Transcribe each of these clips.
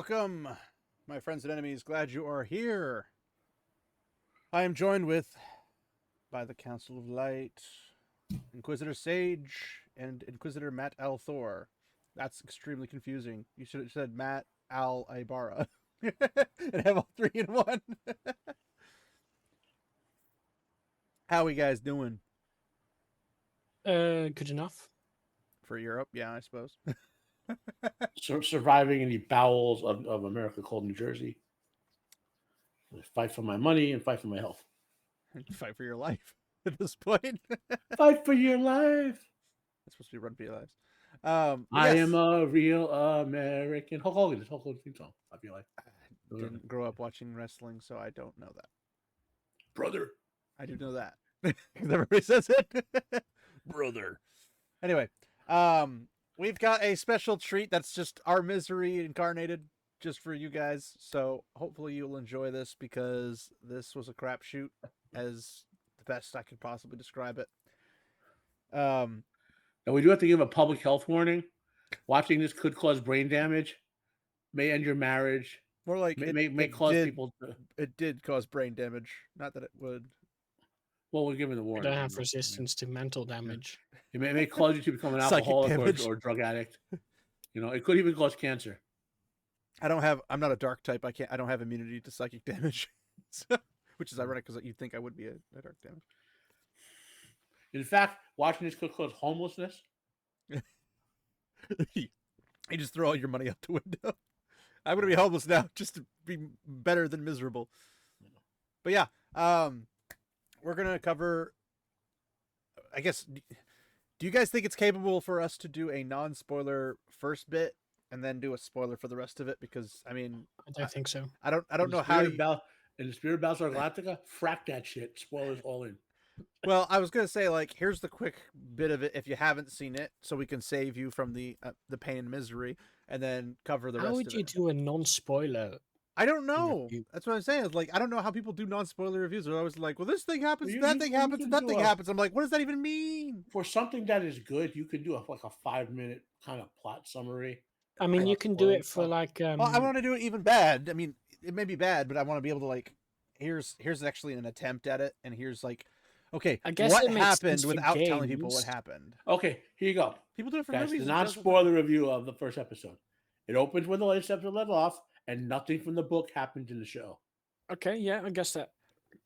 Welcome, my friends and enemies. Glad you are here. I am joined by the Council of Light, Inquisitor Sage, and Inquisitor Matt Al Thor. That's extremely confusing. You should have said Matt Al Ibarra and have all three in one. How are you guys doing? Good enough. For Europe, yeah, I suppose. Surviving in the bowels of America called New Jersey. I fight for my money and fight for my health. Fight for your life at this point. Fight for your life. It's supposed to be Run for Your Lives. I yes. am a real American. Hulk Hogan. Hulk Hogan theme song. Fight for your life. I didn't grow up watching wrestling, so I don't know that. Brother. I do know that. Because everybody says it. Brother. Anyway, we've got a special treat that's just our misery incarnated just for you guys. So hopefully you'll enjoy this because this was a crapshoot as the best I could possibly describe it. Now we do have to give a public health warning. Watching this could cause brain damage, may end your marriage. More like may cause people. It did cause brain damage. Not that it would. Well, we're giving the I warning. don't have resistance to mental damage. It may cause you to become an alcoholic or drug addict. You know, it could even cause cancer. I'm not a dark type. I don't have immunity to psychic damage. So, which is ironic because you'd think I would be a dark damage. In fact, watching this could cause homelessness. You just throw all your money out the window. I'm going to be homeless now just to be better than miserable. But yeah, we're going to cover, I guess, do you guys think it's capable for us to do a non-spoiler first bit and then do a spoiler for the rest of it? Because, I mean... I don't think so. I don't know how... In the spirit of Battlestar Galactica, frack that shit. Spoilers all in. Well, I was going to say, like, here's the quick bit of it if you haven't seen it, so we can save you from the pain and misery, and then cover the rest of it. How would you do a non-spoiler? I don't know. That's what I'm saying. It's like, I don't know how people do non-spoiler reviews. They're always like, well, this thing happens, that thing happens, and that thing happens. I'm like, what does that even mean? For something that is good, you could do a 5-minute kind of plot summary. I mean, you can do it for like... Well, I want to do it even bad. I mean, it may be bad, but I want to be able to, like, here's actually an attempt at it, and here's, like, okay, I guess what happened without telling people what happened. Okay, here you go. People do it for That's movies. The non-spoiler review of the first episode. It opens where the latest episode left off, and nothing from the book happens in the show. Okay, yeah, I guess that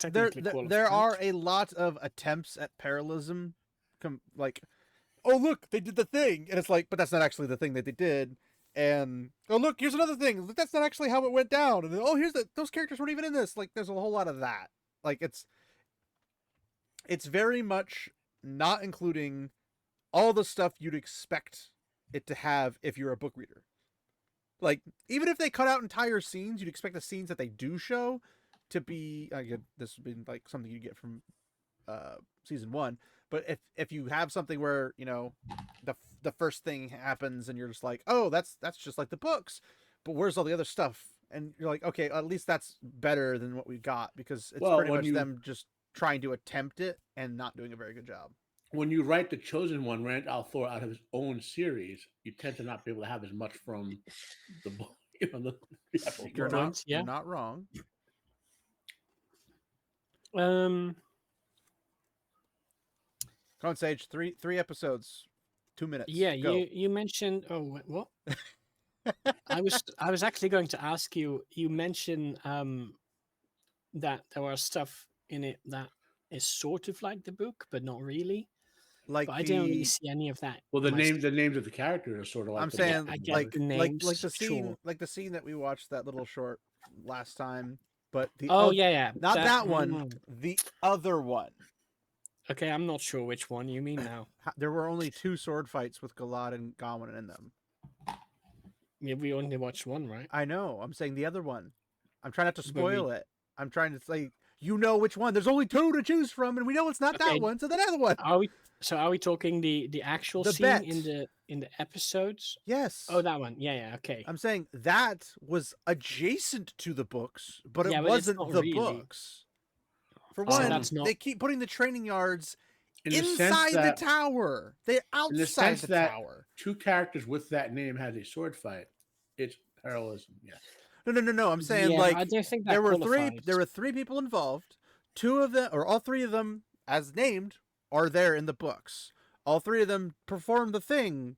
there are a lot of attempts at parallelism, like, oh look, they did the thing, and it's like, but that's not actually the thing that they did. And oh look, here's another thing. That's not actually how it went down. And oh, here's those characters weren't even in this. Like, there's a whole lot of that. Like, it's very much not including all the stuff you'd expect it to have if you're a book reader. Like, even if they cut out entire scenes, you'd expect the scenes that they do show to be, this would be like something you get from season 1. But if you have something where, you know, the first thing happens and you're just like, oh, that's just like the books, but where's all the other stuff? And you're like, okay, at least that's better than what we got, because it's pretty much them just trying to attempt it and not doing a very good job. When you write the Chosen One, Rand Al Thor, out of his own series, you tend to not be able to have as much from the book. You know, you're not wrong. Come on, Sage. Three episodes, 2 minutes. Yeah, Go. you mentioned. Oh, what? I was actually going to ask you. You mentioned that there was stuff in it that is sort of like the book, but not really. Like, but I don't really see any of that. Well, the names of the characters are sort of like. I'm saying, like the names, like the scene, like the scene that we watched, that little short last time. But the not that one, the other one. Okay, I'm not sure which one you mean now. There were only 2 sword fights with Galad and Gawain in them. Yeah, we only watched one, right? I know. I'm saying the other one. I'm trying not to spoil it. I'm trying to say, you know which one. There's only 2 to choose from, and we know it's not that one, so the other one. Are we talking the actual scene in the episodes? Yes. Oh, that one. Yeah, okay. I'm saying that was adjacent to the books, but it wasn't the books. For one, they keep putting the training yards inside the tower. They're outside the tower. 2 characters with that name had a sword fight. It's parallelism. Yes. No. I'm saying Yeah, like I don't think that there were qualifies. three people involved. Two of them, or all three of them, as named, are there in the books. All three of them perform the thing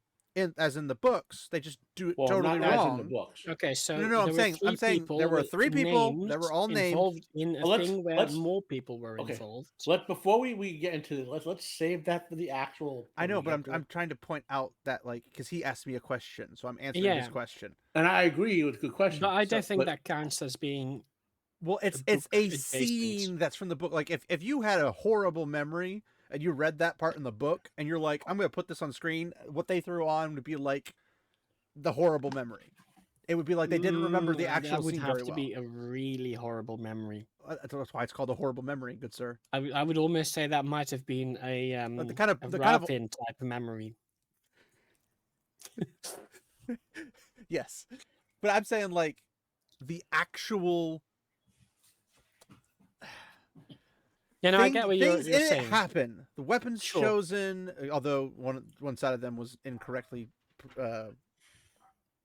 as in the books. They just do it Well, totally not as in the wrong. books. Okay, so No. there were I'm three saying there people were with three people names that were all named. involved in a Well, thing where let's more people were okay. involved. Before we get into this, let's save that for the actual. I know, when we but get to I'm it. trying to point out that like because he asked me a question, so I'm answering his Yeah, question. And I agree with good question. but I So, don't think but that counts as being Well, a it's book a adjacent. scene that's from the book. Like if you had a horrible memory and you read that part in the book and you're like, I'm gonna put this on screen, what they threw on would be like the horrible memory. It would be like they didn't remember the actual That would scene have very to well. be a really horrible memory. That's why it's called a horrible memory, good sir. I would almost say that might have been But a the kind of Ravin type of memory. yes, but I'm saying like the actual Yeah, no, I get what things you're in it saying. happen. The weapons Sure. chosen, although one side of them was incorrectly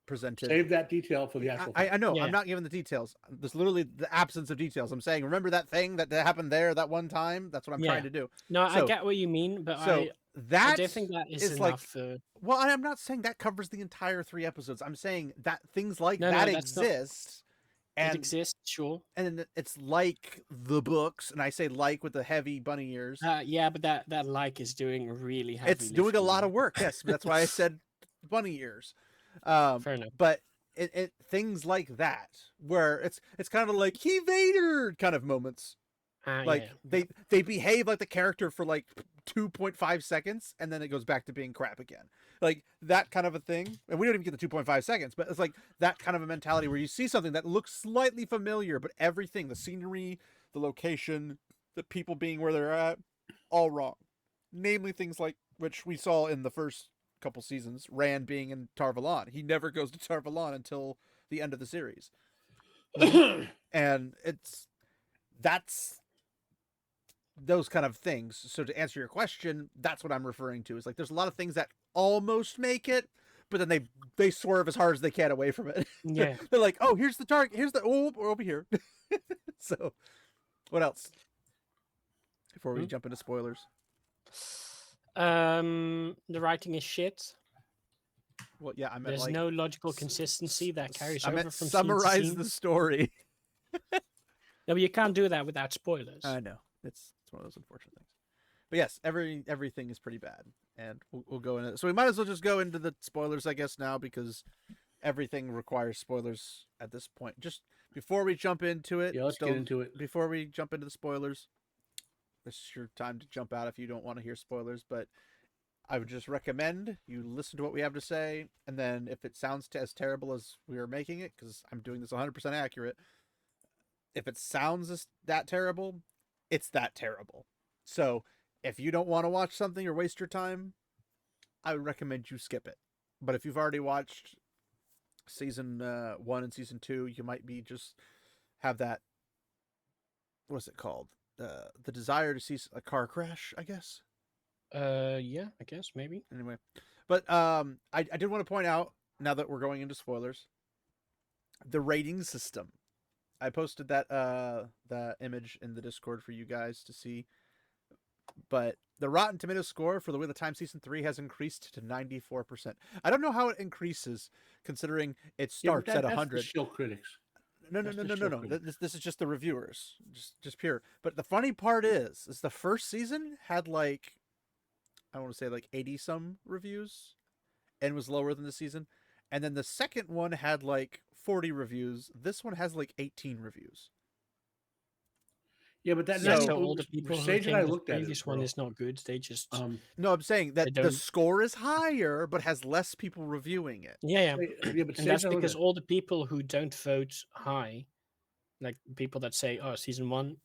presented. save that detail for the actual. I know. Yeah. I'm not giving the details. There's literally the absence of details. I'm saying, remember that thing that happened there that one time? That's what I'm Yeah. trying to do. No, I So- get what you mean, but So I that don't think that is like, enough for. well, I'm not saying that covers the entire 3 episodes. I'm saying that things like No, that that's not- exist. It And exists, sure. and it's like the books, and I say like with the heavy bunny ears. Yeah, but that like is doing really heavy. It's doing a lot of work. Yes, that's why I said bunny ears. Fair enough. But it things like that where it's kind of like he Vader kind of moments. Like they behave like the character for like 2.5 seconds and then it goes back to being crap again. Like that kind of a thing. And we don't even get the 2.5 seconds, but it's like that kind of a mentality where you see something that looks slightly familiar, but everything, the scenery, the location, the people being where they're at, all wrong. Namely things like which we saw in the first couple seasons, Rand being in Tar-Valon. He never goes to Tar-Valon until the end of the series. And that's those kind of things. So to answer your question, that's what I'm referring to. Is like there's a lot of things that almost make it, but then they swerve as hard as they can away from it. Yeah. They're like, oh, here's the target. Here's the we're over here. So, what else? Before we jump into spoilers. The writing is shit. Well, yeah, I meant There's like no logical consistency that carries I over meant from summarize scene to scene. the story. No, but you can't do that without spoilers. I know it's one of those unfortunate things. But yes, everything is pretty bad, and we'll go into it. So we might as well just go into the spoilers, I guess, now because everything requires spoilers at this point. Just before we jump into it, Yeah, let's get into it. Before we jump into the spoilers, this is your time to jump out if you don't want to hear spoilers. But I would just recommend you listen to what we have to say, and then if it sounds as terrible as we are making it, because I'm doing this 100% accurate, if it sounds that terrible, it's that terrible. So if you don't want to watch something or waste your time, I would recommend you skip it. But if you've already watched season 1 and season 2, you might be just have that, what's it called? The desire to see a car crash, I guess. Yeah, I guess maybe. Anyway, but I did want to point out, now that we're going into spoilers, the rating system. I posted that image in the Discord for you guys to see. But the Rotten Tomatoes score for The Wheel of Time Season 3 has increased to 94%. I don't know how it increases, considering it starts at 100. That's the show critics. No. This is just the reviewers, just pure. But the funny part is the first season had like, I want to say like 80 some reviews, and was lower than the season. And then the second one had like 40 reviews. This one has like 18 reviews. Yeah, but that So all the people who Sage think and I the looked at it. previous one is not good, they just No, I'm saying that They the don't- score is higher, but has less people reviewing it. yeah. Yeah, but And that's because all the people who don't vote high, like people that say, "Oh, season 1,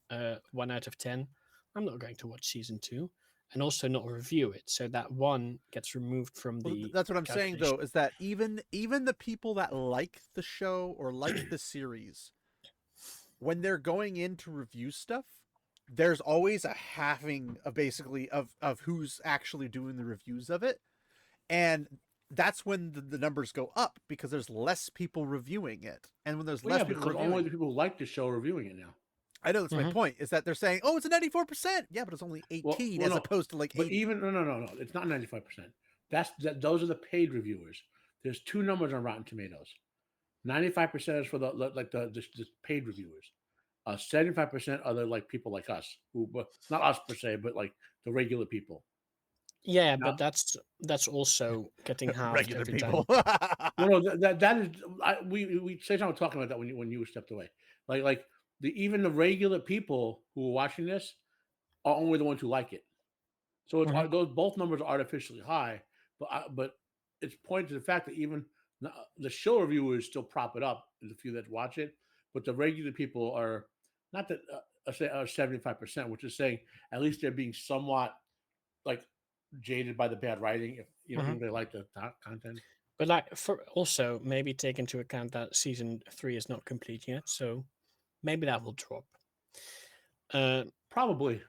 1 out of 10," I'm not going to watch season 2, and also not review it. So that 1 gets removed from Well, the. that's what I'm saying though, calculation. is that even the people that like the show or like the series, when they're going in to review stuff, there's always a halving of basically of who's actually doing the reviews of it. And that's when the numbers go up because there's less people reviewing it, and when there's Well, less yeah, people because reviewing, only the people who like the show are reviewing it now. I know that's my Mhm. point. Is that they're saying, "Oh, it's a 94%." Yeah, but it's only 18 Well, as no, opposed to like but 80. even no, it's not 95%. Those are the paid reviewers. There's two numbers on Rotten Tomatoes. 95% is for the paid reviewers. 75% are the like people like us, who but not us per se, but like the regular people. Yeah, Now, but that's also getting halved Regular every people. time. no, that is we say something talking about that when you stepped away. Like even the regular people who are watching this are only the ones who like it. So it's Mhm. those both numbers are artificially high, but it's pointing to the fact that even the show reviewers still prop it up. The few that watch it, but the regular people are not that say 75%, which is saying at least they're being somewhat like jaded by the bad writing, if even Mhm. if they like the content. But like for also maybe take into account that season 3 is not complete yet, so maybe that will drop. Probably.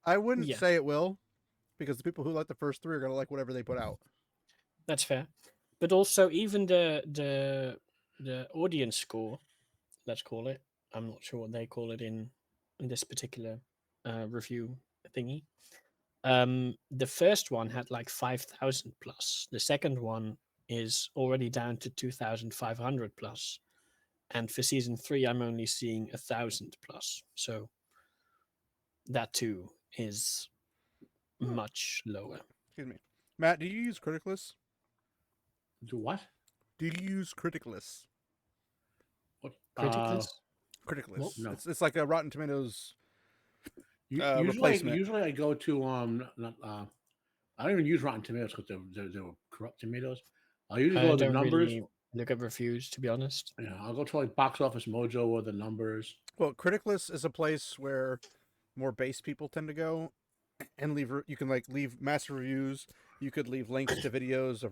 I wouldn't Yeah, say it will, because the people who like the first three are gonna like whatever they put out. that's fair. But also even the audience score, let's call it. I'm not sure what they call it in this particular review thingy. The first one had like 5,000 plus. The second one is already down to 2,500 plus. And for season 3, I'm only seeing 1,000 plus. So that too is Hmm. much lower. Excuse me, Matt. Do you use Criticless? Do what? Do you use Criticless? What? Criticless? What? Criticless. No. It's like a Rotten Tomatoes replacement. Usually I go to not, I don't even use Rotten Tomatoes because they're corrupt tomatoes. I usually I go to the don't numbers. really look at reviews, to be honest. Yeah, I'll go to like Box Office Mojo or the numbers. Well, Criticless is a place where more base people tend to go and you can like leave master reviews. You could leave links to videos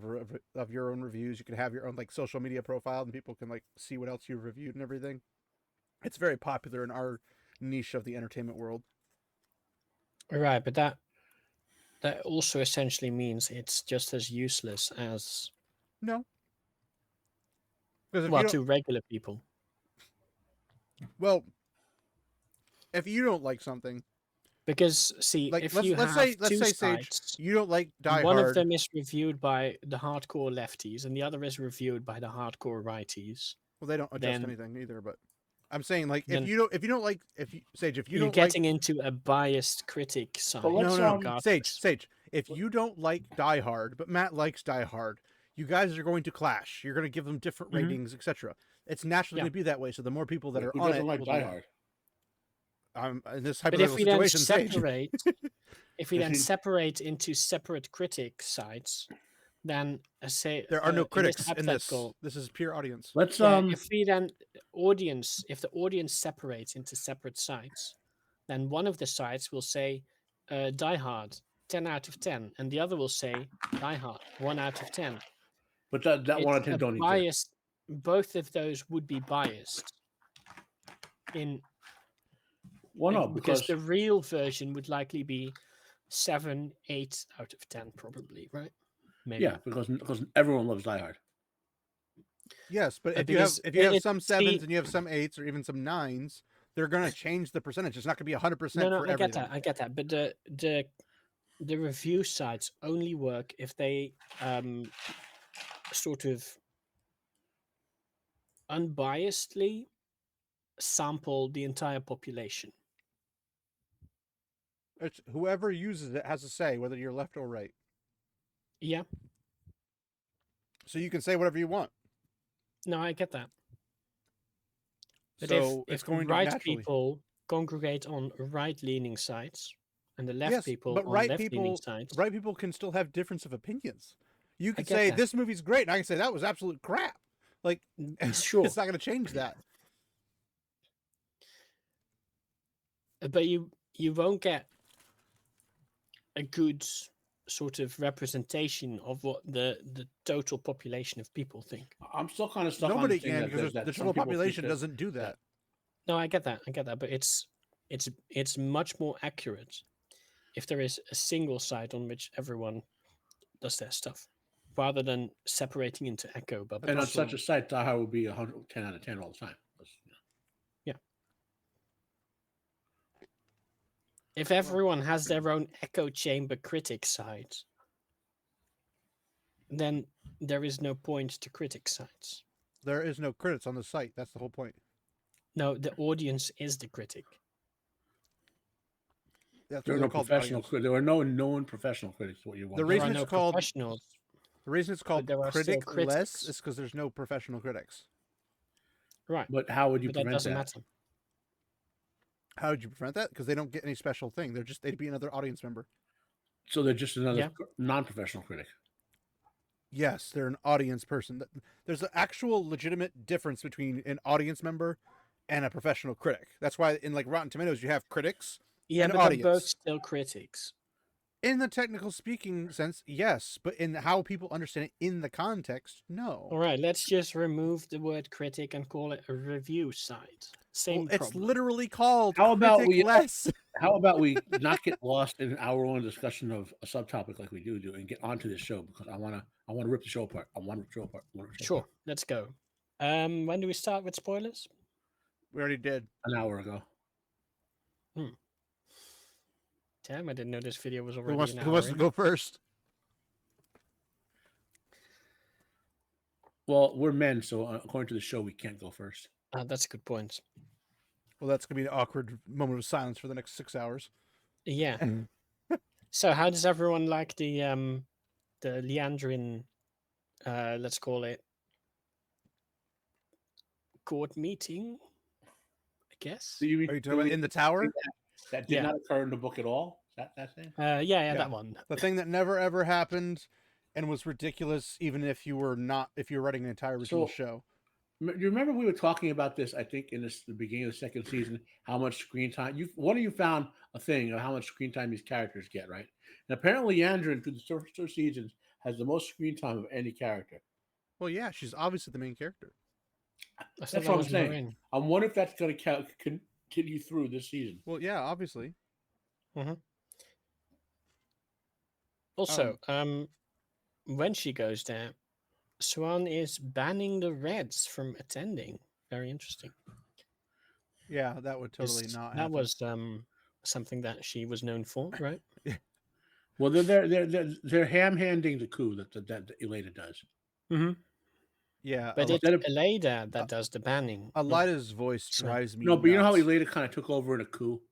of your own reviews. You could have your own like social media profile, and people can like see what else you've reviewed and everything. It's very popular in our niche of the entertainment world. Right, but that also essentially means it's just as useless as, No, because if you well, don't, to regular people. well, if you don't like something, Because see, like if you have let's two say Sage, sites, you don't like Die one of Hard. them is reviewed by the hardcore lefties and the other is reviewed by the hardcore righties, Well, they don't adjust then anything either. But I'm saying like then if you don't like if you Sage if you you're don't like getting into a biased critic But side let's no regardless. Sage if you don't like Die Hard but Matt likes Die Hard, you guys are going to clash. You're going to give them different Mhm. ratings, etc. It's naturally Yeah. going to be that way. So the more people that wait, are who on doesn't it like will Die do. Hard? In this But if hypothetical we then situation, Sage. separate, if we I've then seen- separate into separate critic sites, then say There are no in this critics in this. hypothetical, This is pure audience. Let's yeah, if the audience separates into separate sites, then one of the sites will say Die Hard 10 out of 10, and the other will say Die Hard 1 out of 10. but that one It's out of 10 a don't exist. bias. Both of those would be biased in Well, no, because because the real version would likely be 7, 8 out of 10, probably, right? Maybe. yeah, because everyone loves Die Hard. Yes, but Because if you have it some see, sevens and you have some eights or even some nines, they're going to change the percentage. It's not going to be 100% no, for I get everything. that, I get that, but the review sites only work if they sort of unbiasedly sample the entire population. It's whoever uses it has a say whether you're left or right. Yeah, So you can say whatever you want. no, I get that. But So if it's the going to right naturally. people congregate on right-leaning sites and the left Yes, people but on left-leaning sites, right people can still have difference of opinions. You could get say that. this movie's great, and I can say that was absolute crap. Like, Sure. it's not going to change that. But you won't get a good sort of representation of what the total population of people think. I'm still kind of stuck on Nobody the thing can that, because that the some total people think population that- doesn't do that. No, I get that, but it's much more accurate if there is a single site on which everyone does their stuff. rather than separating into echo bubbles. And on such a site, Die Hard would be 110 out of 10 all the time. If everyone has their own echo chamber critic site, then there is no point to critic sites. There is no critics on the site. That's the whole point. No, the audience is the critic. That's There what are they're no called. professional. Audience. There are no known professional critics. What you want? The There reason are it's no called professionals. the reason it's called there are still critic less critics. is because there's no professional critics. Right. But how would you But that prevent doesn't that? matter. How would you prevent that? Because they don't get any special thing. They'd be another audience member. So they're just another Yeah. non-professional critic. Yes, they're an audience person. There's an actual legitimate difference between an audience member and a professional critic. That's why in like Rotten Tomatoes you have critics. Yeah, An but they're both audience. still critics. In the technical speaking sense, yes, but in how people understand it in the context, no. All right, let's just remove the word critic and call it a review site. Same Well, it's problem. literally called How about critic less. How about we not get lost in an hour-long discussion of a subtopic like we do and get onto this show, because I wanna rip the show apart. I want to rip the show apart. Sure, let's go. When do we start with spoilers? We already did. An hour ago. Damn, I didn't know this video was already Who wants, an who hour wants to in. go first? Well, we're men, so according to the show, we can't go first. That's a good point. Well, that's gonna be an awkward moment of silence for the next 6 hours. Yeah. So, how does everyone like the Leandrin, let's call it, court meeting? I guess. Do you Are you talking about in the tower? that did Yeah. not occur in the book at all? Is that thing? Yeah, that one. The thing that never ever happened and was ridiculous, even if you were writing an entire original So- show. You remember we were talking about this? I think in the beginning of the second season, how much screen time one of you found a thing of how much screen time these characters get, right? And apparently, Andrin through the first 2 seasons has the most screen time of any character. Well, yeah, she's obviously the main character. I thought That's that what I'm was saying. Maureen. I'm wondering if that's going to continue through this season. Well, yeah, obviously. Also, when she goes there, Swan is banning the Reds from attending. Very interesting. Yeah, that would totally Is- not That happen. was something that she was known for, right? Well, they're ham-handing the coup that Elena does. Mm-hmm. Yeah, But it's instead of- Eleda that does the banning. not- Elida's voice So- drives me No, but you know how nuts. Elena kind of took over in a coup.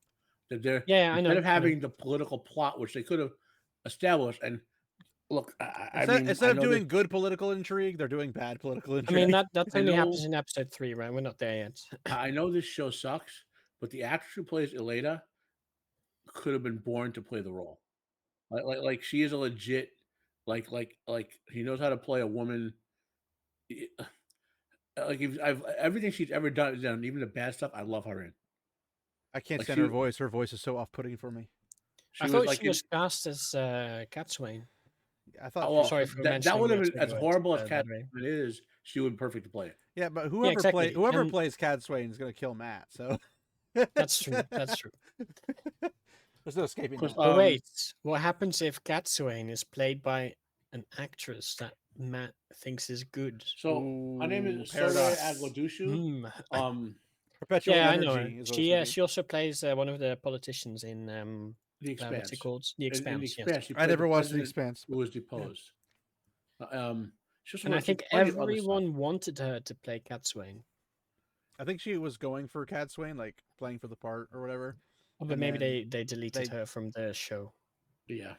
That they're Yeah, I know. instead of I know. having the political plot, which they could have established, and look, I mean, Instead I of know doing good political intrigue, they're doing bad political I intrigue. mean, that I only happens know- in episode 3, right? We're not there yet. I know this show sucks, but the actress who plays Elena could have been born to play the role. Like she is a legit, like she knows how to play a woman. Like everything she's ever done, even the bad stuff, I love her in. I can't like stand she- her voice. Her voice is so off-putting for me. She I was thought like she was cast as Catswain. I thought. Oh, well, Sorry for that mentioning would have that been as word, horrible as that Cat way. is. She would be perfect to play it. Yeah, but whoever exactly, and- plays Cad Swain is gonna kill Matt. So That's true. That's true. there's no escaping Plus, that. But wait, what happens if Catswain is played by an actress that Matt thinks is good? So my name Ooh, is Soraya paradox. Agladushu. Hmm. Perpetual Yeah, I energy know. is what it's She gonna be. she also plays one of the politicians in The what's Expanse. it called? The In Expanse. The Yes. Expanse, she I played never the watched The president Expanse. who was deposed. She also And I works in think plenty of other stuff. everyone wanted her to play Catswain. I think she was going for Cad Swain, like playing for the part or whatever. Oh, but And maybe then they deleted they- her from the show. Yeah.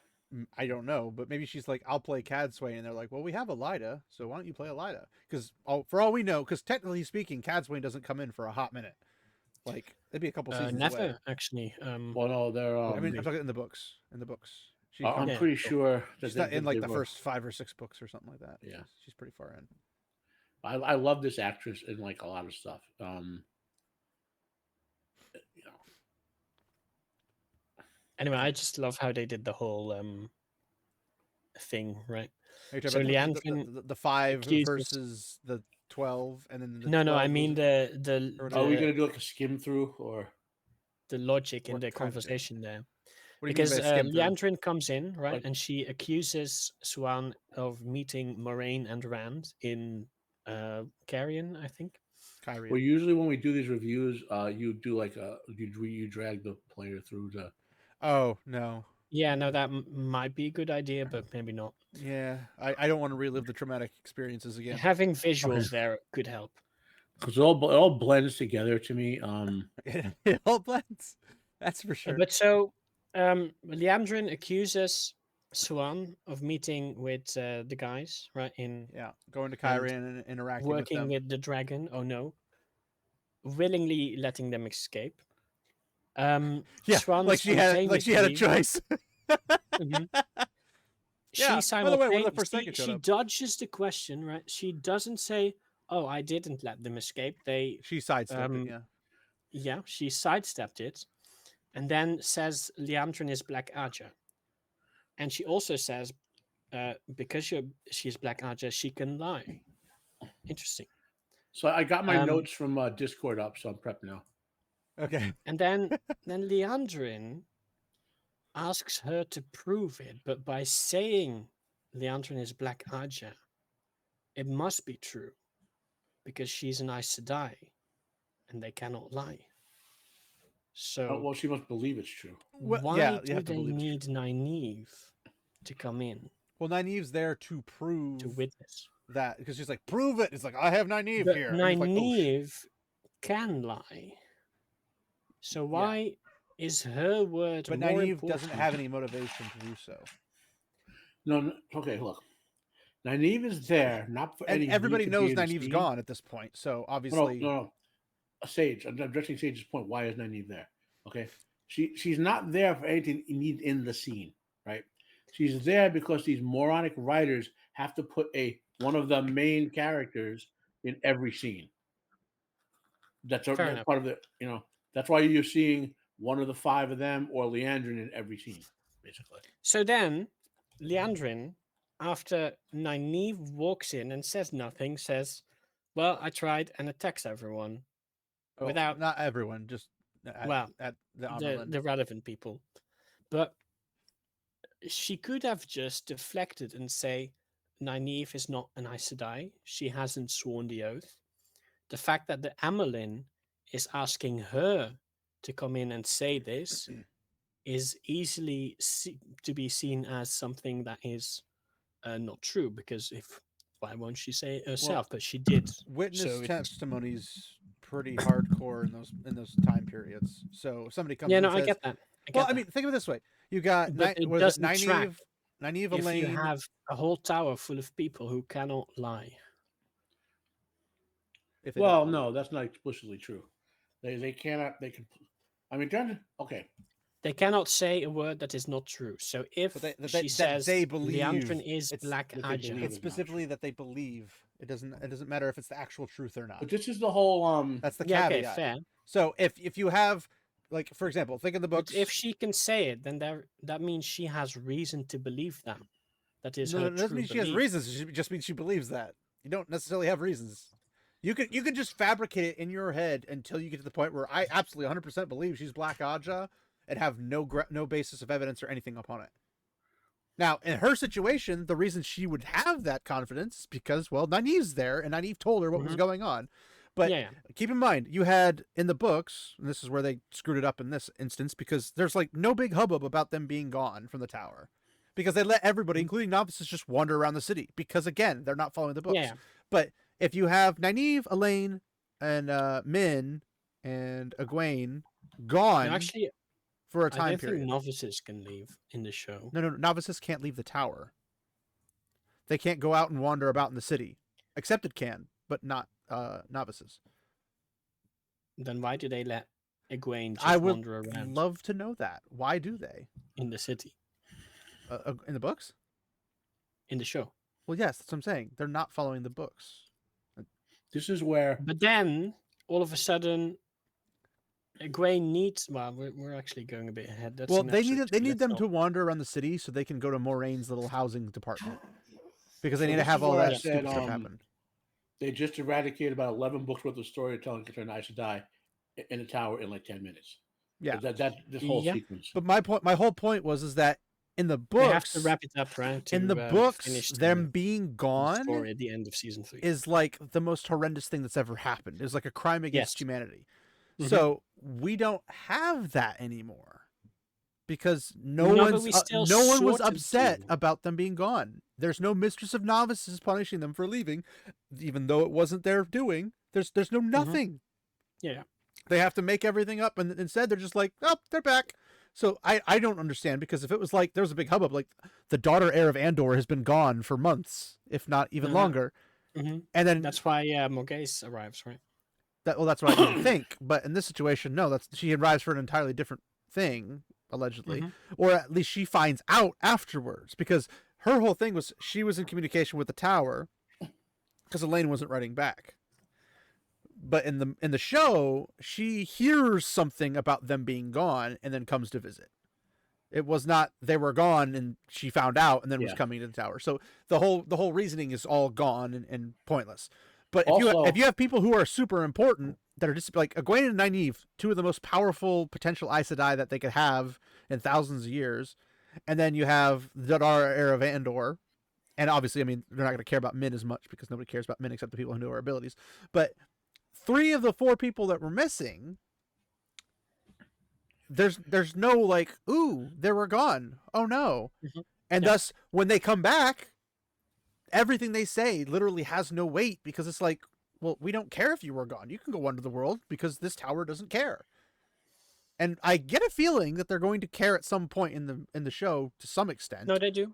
I don't know, but maybe she's like, I'll play Cad Swain, and they're like, well, we have Elida, so why don't you play Elida? Because for all we know, because technically speaking, Cad Swain doesn't come in for a hot minute. Like it'd be a couple seasons Never away. actually. Well, no, they're. I mean, I'm talking in the books. In the books, she I'm Yeah. pretty sure that she's not in like the were- first 5 or 6 books or something like that. Yeah. she's pretty far in. I love this actress in like a lot of stuff. You know, Anyway, I just love how they did the whole thing, right? Are you So talking about Leandrin the 5 accuses- versus the 12, and then the No, 12 I mean versus- the Or are we the, gonna do like a skim through or? the logic in What the kind of thing? conversation there. What do you because mean by skim through? Leandrin comes in, right, Like- and she accuses Swan of meeting Moraine and Rand in Carrion, I think. Kyrie. Well, usually when we do these reviews, you do like you drag the player through the. Oh no. Yeah, no, that might be a good idea, but maybe not. Yeah, I don't want to relive the traumatic experiences again. Having visuals there could help. Because it all blends together to me. It all blends. That's for sure. But so, Leandrin accuses Swan of meeting with the guys, right, in Yeah, going to Kyrie and interacting working with them. with the dragon. Oh no, willingly letting them escape. Yeah, Swan like she had a simultaneously- choice. Mhm. Yeah, She by the way, we're the first simultaneously thing that showed she up. dodges the question, right? She doesn't say, "Oh, I didn't let them escape." She sidestepped it. Yeah. Yeah, she sidestepped it, and then says Leandrin is Black Aja, and she also says, because she's Black Aja, she can lie. Interesting. So I got my Um, notes from Discord up, so I'm prepped now. Okay. And then Leandrin asks her to prove it, but by saying Leandrin is Black Aja, it must be true because she's an Aes Sedai and they cannot lie. So Well, she must believe it's true. Well, why yeah, you do have to they believe it's need Nynaeve to come in Well, Nynaeve's there to prove to witness? that because she's like, prove it. It's like I have Nynaeve But here. And he's like, oh, Nynaeve can lie. So why is her word but more Nynaeve important? doesn't have any motivation to do so. No, okay, look. Nynaeve is there, not for any And everybody need to be knows in the Nynaeve's scene. gone at this point, so No, obviously, no. Sage, I'm addressing Sage's point. Why is Nynaeve there? Okay, she's not there for anything you need in the scene, right? She's there because these moronic writers have to put one of the main characters in every scene. That's enough. part of the, that's why you're seeing one of the 5 of them or Leandrin in every scene, basically. So then, Leandrin, after Nynaeve walks in and says nothing, says, "Well, I tried," and attacks everyone oh, without not everyone, just at, Well, at the Amerlin. the relevant people. But she could have just deflected and say, Nynaeve is not an Aes Sedai. She hasn't sworn the oath. The fact that the Amerlin is asking her to come in and say this is easily to be seen as something that is not true, because why won't she say it herself? But she did. Witness So it's- testimony's pretty hardcore in those time periods. So if somebody comes Yeah, in no, and I says, get that. well, I mean, think of it this way: you got But it what is doesn't it, track Nynaeve, if Elaine. you have a whole tower full of people who cannot lie. If they Well, don't- no, that's not explicitly true. They cannot. They can. I mean, okay. They cannot say a word that is not true. So if But that she says they believe Leandrin is it's- Black that they Aja, believe it's is not specifically true. that they believe. It doesn't matter if it's the actual truth or not. But this is the whole. That's the yeah, caveat. okay, fair. So if you have, like, for example, think of the But books. if she can say it, then that means she has reason to believe that. That is No, her it doesn't true mean she has belief. reasons. It just means she believes that. You don't necessarily have reasons. You could just fabricate it in your head until you get to the point where I absolutely 100% believe she's Black Aja and have no basis of evidence or anything upon it. Now, in her situation, the reason she would have that confidence is because, well, Nynaeve's there, and Nynaeve told her what was going on. But yeah. keep in mind, you had in the books, and this is where they screwed it up in this instance, because there's like no big hubbub about them being gone from the tower. Because they let everybody, including novices, just wander around the city. Because, again, they're not following the books. Yeah. But if you have Nynaeve, Elaine, and Min, and Egwene gone No, actually, for a I time don't period. think novices can leave in the show. No, novices can't leave the tower. They can't go out and wander about in the city. Accepted can, but not novices. Then why do they let Egwene just I would wander around love to know that. Why do they? in the city, In the books? in the show? Well, yes, that's what I'm saying. They're not following the books. This is where. But then, all of a sudden, Egwene needs... Well, we're actually going a bit ahead. That's Well, in they episode need 2, let's them not. to wander around the city so they can go to Moraine's little housing department. Because they So need to this have is all where I that said, stupid stuff happen. They just eradicated about 11 books worth of storytelling concerning Aes Sedai in the tower in like 10 minutes. Yeah. That this whole Yeah. sequence. But my whole point is that in the They have books, to wrap it up, right? To, in the books, finish them being the gone story at the end of season 3. is like the most horrendous thing that's ever happened. It's like a crime against Yes. humanity. Mhm. So we don't have that anymore because no No, but one we still was sort of upset do. about them being gone. There's no Mistress of Novices punishing them for leaving, even though it wasn't their doing. There's no nothing. Yeah. They have to make everything up, and instead they're just like, oh, they're back. So I don't understand, because if it was like there was a big hubbub, like the daughter heir of Andor has been gone for months, if not even longer, hmm and then That's why Morghese arrives, right? that's what you would think. But in this situation, no, she arrives for an entirely different thing, allegedly, Mhm. or at least she finds out afterwards, because her whole thing was she was in communication with the tower because Elaine wasn't writing back. But in the show, she hears something about them being gone and then comes to visit. It was not they were gone and she found out and then was Yeah. coming to the tower. So the whole reasoning is all gone and pointless. But Also- if you have people who are super important that are just like Egwene and Nynaeve, two of the most powerful potential Aes Sedai that they could have in thousands of years, and then you have the daughter heir of Andor, and obviously, I mean, they're not going to care about Min as much because nobody cares about Min except the people who know her abilities. But 3 of the 4 people that were missing, there's no like, ooh, they were gone. Oh no. Mhm. And Yeah. thus when they come back, everything they say literally has no weight, because it's like, well, we don't care if you were gone. You can go under the world because this tower doesn't care. And I get a feeling that they're going to care at some point in the show to some extent. No, they do.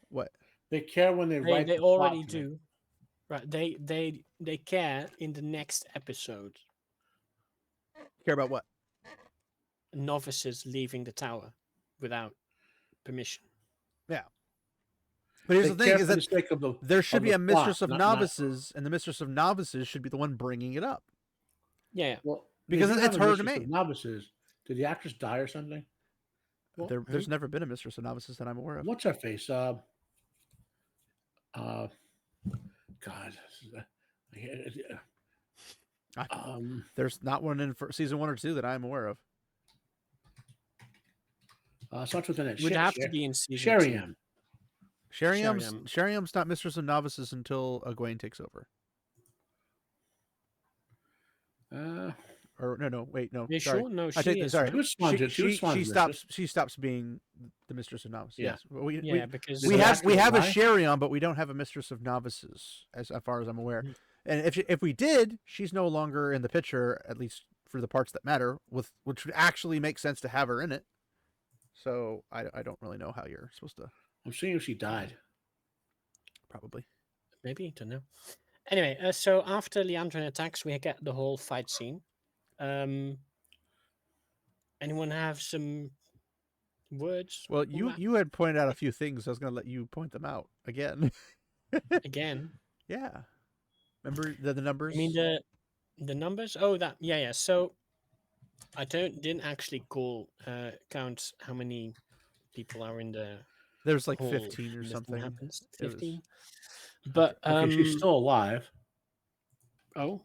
What? They care when they write. They the plot already to it. do. Right. They care in the next episode. Care about what? Novices leaving the tower without permission. Yeah. But here's They the thing: care is for the that sake of the there should of be the a Mistress plot, of not- Novices, and the Mistress of Novices should be the one bringing it up. Yeah. Well, Because they do it's have a her Mistress of domain. Novices. Did the actress die or something? What? There's Who? never been a Mistress of Novices that I'm aware of. What's her face? God. There's not one in season 1 or 2 that I'm aware of. Starts with an N. Would have to be in season Sherry 2. M. Sheriam's not Mistress of Novices until Egwene takes over. Or no, wait, no. You Sorry. sure? No, I she take is. sorry. She was Swan's mistress. She stops being the Mistress of Novices. Yeah. Yes. We Because we the have actress a die? Sheriam, but we don't have a Mistress of Novices as far as I'm aware. Mhm. And if we did, she's no longer in the picture, at least for the parts that matter, which would actually make sense to have her in it. So I don't really know how you're supposed to. I'm seeing if she died. Probably. maybe, don't know. Anyway, so after Leandrin attacks, we get the whole fight scene. Anyone have some words? Well, on that? you had pointed out a few things. I was going to let you point them out again. Again. Yeah. Remember the numbers? I mean the numbers? Oh, that yeah. So I didn't actually count how many people are in the There's like hall 15 or when this thing something. happens. It was- 15. But Okay, she's still alive. oh,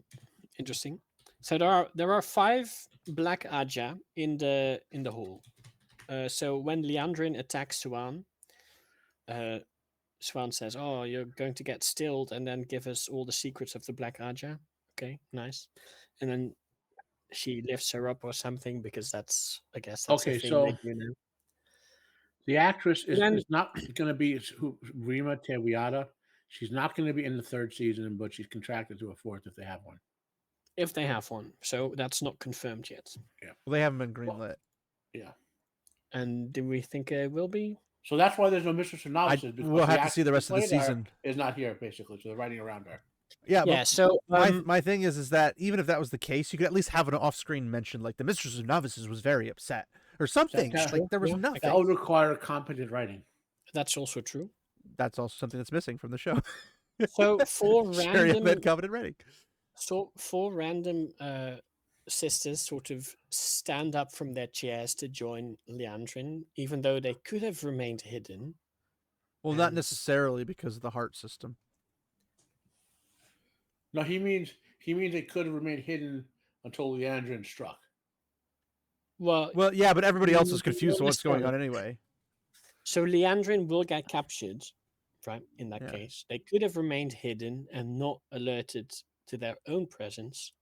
interesting. So there are 5 black Aja in the hall. So when Leandrin attacks Swan, Swan says, "Oh, you're going to get stilled and then give us all the secrets of the black Aja." Okay, nice. And then she lifts her up or something, because that's, I guess that's Okay, the thing so they do now. the actress is Then- not going to be Rima Tewiata. She's not going to be in the 3rd season, but she's contracted to a 4th if they have one. If they have one, so that's not confirmed yet. Well, they haven't been greenlit. Yeah. And do we think it will be? So that's why there's no Mistress of Novices. because we'll the have to see the actress rest of the who played her season. Is not here, basically. So they're writing around her. Yeah, Yeah. but So my thing is that even if that was the case, you could at least have an off-screen mention, like the Mistress of Novices was very upset or something. That's Like there was yeah. nothing. That would require competent writing. that's also true. That's also something that's missing from the show. So for Sheriam random had competent writing. So 4 random sisters sort of stand up from their chairs to join Leandrin, even though they could have remained hidden. Well, not And- necessarily because of the heart system. No, he means they could have remained hidden until Leandrin struck. Well, Well, yeah, but everybody else is Mm, confused not with what's going on necessarily. anyway. So Leandrin will get captured, right? In that Yeah. case, they could have remained hidden and not alerted to their own presence,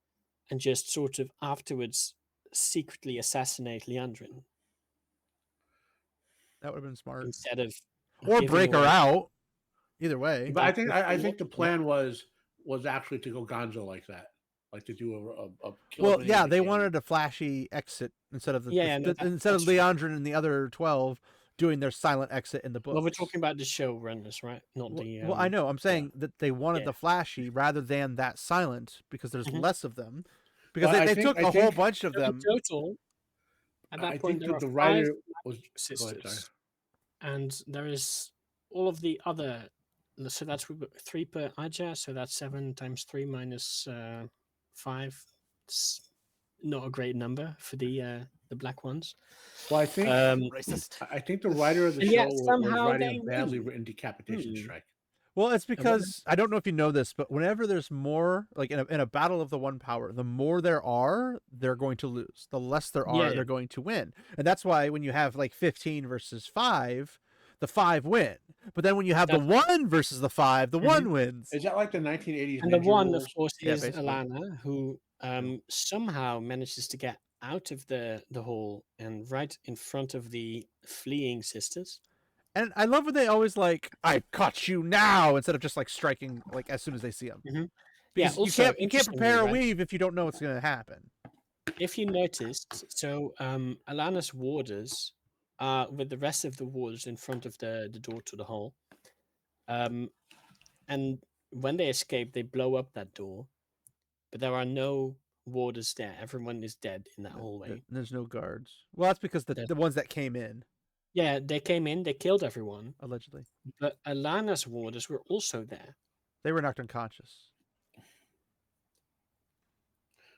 and just sort of afterwards secretly assassinate Leandrin That would have been smart. instead of Or giving break her away. out. Either way. But I What- think the plan was actually to go Gonzo like that, like to do a kill Well, as many as yeah, they can. wanted a flashy exit instead of Yeah, no, instead of that's true. Leandrin and the other 12 doing their silent exit in the books. Well, we're talking about the showrunners, right? Not Well, the. well, I know. I'm saying that they wanted yeah. the flashy rather than that silent because there's Mhm. less of them. Because But they took a whole bunch of So in them. total, at that I point, think there that are the 5 writer was go ahead, sorry. sisters, and there is all of the other. So that's 3 per Aja, so that's 7 times 3 minus 5. It's not a great number for the black ones. Well, I think Racist. I think the writer of the And show yet was somehow writing they a badly win. written decapitation Hmm. strike. Well, it's And what- because I don't know if you know this, but whenever there's more, like in a battle of the one power, the more there are, they're going to lose. The less there are, Yeah. they're going to win. And that's why when you have like 15 versus 5, the 5 win. But then when you have the 1 versus the 5, the 1 wins. Is that like the 1980s? And the Ninja one, rules? of course, Yeah, is basically. Alana, who somehow manages to get out of the hole and right in front of the fleeing sisters. And I love when they always like, I caught you now, instead of just like striking like as soon as they see them. Mhm. Because Yeah, also, you can't interestingly, prepare a right? weave if you don't know what's going to happen. If you noticed, so Alana's warders are with the rest of the warders in front of the door to the hole. And when they escape, they blow up that door, but there are no warders there. Everyone is dead in that hallway. There's no guards. Well, that's because There's- the ones that came in, Yeah, they came in, they killed everyone, allegedly, but Alana's warders were also there. they were knocked unconscious.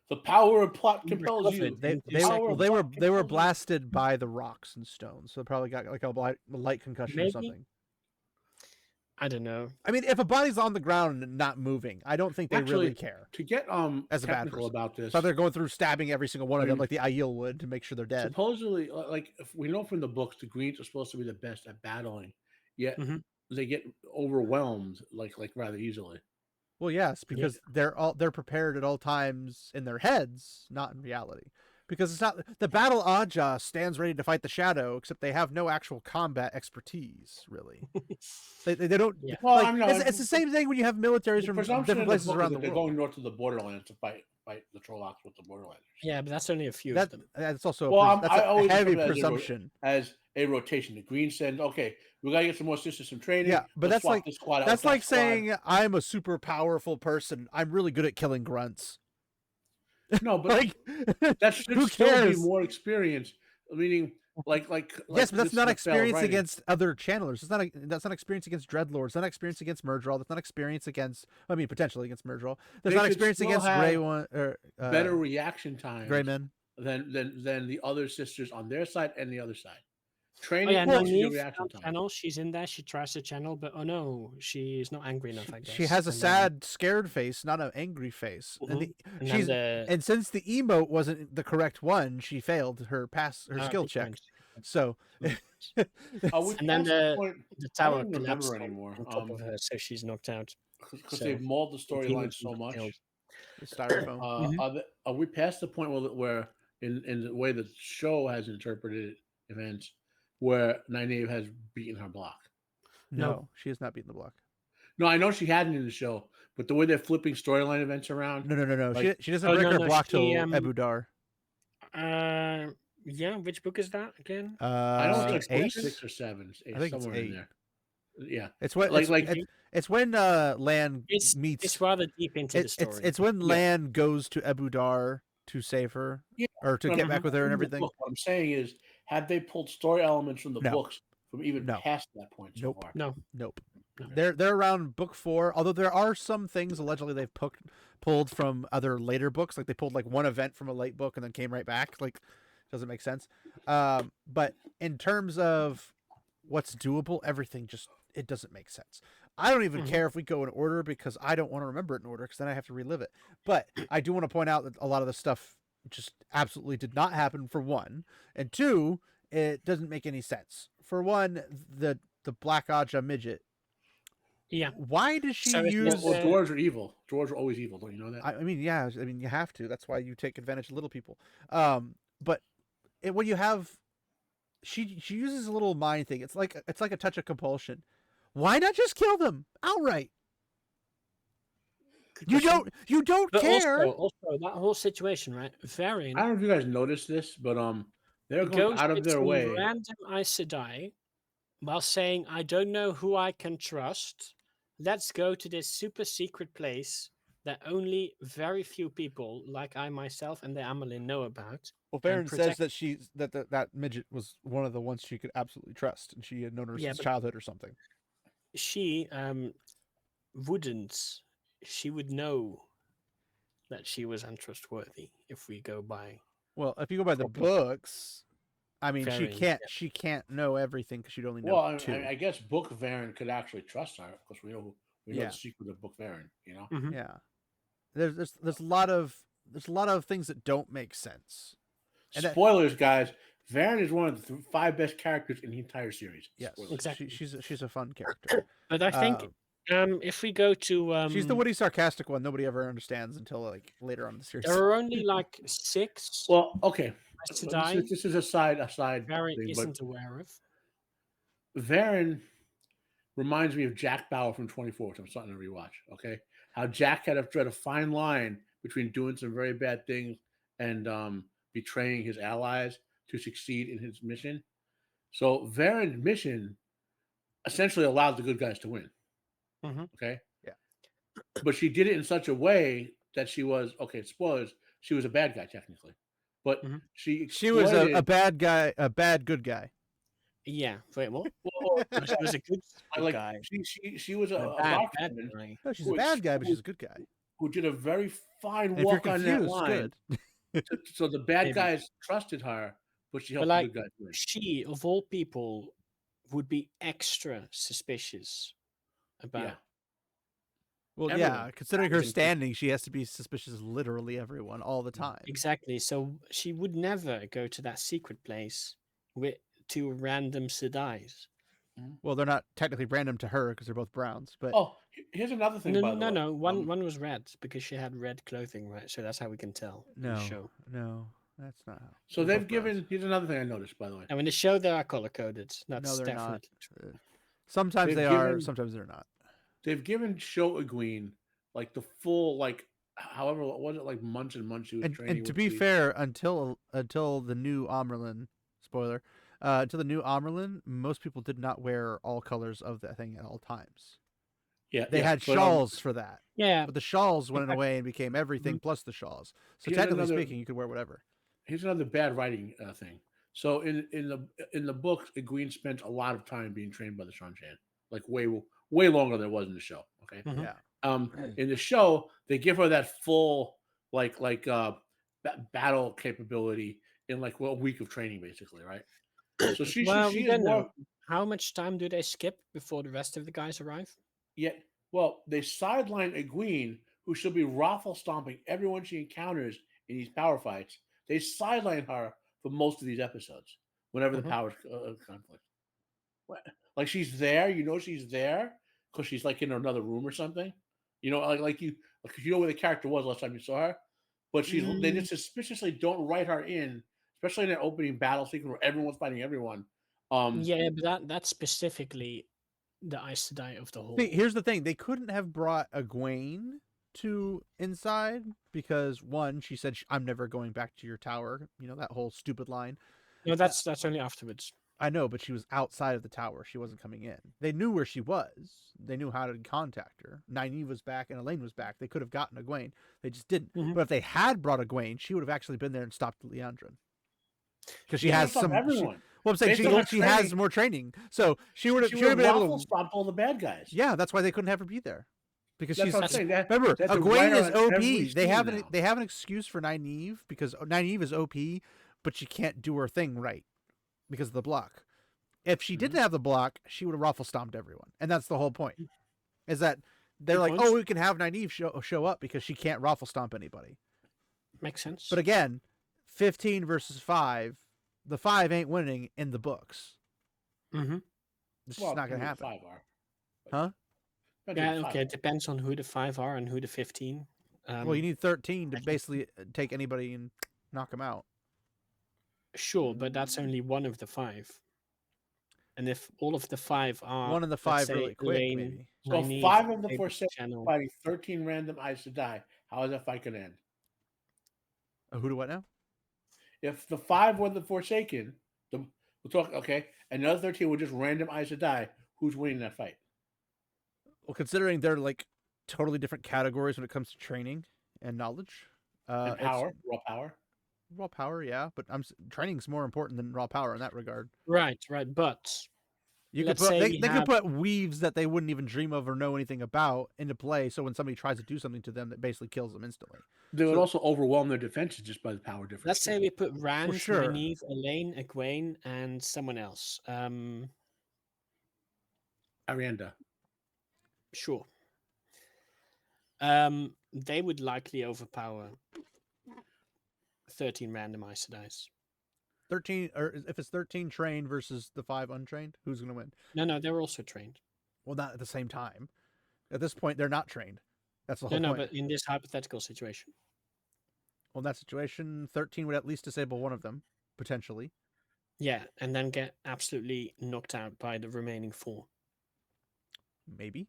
The power of plot You compels you. recovered. They in 2 they, seconds. they were Compels you. blasted by the rocks and stones, so they probably got like a light concussion or Maybe. something. I don't know. I mean, if a body's on the ground and not moving, I don't think they really Actually, care. To get As a bad technical person. about this, So they're going through stabbing every single one of them, mean, like the Aiel would, to make sure they're dead. supposedly, like if we know from the books, the Greens are supposed to be the best at battling, yet Mhm. they get overwhelmed like rather easily. Well, yes, because they're prepared at all times in their heads, not in reality. Because it's not the battle Aja stands ready to fight the shadow, except they have no actual combat expertise, really. They don't. Yeah. Well, like, I'm not. it's the same thing when you have militaries The from presumption different in the places book is around that the they're world. going north to the borderlands to fight the Trollocs with the borderlanders. Yeah, but that's only a few That of them. that's also Well, that's I a always heavy interpret it presumption. as a rotation. The Greens said, "Okay, we gotta get some more sisters some training." Yeah, but Let's that's swap like this squad out that's with that like squad. saying I'm a super powerful person. I'm really good at killing grunts. No, but Like that should who still be cares? more experience. Meaning, like Yes, but that's this not style of experience writing. against other channelers. That's not experience against Dreadlords. It's not experience against Murdral. That's not experience against. I mean, potentially against Murdral. There's They not should experience still against have Grey One or better reaction times Gray Men. than the other sisters on their side and the other side. Oh Training yeah, reduces your Nynaeve reaction on time. channel. She's in there. She tries to channel, but oh no, she's not angry enough. I guess She has a And then- sad, scared face, not an angry face. Mhm. And then She's the- and since the emote wasn't the correct one, she failed her skill big check. point. So Are we And then past the point? the I tower don't even collapsed remember anymore. on top of her, so she's knocked out. Because So, they've mauled the the storyline demons so got much. killed. the styrofoam. Mhm. Are we past the point where in the way the show has interpreted events, where Nynaeve has beaten her block? No, she has not beaten the block. No, I know she hadn't in the show, but the way they're flipping storyline events around. No. Like- She doesn't Oh, break no, her no, block she, till Ebu Dar. Yeah, which book is that again? I don't think Six, it's eight. 6 or 7. I think it's somewhere in 8. there. Yeah, It's when Like- it's when Lan It's meets. rather deep into the story. It's when Lan goes to Ebu Dar to save her Yeah, or to no, get no, back with her and in the everything. book, what I'm saying is, have they pulled story elements from the No. books from even No. past that point so Nope. far? No, Nope. Okay. They're around book 4. Although there are some things allegedly they've pulled from other later books. Like they pulled like one event from a late book and then came right back. Like doesn't make sense. But in terms of what's doable, everything just it doesn't make sense. I don't even Mhm. care if we go in order because I don't want to remember it in order because then I have to relive it. But I do want to point out that a lot of the stuff just absolutely did not happen, for one. And two, it doesn't make any sense. For one, the Black Aja midget. Yeah. Why does she So it's use? Well, dwarves are evil. Dwarves are always evil. Don't you know that? I mean, yeah. I mean, you have to. That's why you take advantage of little people. But when you have, she uses a little mind thing. It's like a touch of compulsion. Why not just kill them outright? Good You question. don't But care. also that whole situation, right? Varian I don't know if you guys noticed this, but they're going goes out of with their some way. random Aes Sedai while saying, "I don't know who I can trust. Let's go to this super secret place that only very few people, like I myself and the Amelin, know about." Well, and Baron says protect- that midget was one of the ones she could absolutely trust, and she had known her Yeah, since but- childhood or something. She wouldn't. She would know that she was untrustworthy if we go by. Well, if you go by the Proper. books, I mean, Varian, she can't know everything because she'd only know Well, two. I guess Book Varen could actually trust her because we know Yeah. the secret of Book Varen. You know. Mhm. Yeah, there's a lot of things that don't make sense. And that- Spoilers, guys. Varen is one of the 5 best characters in the entire series. Yes, Spoilers. Exactly. she's a fun character. But I think if we go to She's the witty, sarcastic one nobody ever understands until like later on in the series. there are only like 6 Well, okay. Aes Sedai This is a side Varian thing, but isn't aware of. Varen reminds me of Jack Bauer from 24, which I'm starting to rewatch. Okay, how Jack had to tread a fine line between doing some very bad things and betraying his allies to succeed in his mission. So Varen's mission essentially allowed the good guys to win. Mhm. Okay. Yeah. But she did it in such a way that she was spoilers. She was a bad guy technically, but Mhm. she was a exploited- bad guy, a bad good guy. Yeah. Wait, what? Well, She was a good like guy. she was a bad bartender guy. No, she's Who a bad guy, but who- she's a good guy. who did a very fine And if you're walk on that confused, line. good. So the bad Maybe. guys trusted her, but she helped like, the good guys win. She, of all people, would be extra suspicious about. Yeah. Well, Everyone. yeah, considering her Everything. standing, she has to be suspicious of literally everyone all the time. Exactly. So she would never go to that secret place with 2 random Sedais. Well, they're not technically random to her because they're both Browns, but Oh, here's another thing. No, by the way. no. One was red because she had red clothing, right? So that's how we can tell. In the show. no, that's not how. So They're they've both Browns. given. Here's another thing I noticed, by the way. And in the show, they are color coded. That's No, they're not. definitely true. Sometimes They've they are, given- sometimes they're not. They've given Show Egwene like the full however was it like months and months she was training. And to with be these- fair, until the new Amerlin, spoiler, until the new Amerlin, most people did not wear all colors of that thing at all times. yeah, They had but, shawls for that, Yeah. but the shawls went away and became everything plus the shawls. So Here's technically another- speaking, you could wear whatever. Here's another bad writing thing. So in the books, Egwene spent a lot of time being trained by the Shanshan, like way longer than it was in the show. Okay. Mhm. Yeah. In the show, they give her that full battle capability in like a week of training, basically, right? So she Well, we is don't more. know. How much time do they skip before the rest of the guys arrive? Yet, well, they sideline Egwene, who should be raffle stomping everyone she encounters in these power fights. They sideline her for most of these episodes whenever the Mhm. powers conflict. What? Like she's there, she's there because she's like in another room or something. You know, like you know where the character was last time you saw her, but they just suspiciously don't write her in, especially in that opening battle sequence where everyone's fighting everyone. Yeah, but that's specifically the Aes Sedai of the whole. Here's the thing: they couldn't have brought Egwene to inside because one, she said, "I'm never going back to your tower." You know that whole stupid line. No, that's only afterwards. I know, but she was outside of the tower. She wasn't coming in. They knew where she was. They knew how to contact her. Nynaeve was back and Elaine was back. They could have gotten Egwene. They just didn't. Mhm. But if they had brought Egwene, she would have actually been there and stopped Leandrin. Because she They has stop some. everyone. Well, I'm saying Based on her she has training. more training, so she would have She been would able raffle to. stomp all the bad guys. Yeah, that's why they couldn't have her be there. Because That's she's what I'm saying. remember that's a Egwene writer is on OP. every They have scene now. they have an excuse for Nynaeve because Nynaeve is OP, but she can't do her thing right because of the block. If she didn't have the block, she would have raffle stomped everyone, and that's the whole point. Is that they're Good like, point. oh, we can have Nynaeve show up because she can't raffle stomp anybody. Makes sense. But again, 15 versus 5, the 5 ain't winning in the books. Mm-hmm. It's just not going to happen. 5 are. Huh? Yeah, okay. It depends on who the 5 are and who the 15. Well, you need 13 to basically take anybody and knock them out. Sure, but that's only one of the 5. And if all of the 5 are One of the let's 5 say, really quick, Elaine, maybe. So Nynaeve, 5 of the Abe, Forsaken Channel. fighting 13 random Aes Sedai. How is that fight going to end? Who do what now? If the 5 were the Forsaken, we'll talk, okay, and the other 13 were just random Aes Sedai, who's winning that fight? Well, considering they're like totally different categories when it comes to training and knowledge. And power, raw power. Raw power, yeah, but training's more important than raw power in that regard. Right. But You could let's put say they we could have- put weaves that they wouldn't even dream of or know anything about into play, so when somebody tries to do something to them, that basically kills them instantly. They would also overwhelm their defenses just by the power difference. let's say we put Rand, sure. Nynaeve, Elaine, Egwene, and someone else. Arianda. Sure. They would likely overpower 13 random Aes Sedais. 13, or if it's 13 trained versus the 5 untrained, who's going to win? No, they're also trained. Well, not at the same time. At this point, they're not trained. That's the whole No, point. but in this hypothetical situation. Well, in that situation, 13 would at least disable one of them, potentially. Yeah, and then get absolutely knocked out by the remaining 4. Maybe.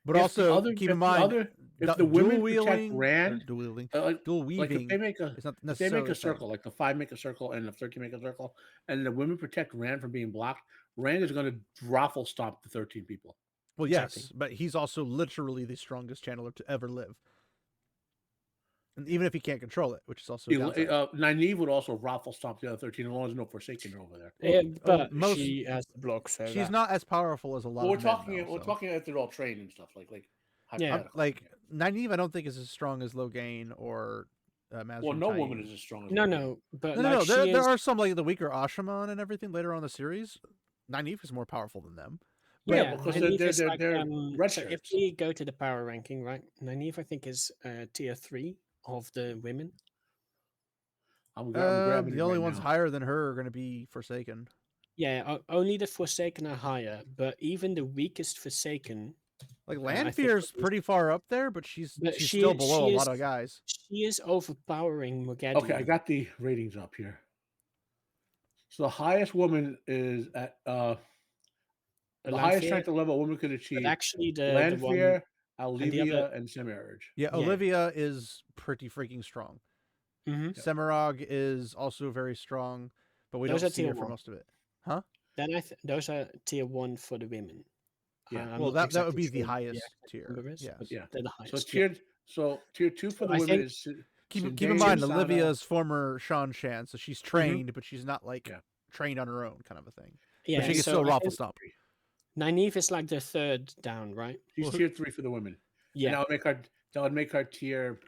But If also, keep in mind, if the women protect dual-wielding, Rand, dual like weaving, if they make a it's not if they necessarily make a the same. circle, like the 5 make a circle and the 13 make a circle, and the women protect Rand from being blocked, Rand is going to raffle stomp the 13 people. Well, Exactly. yes, but he's also literally the strongest channeler to ever live. And even if he can't control it, which is also a downside. Nynaeve would also raffle stomp the other 13 as long as there's no Forsaken over there. Yeah, but most- she has the block, so She's that- not as powerful as a lot Well, we're of men, talking. though, We're so. talking if they're all trained and stuff like Yeah. hypothetical. Like Nynaeve, I don't think is as strong as Logain or Mazrim Well, no Taim. woman is as strong as No, Nynaeve. no, but No, like no, she there is... are some like the weaker Ashaman and everything later on in the series. Nynaeve is more powerful than them. Yeah, because Nynaeve they're is like, red so if shirts. we go to the power ranking, right, Nynaeve I think is tier 3 of the women. I'm grabbing The it only right ones now. higher than her are going to be Forsaken. Yeah, only the Forsaken are higher, but even the weakest Forsaken, Like I think Lanfear's at least- pretty far up there, but she's But still below she a lot is- of guys. she is overpowering Moghedien. Okay, I got the ratings up here. So the highest woman is at the highest Lanfear, strength level a woman could achieve. but actually the one... Lanfear, the Alivia, other- and Semirage. Yeah, Yeah. Olivia is pretty freaking strong. Mhm. Semirog is also very strong, but we Those don't are see tier her for one. most of it. Then those are tier 1 for the women. Yeah. I'm Well, not that would exactly be the sure what highest exact tier. number is, Yes. but Yeah. they're the So highest. tier 2 for the I women think- is Keep in Zendaya, mind, Sana- Olivia's former Shan Shan, so she's trained, but she's not like Yeah. trained on her own kind of a thing. Yeah, But she can so still I raffle think stomp. Nynaeve is like the third down, right? She's Well, tier 3 for the women. Yeah. And that would make her tier.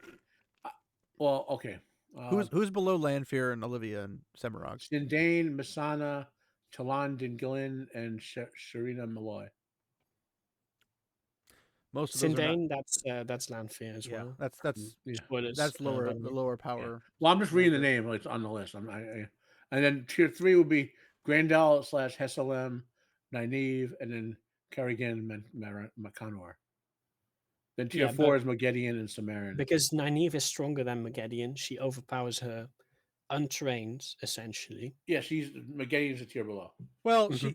Well, okay. Who's below Lanfear and Olivia and Semirog? Zindane, Masana, Talan Dingilin, and Sharina Malloy. Most of those are not. Sindane, that's Lanfear as Yeah, well. that's Yeah. Spoilers. that's lower by the the way. lower power. Well, I'm just reading the Lanfear. name. It's on the list. And then tier 3 would be Grandel / Hesselem, Nynaeve, and then Kerrigan Makanor. Then tier Yeah, 4 is Moghedien and Samarin. Because Nynaeve is stronger than Moghedien. She overpowers her untrained, essentially. Yeah, Moghedien's a tier below. Well, it's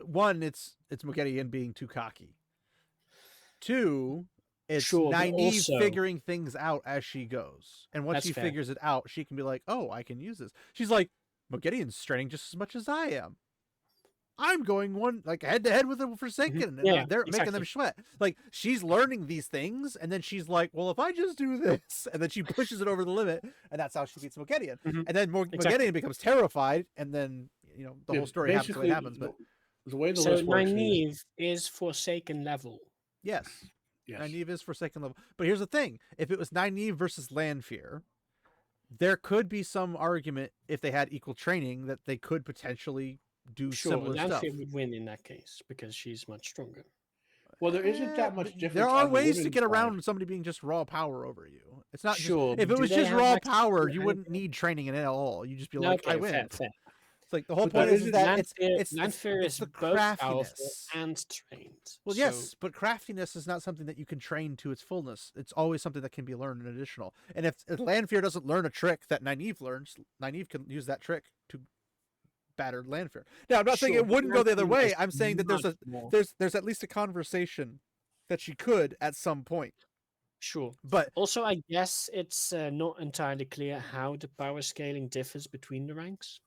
Moghedien being too cocky. 2, it's Sure, but Nynaeve also- figuring things out as she goes, and once That's she fair. figures it out, she can be like, "Oh, I can use this." She's like, "Moghedien's training just as much as I am. I'm going one like head to head with the Forsaken, and Yeah, they're making them exactly. sweat." Like she's learning these things, and then she's like, "Well, if I just do this," and then she pushes it over the limit, and that's how she beats Moghedien. Mhm. And then Exactly. Moghedien becomes terrified, and then the whole story happens the way it happens. But the way the So list works is, Nynaeve is Forsaken level. yes, yes. Nynaeve is Forsaken level. But here's the thing: if it was Nynaeve versus Lanfear, there could be some argument if they had equal training that they could potentially do Sure, similar stuff. Lanfear would win in that case because she's much stronger. Well, there isn't that much difference. There are on the ways to women's get side. around somebody being just raw power over you. It's not Sure. just if it do was they just have raw access power, to you wouldn't anything? need training in it at all. You just be No, like, I okay, fair, win. fair. It's like the whole But point there is isn't- that Lanfear it's is the both powerful craftiness. and trained. Well, so, yes, but craftiness is not something that you can train to its fullness. It's always something that can be learned and additional. And if Lanfear doesn't learn a trick that Nynaeve learns, Nynaeve can use that trick to batter Lanfear. Now, I'm not saying Sure, it but wouldn't go the other Lanfear way. is I'm saying that much more. there's at least a conversation that she could at some point. Sure. But Also, I guess it's not entirely clear how the power scaling differs between the ranks.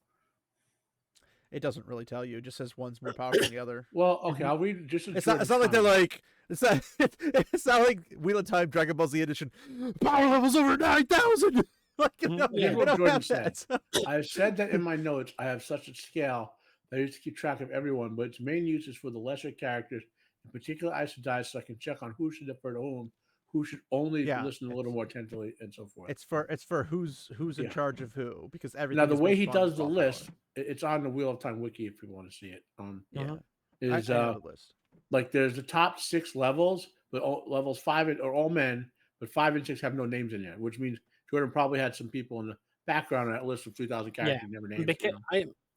it doesn't really tell you. It just says one's more powerful than the other. Well, okay, I'll read just. It's not like they're like it's not like Wheel of Time Dragon Ball Z edition. Power levels over 9,000. Like Yeah. they What don't Jordan have said. that. I have said that in my notes. I have such a scale that I used to keep track of everyone, but its main use is for the lesser characters. In particular, I should die so I can check on who should defer to who should only Yeah, listen a little more attentively, and so forth. It's for who's in Yeah. charge of who, because everything. Now, the is way based he upon does the raw list, power. it's on the Wheel of Time wiki if people want to see it. Yeah, Uh-huh. Is I have the list. like there's the top 6 levels, but levels 5 are all men, but 5 and 6 have no names in there, which means Jordan probably had some people in the background on that list of 3,000 characters he never named. Because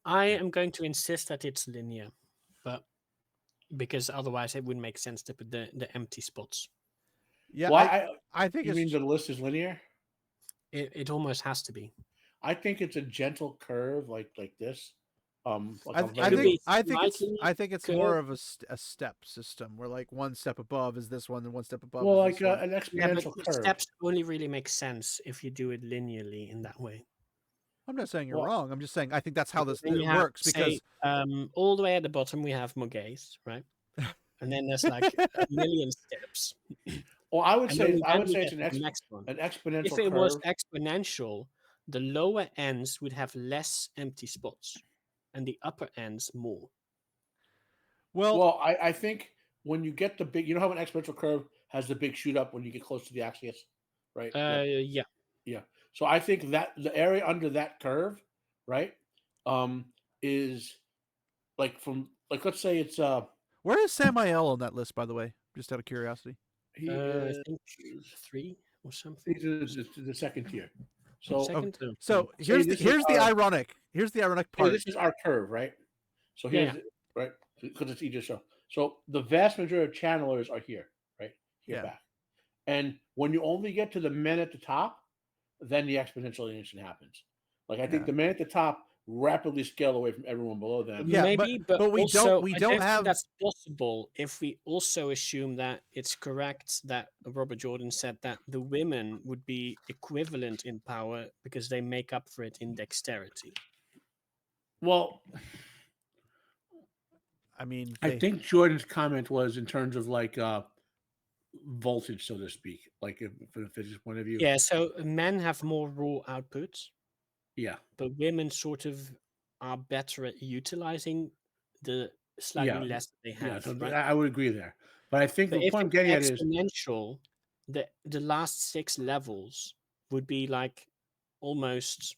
I am going to insist that it's linear, but because otherwise it wouldn't make sense to put the empty spots. Yeah, Well, I think you it's mean the list is linear? It almost has to be. I think it's a gentle curve like this. Like I, a I very- could be I think it's curve. more of a step system where like one step above is this one and one step above. well, is like this one. an Yeah, exponential but curve. steps only really make sense if you do it linearly in that way. I'm not saying you're well- wrong. I'm just saying I think that's how Because this then you have, works because say, all the way at the bottom we have Mogaze, right? And then there's like a million steps. Well, I would And say then it's you get an, to the next one. exponential If it curve. was exponential, the lower ends would have less empty spots, and the upper ends more. Well, I think when you get the big, you know how an exponential curve has the big shoot up when you get close to the axis, right? Yeah. Yeah. So I think that the area under that curve, right, is like from like let's say it's where is Samael on that list, by the way? Just out of curiosity. he I is think 3 or something. he's the second tier. So Second. So Say here's this is the our- ironic. Here's the ironic hey, part. this is our curve, right? So here's Yeah. right because it's easier to show. So the vast majority of channelers are here, right here Yeah. back, and when you only get to the men at the top, then the exponentialization happens. Like I think Yeah. the men at the top rapidly scale away from everyone below them. Yeah, Maybe, but we also, don't I don't have- think that's possible if we also assume that it's correct that Robert Jordan said that the women would be equivalent in power because they make up for it in dexterity. Well, I mean, I think Jordan's comment was in terms of like voltage, so to speak, like from a physics point of view. Yeah, so men have more raw outputs, Yeah. but women sort of are better at utilizing the slightly Yeah. less they Yeah, have. so right? I would agree there. But I think But the if point I'm it's getting at is exponential, the last 6 levels would be like almost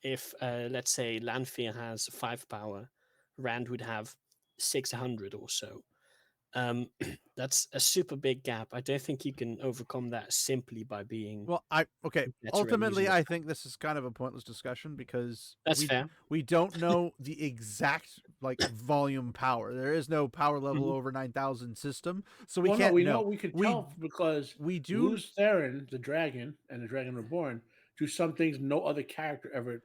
if let's say Lanfear has 5 power, Rand would have 600 or so. That's a super big gap. I don't think you can overcome that simply by being well, better at ultimately, using I it. think this is kind of a pointless discussion because That's fair. we don't know the exact like volume power. There is no power level Mhm. over 9,000 system, so we well, can't no, we know. know we could We- tell because We do. Luz Theron, the dragon, and the Dragon Reborn do some things no other character ever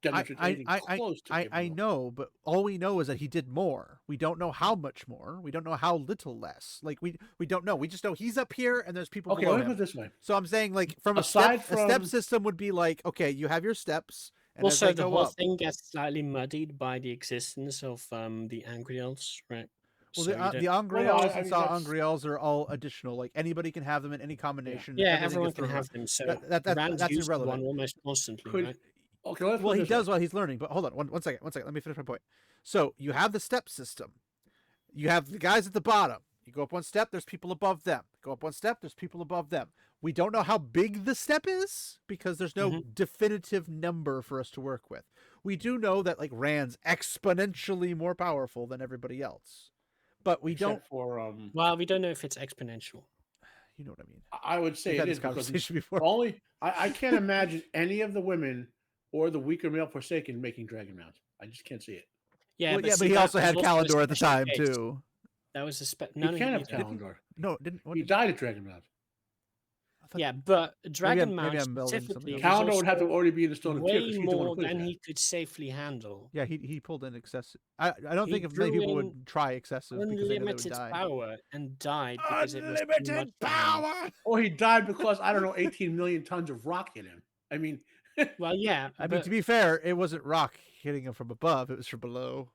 demonstrates anything close to. I capable. know, but all we know is that he did more. We don't know how much more. We don't know how little less. Like we don't know. We just know he's up here and there's people Okay, below let me put him. it this way. So I'm saying like from Aside a step from- system would be like, okay, you have your steps and as Also, they the go whole up. thing gets slightly muddied by the existence of the Angriels, right? Well, So the you don't- Angriels I and mean, Saw that's- Angriels are all additional. Like anybody can have them in any combination. yeah, everything everyone gets can thrown have around. them. So That's Rand that's used irrelevant. one almost constantly, Could- right? Okay, let's Well, put it he this way. does while he's learning, but hold on one second. Let me finish my point. So you have the step system. You have the guys at the bottom. You go up one step, there's people above them. Go up one step, there's people above them. We don't know how big the step is because there's no definitive number for us to work with. We do know that like Rand's exponentially more powerful than everybody else. But we except don't. for Well, we don't know if it's exponential. You know what I mean? I would say We've had it this is because conversation before. I can't imagine any of the women or the weaker male Forsaken making dragon mounts. I just can't see it. Yeah, Well, but yeah, see, but he that also was had also a Kalendor at the special time case. too. That was a He none of can't you have did. Kalendor. No, didn't. What He did died at dragon mount. I thought- Yeah, but Dragon maybe Mount I'm melding something specifically else. was Kalendor would have to also already be in the Stone of Tear way because he's the one who more put than that. he could safely handle. Yeah, he pulled in excessive. I don't He think if many drew people in would try excessive because they know they would Unlimited die. power and died because it was too much Unlimited for him. power. Or he died because I don't know, 18 million tons of rock hit him. I mean, Well, yeah, I mean, but to be fair, it wasn't rock hitting him from above; it was from below.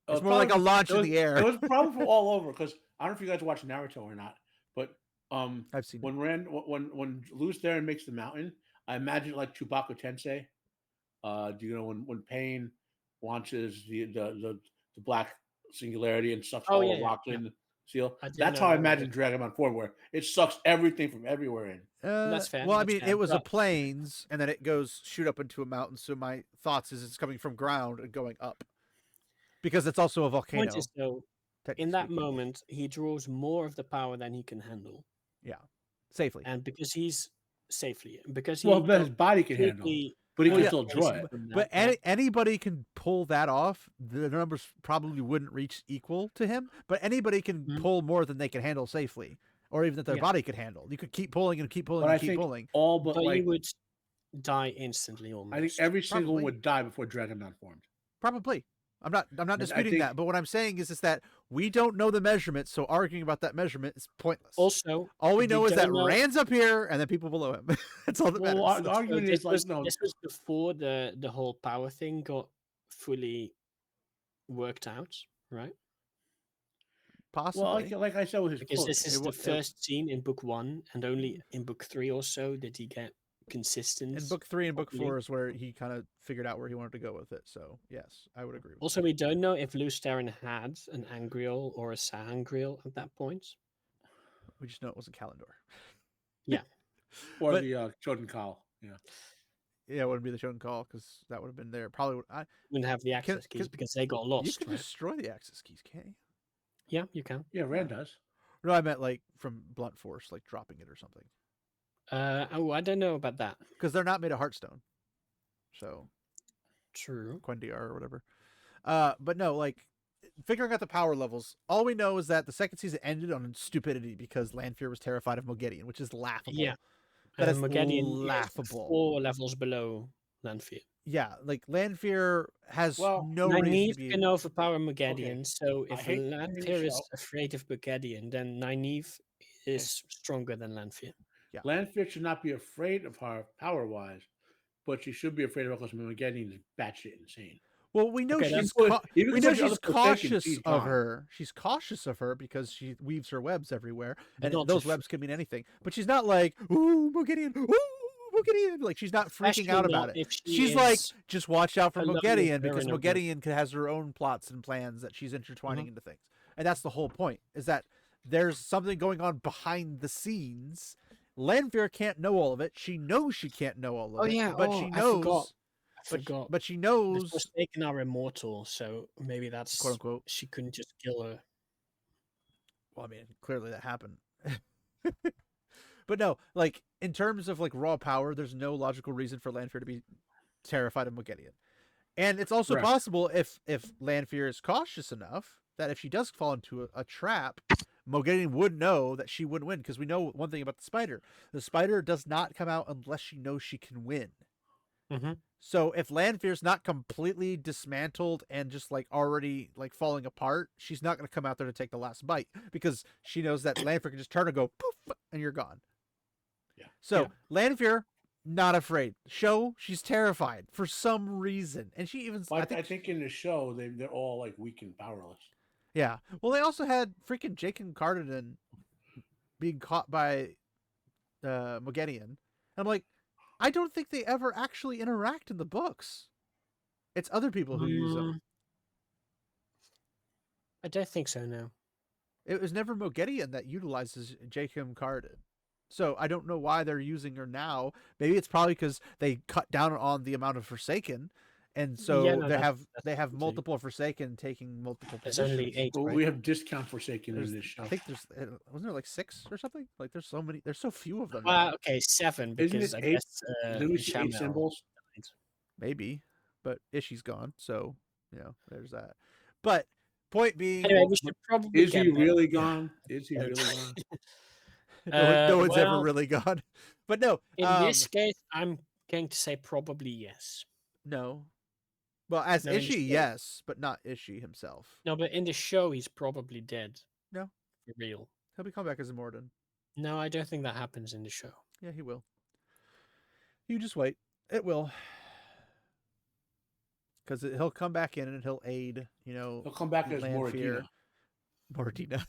It's more probably like a launch in the air. It was probably from all over because I don't know if you guys watch Naruto or not, but I've seen it. when Luz Theron makes the mountain, I imagine it like Chewbacca Tensei. Do you know when Pain launches the black singularity and sucks all the rock in the seal? I didn't That's know how I that imagine either. Dragon Ball 4, where it sucks everything from everywhere in. That's fair. Well, I that's mean, fair, it was a but- plains, and then it goes shoot up into a mountain. So my thoughts is it's coming from ground and going up, because it's also a volcano. Point is, though, technically in that speaking. moment, he draws more of the power than he can handle, safely. and because he's safely, because he Well, but his got body can handle, completely but he Well, can yeah. still draw it. from But that, yeah. anybody can pull that off. The numbers probably wouldn't reach equal to him, but anybody can Mhm. pull more than they can handle safely, or even that their Yeah. body could handle. You could keep pulling and keep pulling But and I keep think pulling. all but But like you would die instantly almost. I think every single one Probably. would die before Dragon Ball formed. Probably. I'm not I disputing think- that, but what I'm saying is that we don't know the measurement, so arguing about that measurement is pointless. Also, all we know is that don't know- Rand's up here and then people below him. That's all that Well, matters. the So argument this is like was, no. this was before the whole power thing got fully worked out, right? Possibly. Well, like I said with his Because quote, this is It the wa- it- first scene in book 1, and only in book 3 or so did he get consistency. in book 3 and book properly. 4 is where he kind of figured out where he wanted to go with it. So yes, I would agree with Also, we don't know if Luz Theron had an Angreal or a Sangreal at that point. that. We just know it wasn't Kalendor. or but- the Choden Kal. Yeah. Yeah, it wouldn't be the Shonen Call because that would have been there. Probably would. Wouldn't have the access keys can- because they got You lost. can Right? destroy the access keys, can't you? Yeah, you can. Yeah, Rand does. No, I meant like from blunt force, like dropping it or something. Oh, I don't know about that. Because they're not made of Hearthstone. So True. Quendiar or whatever. But no, like figuring out the power levels. All we know is that the second season ended on stupidity because Lanfear was terrified of Mogedion, which is laughable. Yeah. That is Mogedion is laughable. 4 levels below Lanfear. Yeah, like Lanfear has Well, no reason Nynaeve to be. can overpower Mogedion, so I if hate the Lanfear is show. afraid of Mogedion, then Nynaeve is stronger than Lanfear. Lanfear should not be afraid of her power wise, but she should be afraid of her because Mageddon is batshit insane. Well, we know Okay, she's that's- even we know compared to she's other Forsaken, cautious she's of gone. her. She's cautious of her because she weaves her webs everywhere, But and not those to webs can mean anything. But she's not like ooh Mogedion, ooh Mogedion. Like she's not freaking Especially out not about it. if she She's like, is just watch out for alone with Mogedion her because in a room. Mogedion has her own plots and plans that she's intertwining into things, and that's the whole point. Is that there's something going on behind the scenes. Lanfear can't know all of it. She knows she can't know all of Oh, it. yeah. but Oh, she I knows. forgot. I But, forgot. but she The knows, Forsaken are immortal, so maybe that's quote unquote. she couldn't just kill her. Well, I mean, clearly that happened. But no, like in terms of like raw power, there's no logical reason for Lanfear to be terrified of Mogedion. And it's also Right. possible if Lanfear is cautious enough that if she does fall into a trap, Mogedion would know that she wouldn't win because we know one thing about the spider. The spider does not come out unless she knows she can win. Mm-hmm. So if Lanfear's not completely dismantled and just like already like falling apart, she's not going to come out there to take the last bite because she knows that Lanfear can just turn and go poof and you're gone. Yeah. So Yeah. Lanfear not afraid. Show she's terrified for some reason, and she even But I think in the show they're all like weak and powerless. yeah. Well, they also had freaking Jake and Cardinal being caught by Mogedion. And I'm like, I don't think they ever actually interact in the books. It's other people who use them. I don't think so. No. It was never Mogedion that utilizes Jacob Cardin. So I don't know why they're using her now. Maybe it's probably because they cut down on the amount of Forsaken, and so Yeah, no, they that's have true. multiple Forsaken taking multiple There's positions. only 8, Well, right? we have discount Forsaken in this show. I think there's wasn't there like 6 or something? Like there's so many. There's so few of them. Now. Well, okay, 7 Isn't because it I 8? guess Didn't we see 8 Shamel symbols? died. Maybe, but Ishi's gone, so there's that. But point being, Anyway, we should probably Is get he back really to gone? Is he the really episode. gone? no one's ever well, really gone. But no, in this case, I'm going to say probably yes. no. Well, as No, in the Ishi, show. yes, but not Ishi himself. No, but in the show, he's probably dead. No, For real. he'll be come back as a Morden. No, I don't think that happens in the show. Yeah, he will. You just wait. It will. Because he'll come back in and he'll aid, He'll come back as Lanfear. Moradina. Mordina.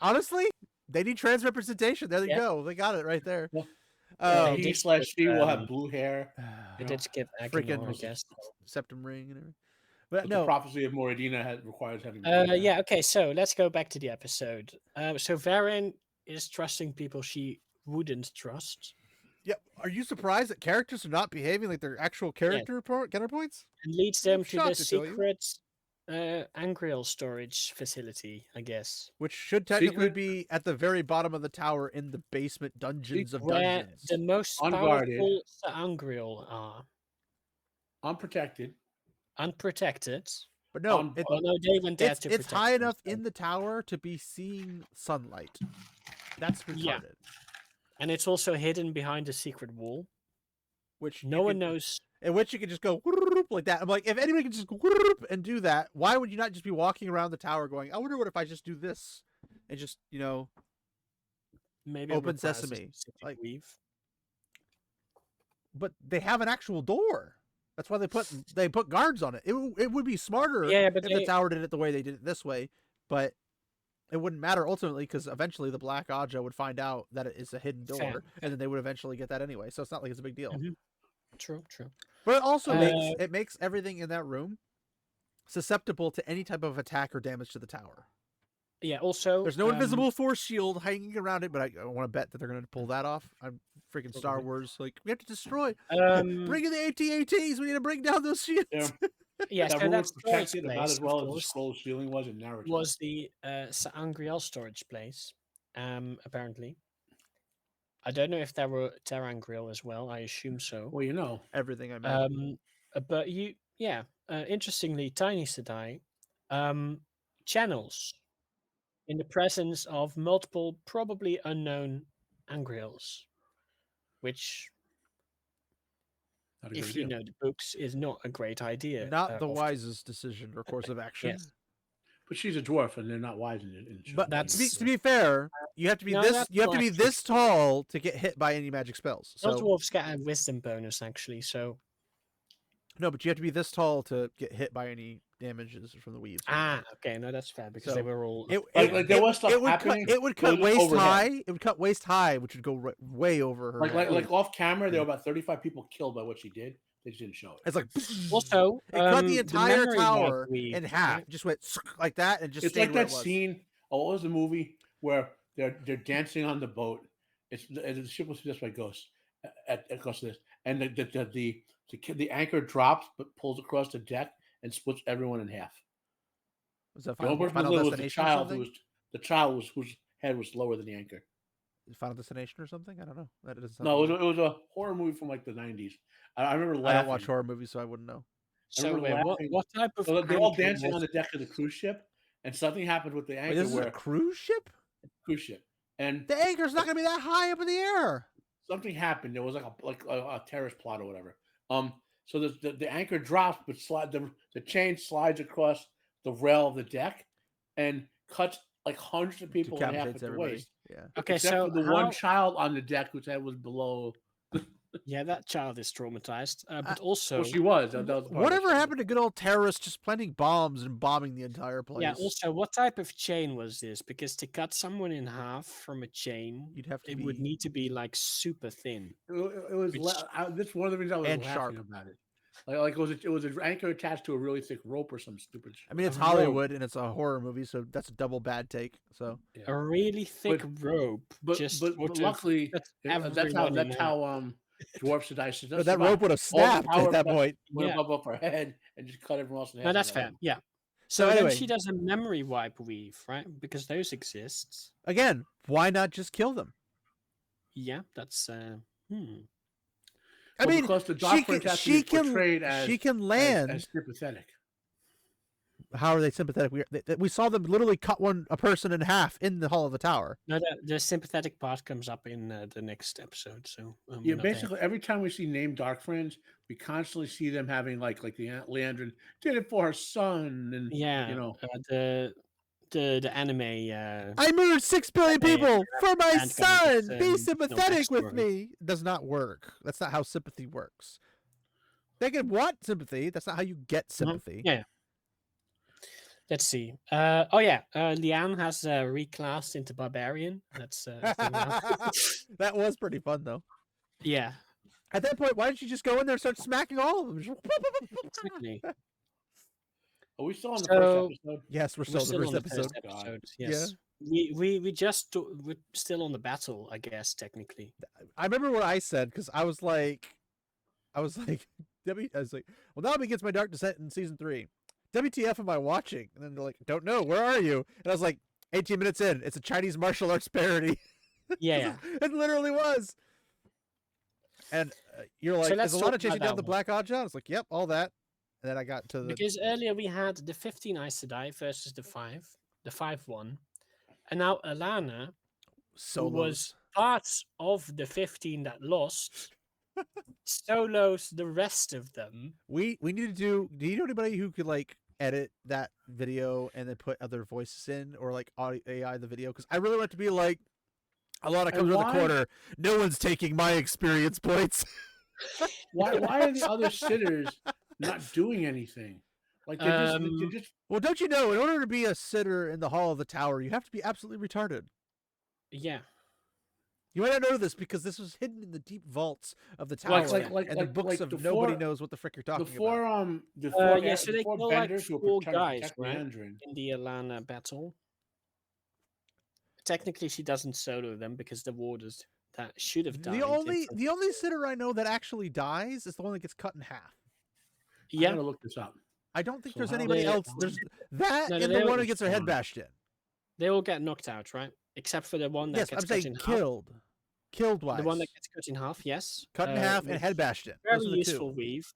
Honestly, they need trans representation. There you Yeah. go. They got it right there. Well, they He did slash she will have um, blue hair. They did skip freaking Aguilar, I guess. septum ring and everything. But But no, the prophecy of Moradina requires having blue hair. Yeah, okay, so let's go back to the episode. So Varen is trusting people she wouldn't trust yeah. Are you surprised that characters are not behaving like their actual character counterpoints? and leads I'm them to the shocked to tell you. secret Angriel storage facility, I guess. Which should technically Secret- be at the very bottom of the tower in the basement dungeons of Where dungeons. the most Unguarded. powerful Angriel are. Unprotected. Unprotected. But no, on- Oh no, they went there it's to it's protect high enough themselves. in the tower to be seeing sunlight. That's retarded. Yeah. And it's also hidden behind a secret wall. Which No you one can- knows. In which you can just go whoop like that. I'm like, if anybody can just go whoop and do that, why would you not just be walking around the tower going, I wonder what if I just do this and just Maybe it Open requires a sesame, specific like- weave. but they have an actual door. That's why they put guards on it. It would be smarter Yeah, but if they- the tower did it the way they did it this way, but it wouldn't matter ultimately because eventually the Black Aja would find out that it is a hidden door, Fair. and then they would eventually get that anyway. So it's not like it's a big deal. Mhm. True. But it also Uh, makes everything in that room susceptible to any type of attack or damage to the tower. Yeah, also There's no invisible force shield hanging around it, but I want to bet that they're going to pull that off. I'm freaking Star Probably. Wars. Like, we have to destroy. Um, Bring in the AT-ATs. We need to bring down those shields. Yeah. yeah, That so room that was storage protected place, about as of well as the course, scroll ceiling was in Naruto. was the Angriel storage place. Apparently, I don't know if there were Terangriel as well. I assume so. Well, you know. Everything I imagine. But interestingly, Tiny Sedai channels in the presence of multiple, probably unknown Angriels, which, Not a if good you idea. know the books, is not a great idea. Not the often. wisest decision or course of action. Yes. But she's a dwarf, and they're not wise in the show. But That's- to be fair, you have to be No, this that's you have to not be actually this tall to get hit by any magic spells. Those So dwarves get a wisdom bonus, actually. So no, but you have to be this tall to get hit by any damages from the weaves. okay, no, that's fair because they So, were all. Like, there was stuff it would happening, Cut, it would but it cut was waist overhead. high. It would cut waist high, which would go way over her. head. like off camera, there were about 35 people killed by what she did. They just didn't show it. It's like Also, it cut the the entire memory log tower we- in half. Just went like that and just It's stayed like where that it was. scene. Oh, what was the movie where they're dancing on the boat? The ship was possessed by ghosts across this, and the anchor drops but pulls across the deck and splits everyone in half. Was that The only person Final who lived was the Destination or child something? whose head was lower than the anchor. Final Destination or something? I don't know. That doesn't sound No, it familiar. was a horror movie from like the 90s. I remember laughing. I don't watch horror movies, so I wouldn't know. So remember wait, laughing. what type of? So they're all anchor dancing was on the deck of the cruise ship, and something happened with the Wait, anchor. this is where a cruise ship? cruise ship, and The anchor's not going to be that high up in the air. something happened. There was like a terrorist plot or whatever. So the anchor drops, but the chain slides across the rail of the deck and cuts like hundreds of people in half at Decapitates the everybody. waist. Yeah. Okay, Except so for the how, one child on the deck whose head was below. yeah, that child is traumatized. But also, Well, she was. That was the part of Whatever it. happened to good old terrorists just planting bombs and bombing the entire place? yeah. Also, what type of chain was this? Because to cut someone in half from a chain, You'd have to it be would need to be like super thin. It was. Which- That's one of the reasons I was And laughing sharp. about it. Like it was an anchor attached to a really thick rope or some stupid. I mean, it's a rope. Hollywood and it's a horror movie, so that's a double bad take. So A really thick rope. But just but sort of luckily cuts that's everyone in how dwarfs the dice. But that rope would have snapped at that point. Went up her head and just cut everyone else in half. No, that's with that fair. rope. Yeah. So So then anyway. she does a memory wipe weave, right? Because those exist. Again, why not just kill them? Yeah, that's I Well, mean, because the dark friends have to be portrayed she can land. as sympathetic. How are they sympathetic? We saw them literally cut a person in half in the Hall of the Tower. no, the sympathetic part comes up in the next episode. So Yeah, not there. basically every time we see named dark friends, we constantly see them having like the Aunt Leandrin did it for her son, and Yeah, you know, the anime. I murdered 6 billion people for my and son. gets, Be no sympathetic with backstory. me. It does not work. That's not how sympathy works. They can want sympathy. That's not how you get sympathy. Yeah. Let's see. Leanne has reclassed into barbarian. That's a thing now. That was pretty fun though. Yeah, At that point, why didn't you just go in there and start smacking all of them? exactly. are we still on the So- first episode? Yes, we're We're still in still the on first the episode. first episode. Yeah. Yes. We're still on the battle, I guess, technically. I remember what I said because I was like, well, now begins my dark descent in season 3. WTF am I watching? And then they're like, don't know. Where are you? And I was like, 18 minutes in. It's a Chinese martial arts parody. Yeah. It literally was. And you're like, let's there's a lot talk of chasing about down the that Black Odd I was like, yep, all that. And then I got to the Because earlier we had the 15 Aes Sedai versus the 5 one. And now Alana, who solos. was part of the 15 that lost, solos the rest of them. We need to do you know anybody who could like edit that video and then put other voices in or like audio AI the video? Because I really want it to be like a lot of comes with the why- corner. No one's taking my experience points. Why are the other sitters not doing anything? Like they're just Well, don't you know, in order to be a sitter in the Hall of the Tower, you have to be absolutely retarded. Yeah. You might not know this because this was hidden in the deep vaults of the tower and the books of nobody knows what the frick you're talking about. So they kill like Benders who 4 protect guys, right? Leandrin. In the Alana battle. Technically, she doesn't solo them because the warders that should have died. The only sitter I know that actually dies is the one that gets cut in half. I'm Yeah. gonna look this up. I don't think So there's how anybody they- else. There's that No, and they the one all who gets their head spawn. bashed in. They all get knocked out, right? Except for the one that Yes, gets I'm cut saying in half. killed wise. The one that gets cut in half, yes. cut in half and which- head bashed in. Very Those are the useful two. weave.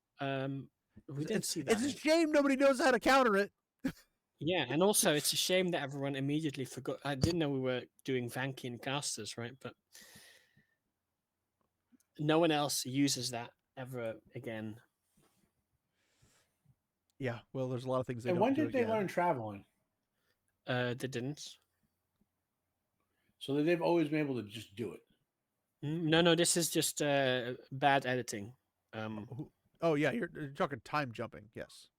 We didn't see that. It's a shame nobody knows how to counter it. Yeah, and also it's a shame that everyone immediately forgot. I didn't know we were doing Vankian casters, right? But no one else uses that ever again. Yeah, well, there's a lot of things they And don't when do did they again. learn traveling? They didn't. So that they've always been able to just do it. No, this is just bad editing. Oh yeah, you're talking time jumping. Yes,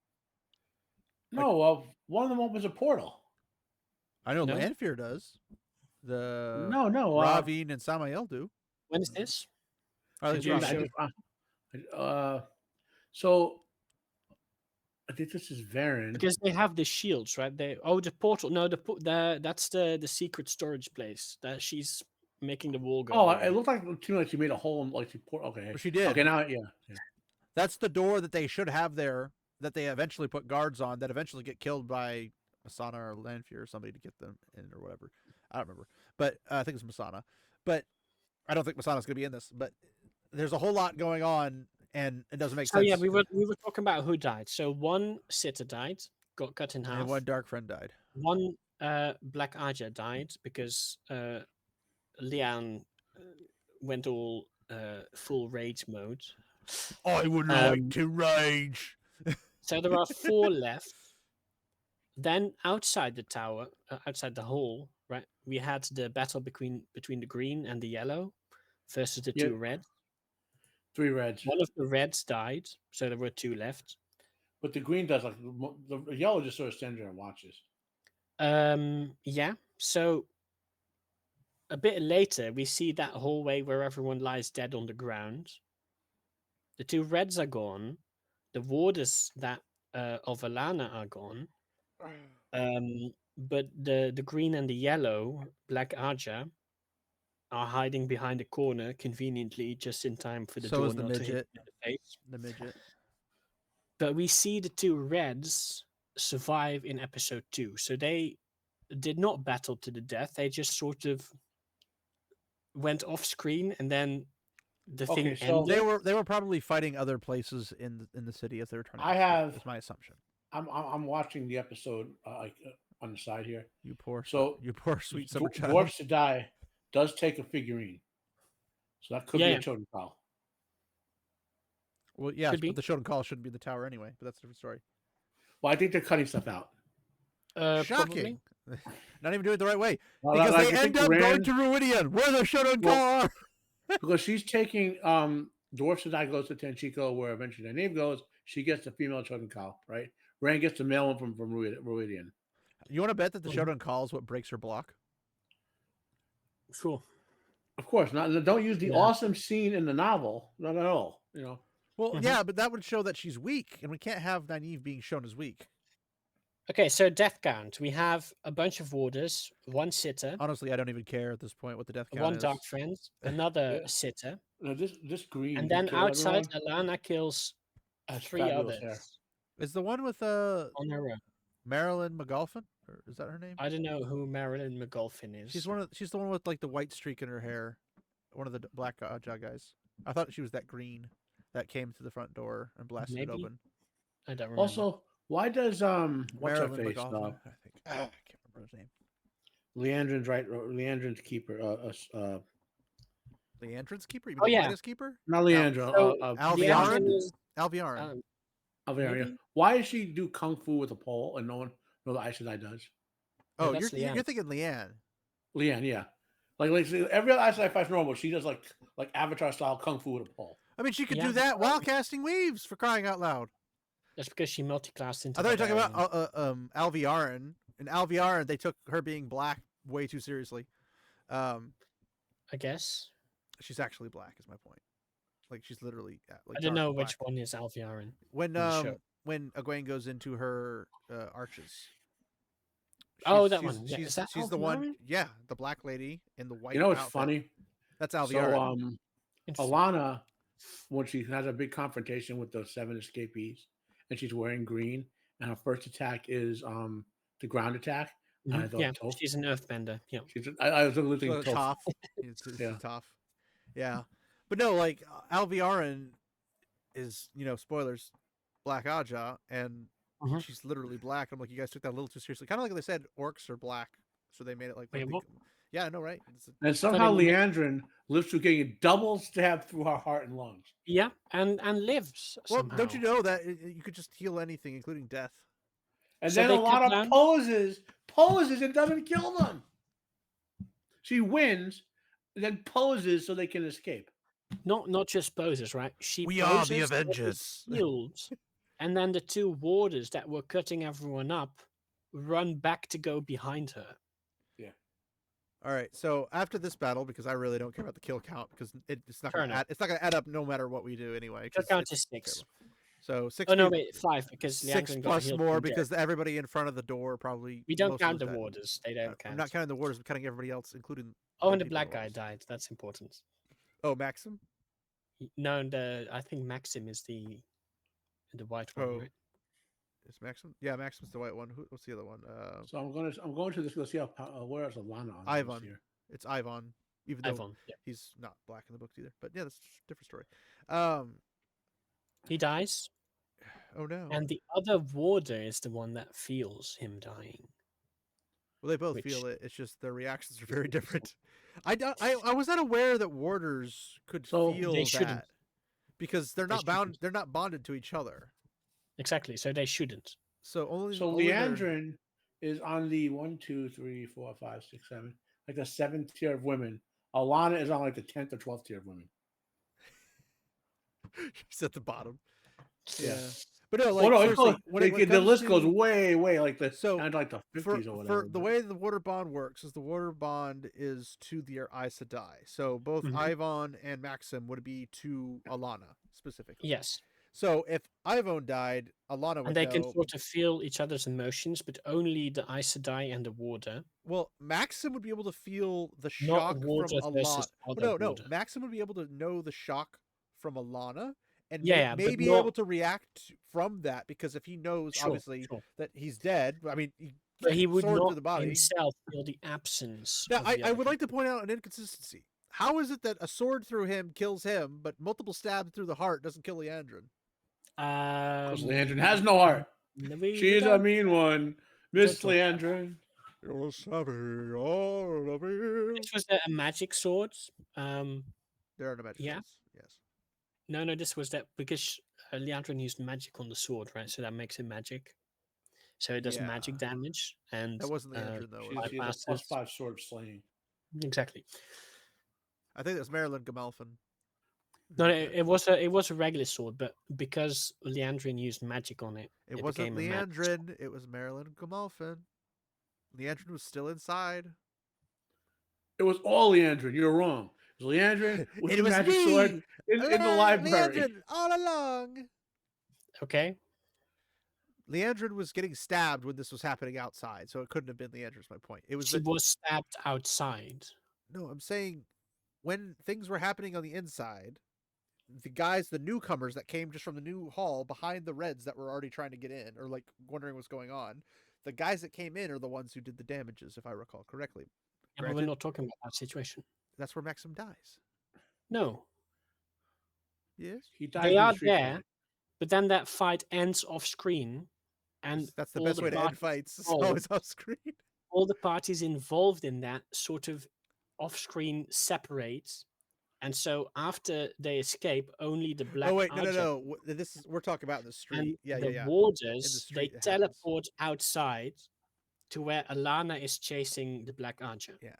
No, one of them opens a portal. I know No? Lanfear does. The No, Ravine and Samael do. When is this? Oh, Could that's you Ravine. show- So I think this is Varen. Because they have the shields, right? The portal. No, that's the secret storage place that she's making the wall go. Oh, away. it looked like to me like she made a hole in like the port. Okay, She did. Okay, now yeah. That's the door that they should have there that they eventually put guards on that eventually get killed by Masana or Lanfear or somebody to get them in or whatever. I don't remember. But I think it's Masana. But I don't think Masana's going to be in this. But there's a whole lot going on and it doesn't make So sense. yeah, we were talking about who died. So one sitter died, got cut in half. And one dark friend died. One Black Aja died because Lian went all full rage mode. I would like to rage. So there are 4 left. Then outside the tower, outside the hall, right, we had the battle between the green and the yellow versus the Yep. 2 red. 3 reds, One of the reds died, so there were 2 left. but the green does like the yellow just sort of stands there and watches. Yeah. So a bit later, we see that hallway where everyone lies dead on the ground. The 2 reds are gone. The warders that of Alana are gone. But the green and the yellow Black Aja are hiding behind a corner conveniently just in time for the So door is the not to hit midget. them in the face. The midget. But we see the two Reds survive in episode 2. So they did not battle to the death. They just sort of went off screen and then the Okay, thing so ended. They were probably fighting other places in the city as they were trying to I escape, have is my assumption. I'm watching the episode on the side here. You poor So you poor sweet summer child. Dwarfs to Die does take a figurine, so that could be Yeah. a totem pole. Well, yes, Could be. but the Shonen Call shouldn't be in the tower anyway, but that's a different story. Well, I think they're cutting stuff out. Shocking. Not even doing it the right way. Well, Because like, they I end think up going Rand- to Ruidian, where the Shonen Well- Call are. because she's taking Dwarfs to Die goes to Tenchiko, where eventually Nynaeve goes. She gets the female totem pole, right? Rand gets the male one from Ruidian. You want to bet that the Mhm. Shonen Call is what breaks her block? Sure. Of course, not. Don't use the Yeah. awesome scene in the novel. Not at all. Well, Mhm. yeah, but that would show that she's weak, and we can't have Nynaeve being shown as weak. Okay, so death count. We have a bunch of warders, one sitter, Honestly, I don't even care at this point what the death count one is. dark friend, another Yeah. sitter, No, this green. and just then killed outside, everyone. Alana kills Has 3 fabulous others hair. Is the one with on her own. Marilyn McGolfin? Or is that her name? I don't know who Marilyn McGolfin is. She's the one with like the white streak in her hair. One of the black Jaw guys. I thought she was that green that came to the front door and blasted it Maybe. open. I don't remember. Also, why does what's her Marilyn face? McGolfin, I think. I can't remember his name. Leandrin's right. Leandrin's keeper. Leandrin's keeper? Even Oh, the yeah. whitest keeper? Not Leandro. So, Alviarin? Leandrin is- Alviarin. um, Alvaria. maybe? Why does she do kung fu with a pole and no the Aes Sedai does? Oh, that's you're Leanne. thinking Leanne. Leanne, yeah. Like see, every Aes Sedai fight's normal. She does like Avatar style kung fu with a pole. I mean, she could Yeah. do that while casting weaves, for crying out loud. That's because she multiclassed into I thought you were talking barbarian. about Alviarin. In Alviarin, they took her being black way too seriously. I guess. She's actually black, is my point. Like she's literally like I don't dark know black. which one is Alviarin. When the show. when Egwene goes into her arches. Oh, that she's- one. Yeah, She's, is that she's the one. Alviarin? Yeah, the black lady in the white. You know what's outfit. funny? That's So Alviarin. Interesting. Alana, when she has a big confrontation with the 7 escapees, and she's wearing green, and her first attack is the ground attack. And I thought Yeah, Toph. she's an earthbender. Yeah. I was looking at Toph. Tough. It's Yeah. tough. Yeah, but no, like Alviarin is spoilers, Black Aja, and Mhm. she's literally black. I'm like, you guys took that a little too seriously. Kind of like they said orcs are black, so they made it like. Wait, they- what? Yeah, I know, right? And somehow they- Leandrin lives through getting a double stab through her heart and lungs. Yeah, and lives Well, somehow. don't you know that you could just heal anything, including death? And So then they cut Alana down- poses and doesn't kill them. She wins, and then poses so they can escape. Not just poses, right? She We are the poses, gets Avengers. healed, and then the two warders that were cutting everyone up run back to go behind her. All right. So after this battle, because I really don't care about the kill count, because it's not Fair going to enough. add. It's not going to add up no matter what we do anyway. Kill 'cause count it's is 6. terrible. So 6. Oh no, people- wait, 5 because 6 Leandrin got plus healed more from death. because everybody in front of the door probably. We don't most of count the them's dead. warders. They don't count. I'm not counting the warders. I'm counting everybody else, including. Oh, and the people black in guy warders. died. That's important. Oh, Maxim. No, I think Maxim is the white one, Oh. right? Is Maxim? Yeah, Maxim's the white one. What's the other one? So I'm going to this. Go see how where is Alana on this Ivan. here. It's Ivan. Even though Ivan. Yeah. he's not black in the books either. But yeah, that's a different story. He dies, Oh no. and the other warder is the one that feels him dying. Well, they both which- feel it. It's just their reactions are very different. I was not aware that warders could So feel they that shouldn't. because they're They not bound. shouldn't. They're not bonded to each other. Exactly. So they shouldn't. So only. So only their- Leandrin is on the 1, 2, 3, 4, 5, 6, 7, like the 7th tier of women. Alana is on like the 10th or 12th tier of women. She's at the bottom. Yeah. Yeah. But no, like Well, no, seriously, when it the comes list to- goes way, like the So, and like the 50s or whatever. For the way the water bond works is the water bond is to their Aes Sedai. So both Mhm. Ivan and Maxim would be to Alana specifically. Yes. So if Ivone died, Alana would And they know. can sort of feel each other's emotions, but only the Aes Sedai and the Warder. Well, Maxim would be able to feel the Not shock from Warder Alana. versus other No. Warder. Maxim would be able to know the shock from Alana and Yeah, may but be not able to react from that because if he knows, obviously, sure. that he's dead, I mean, he But he can't would sword not through the body. himself feel the absence. Now, of the I other would like to people. point out an inconsistency. How is it that a sword through him kills him, but multiple stabs through the heart doesn't kill Leandrin? Because Leandrin has no heart. She's a mean one, Miss Leandrin. You're savvy, all of it. This was a magic sword. There are no magic swords. Yes. No, this was that because Leandrin used magic on the sword, right? So that makes it magic. So it does magic damage, and that wasn't Leandrin though. She has a +5 sword slaying. Exactly. I think that's Marilyn Gamalfin. No, it was a regular sword, but because Leandrin used magic on it, it wasn't Leandrin. It was Marilyn Gamalfin. Leandrin was still inside. It was all Leandrin. You're wrong. It was Leandrin with the magic sword in the library. Leandrin all along. Okay. Leandrin was getting stabbed when this was happening outside, so it couldn't have been Leandrin's. My point. It was. She was stabbed outside. No, I'm saying when things were happening on the inside, the newcomers that came just from the new hall behind the Reds that were already trying to get in or like wondering what's going on, the guys that came in are the ones who did the damages, if I recall correctly. Yeah, but we're not talking about that situation. That's where Maxim dies. No. Yes. He dies. They are there, but then that fight ends off screen, and that's the best way to end fights. It's always off screen. All the parties involved in that sort of off screen separate. And so after they escape, only the black. Oh wait, no. This is we're talking about in the street. And the warders they teleport outside to where Alana is chasing the Black Archer. Yeah.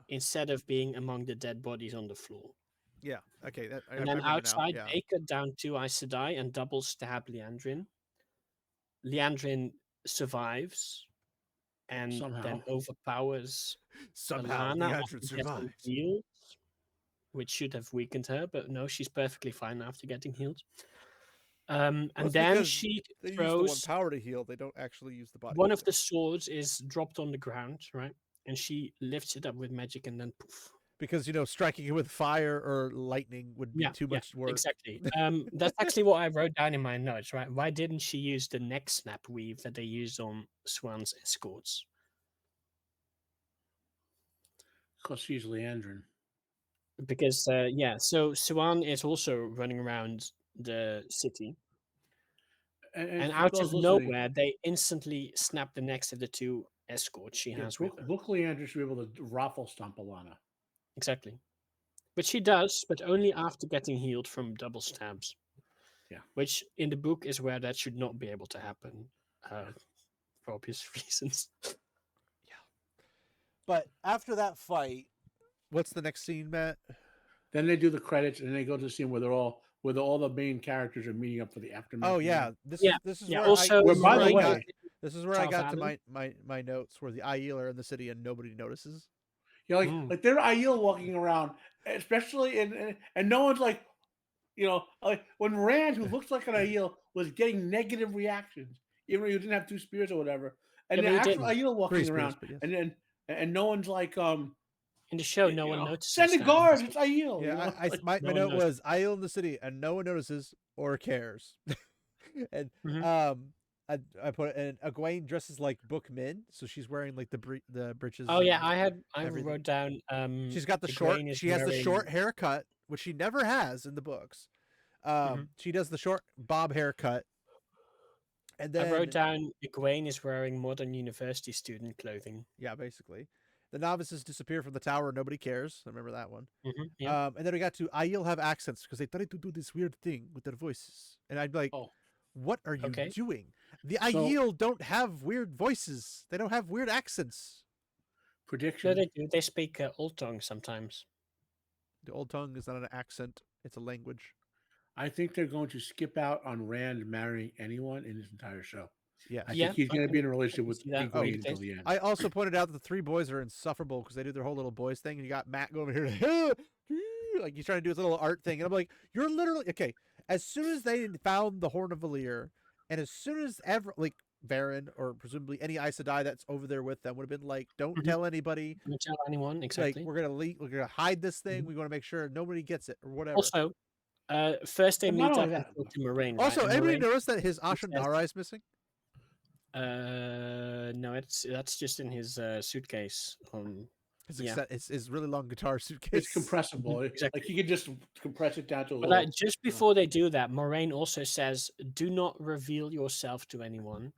Instead of being among the dead bodies on the floor. Yeah. Okay. And then outside, they cut down two Aes Sedai and double stab Leandrin. Leandrin survives and then overpowers Alana. Leandrin survives. Healed, which should have weakened her, but no, she's perfectly fine after getting healed. And then she they throws use the one power to heal. They don't actually use the body. One of the swords is dropped on the ground, right? And she lifts it up with magic, and then poof. Because striking it with fire or lightning would be too much work. Exactly. That's actually what I wrote down in my notes, right? Why didn't she use the neck snap weave that they used on Swan's escorts? Because she's Leandrin. Because so Swan is also running around the city, and out of nowhere they instantly snap the necks of the two escorts she has with her. Book Leandrin should be able to raffle stomp Alana. Exactly, but she does, but only after getting healed from double stabs. Yeah, which in the book is where that should not be able to happen, for obvious reasons. Yeah, but after that fight. What's the next scene, Matt? Then they do the credits, and they go to the scene where all the main characters are meeting up for the aftermath. Oh yeah, this is where also, this is where I got to my notes where the Aiel are in the city and nobody notices. Yeah, like they're Aiel walking around, especially and no one's like, like when Rand, who looks like an Aiel, was getting negative reactions, even though he didn't have two spears or whatever, and the actual Aiel walking around, and no one's like in the show, no one notices. Send the guards, it's Aiel. Yeah, my note was Aiel in the city, and no one notices or cares. And I put and Egwene dresses like Book Min, so she's wearing like the breeches. Oh yeah, I wrote down. She's got the short. She has the short haircut, which she never has in the books. She does the short bob haircut. And then I wrote down Egwene is wearing modern university student clothing. Yeah, basically. The novices disappear from the tower. Nobody cares. I remember that one. Yeah. And then we got to Aiel have accents because they tried to do this weird thing with their voices. And I'd be like, what are you doing? The Aiel don't have weird voices. They don't have weird accents. Prediction. No, they do. They speak Old Tongue sometimes. The Old Tongue is not an accent. It's a language. I think they're going to skip out on Rand marrying anyone in this entire show. Yeah, I think he's going to be in a relationship with Egwene until the end. I also pointed out that the three boys are insufferable because they do their whole little boys thing, and you got Matt going over here like he's trying to do his little art thing, and I'm like, you're literally okay. as soon as they found the Horn of Valir, and as soon as ever like Varen or presumably any Aes Sedai that's over there with them would have been like, don't Mhm. tell anybody. Don't tell anyone Like exactly. we're gonna hide this thing. Mhm. We want to make sure nobody gets it or whatever. Also, first they But not meet only up and that, talk to Moraine. Also, right? And anybody Moraine notice that his says- Ashendara is missing? No, that's just in his suitcase. Yeah. His really long guitar suitcase. it's compressible. Exactly. Like you could just compress it down to a But little. like, just before they do that, Moraine also says, "Do not reveal yourself to anyone.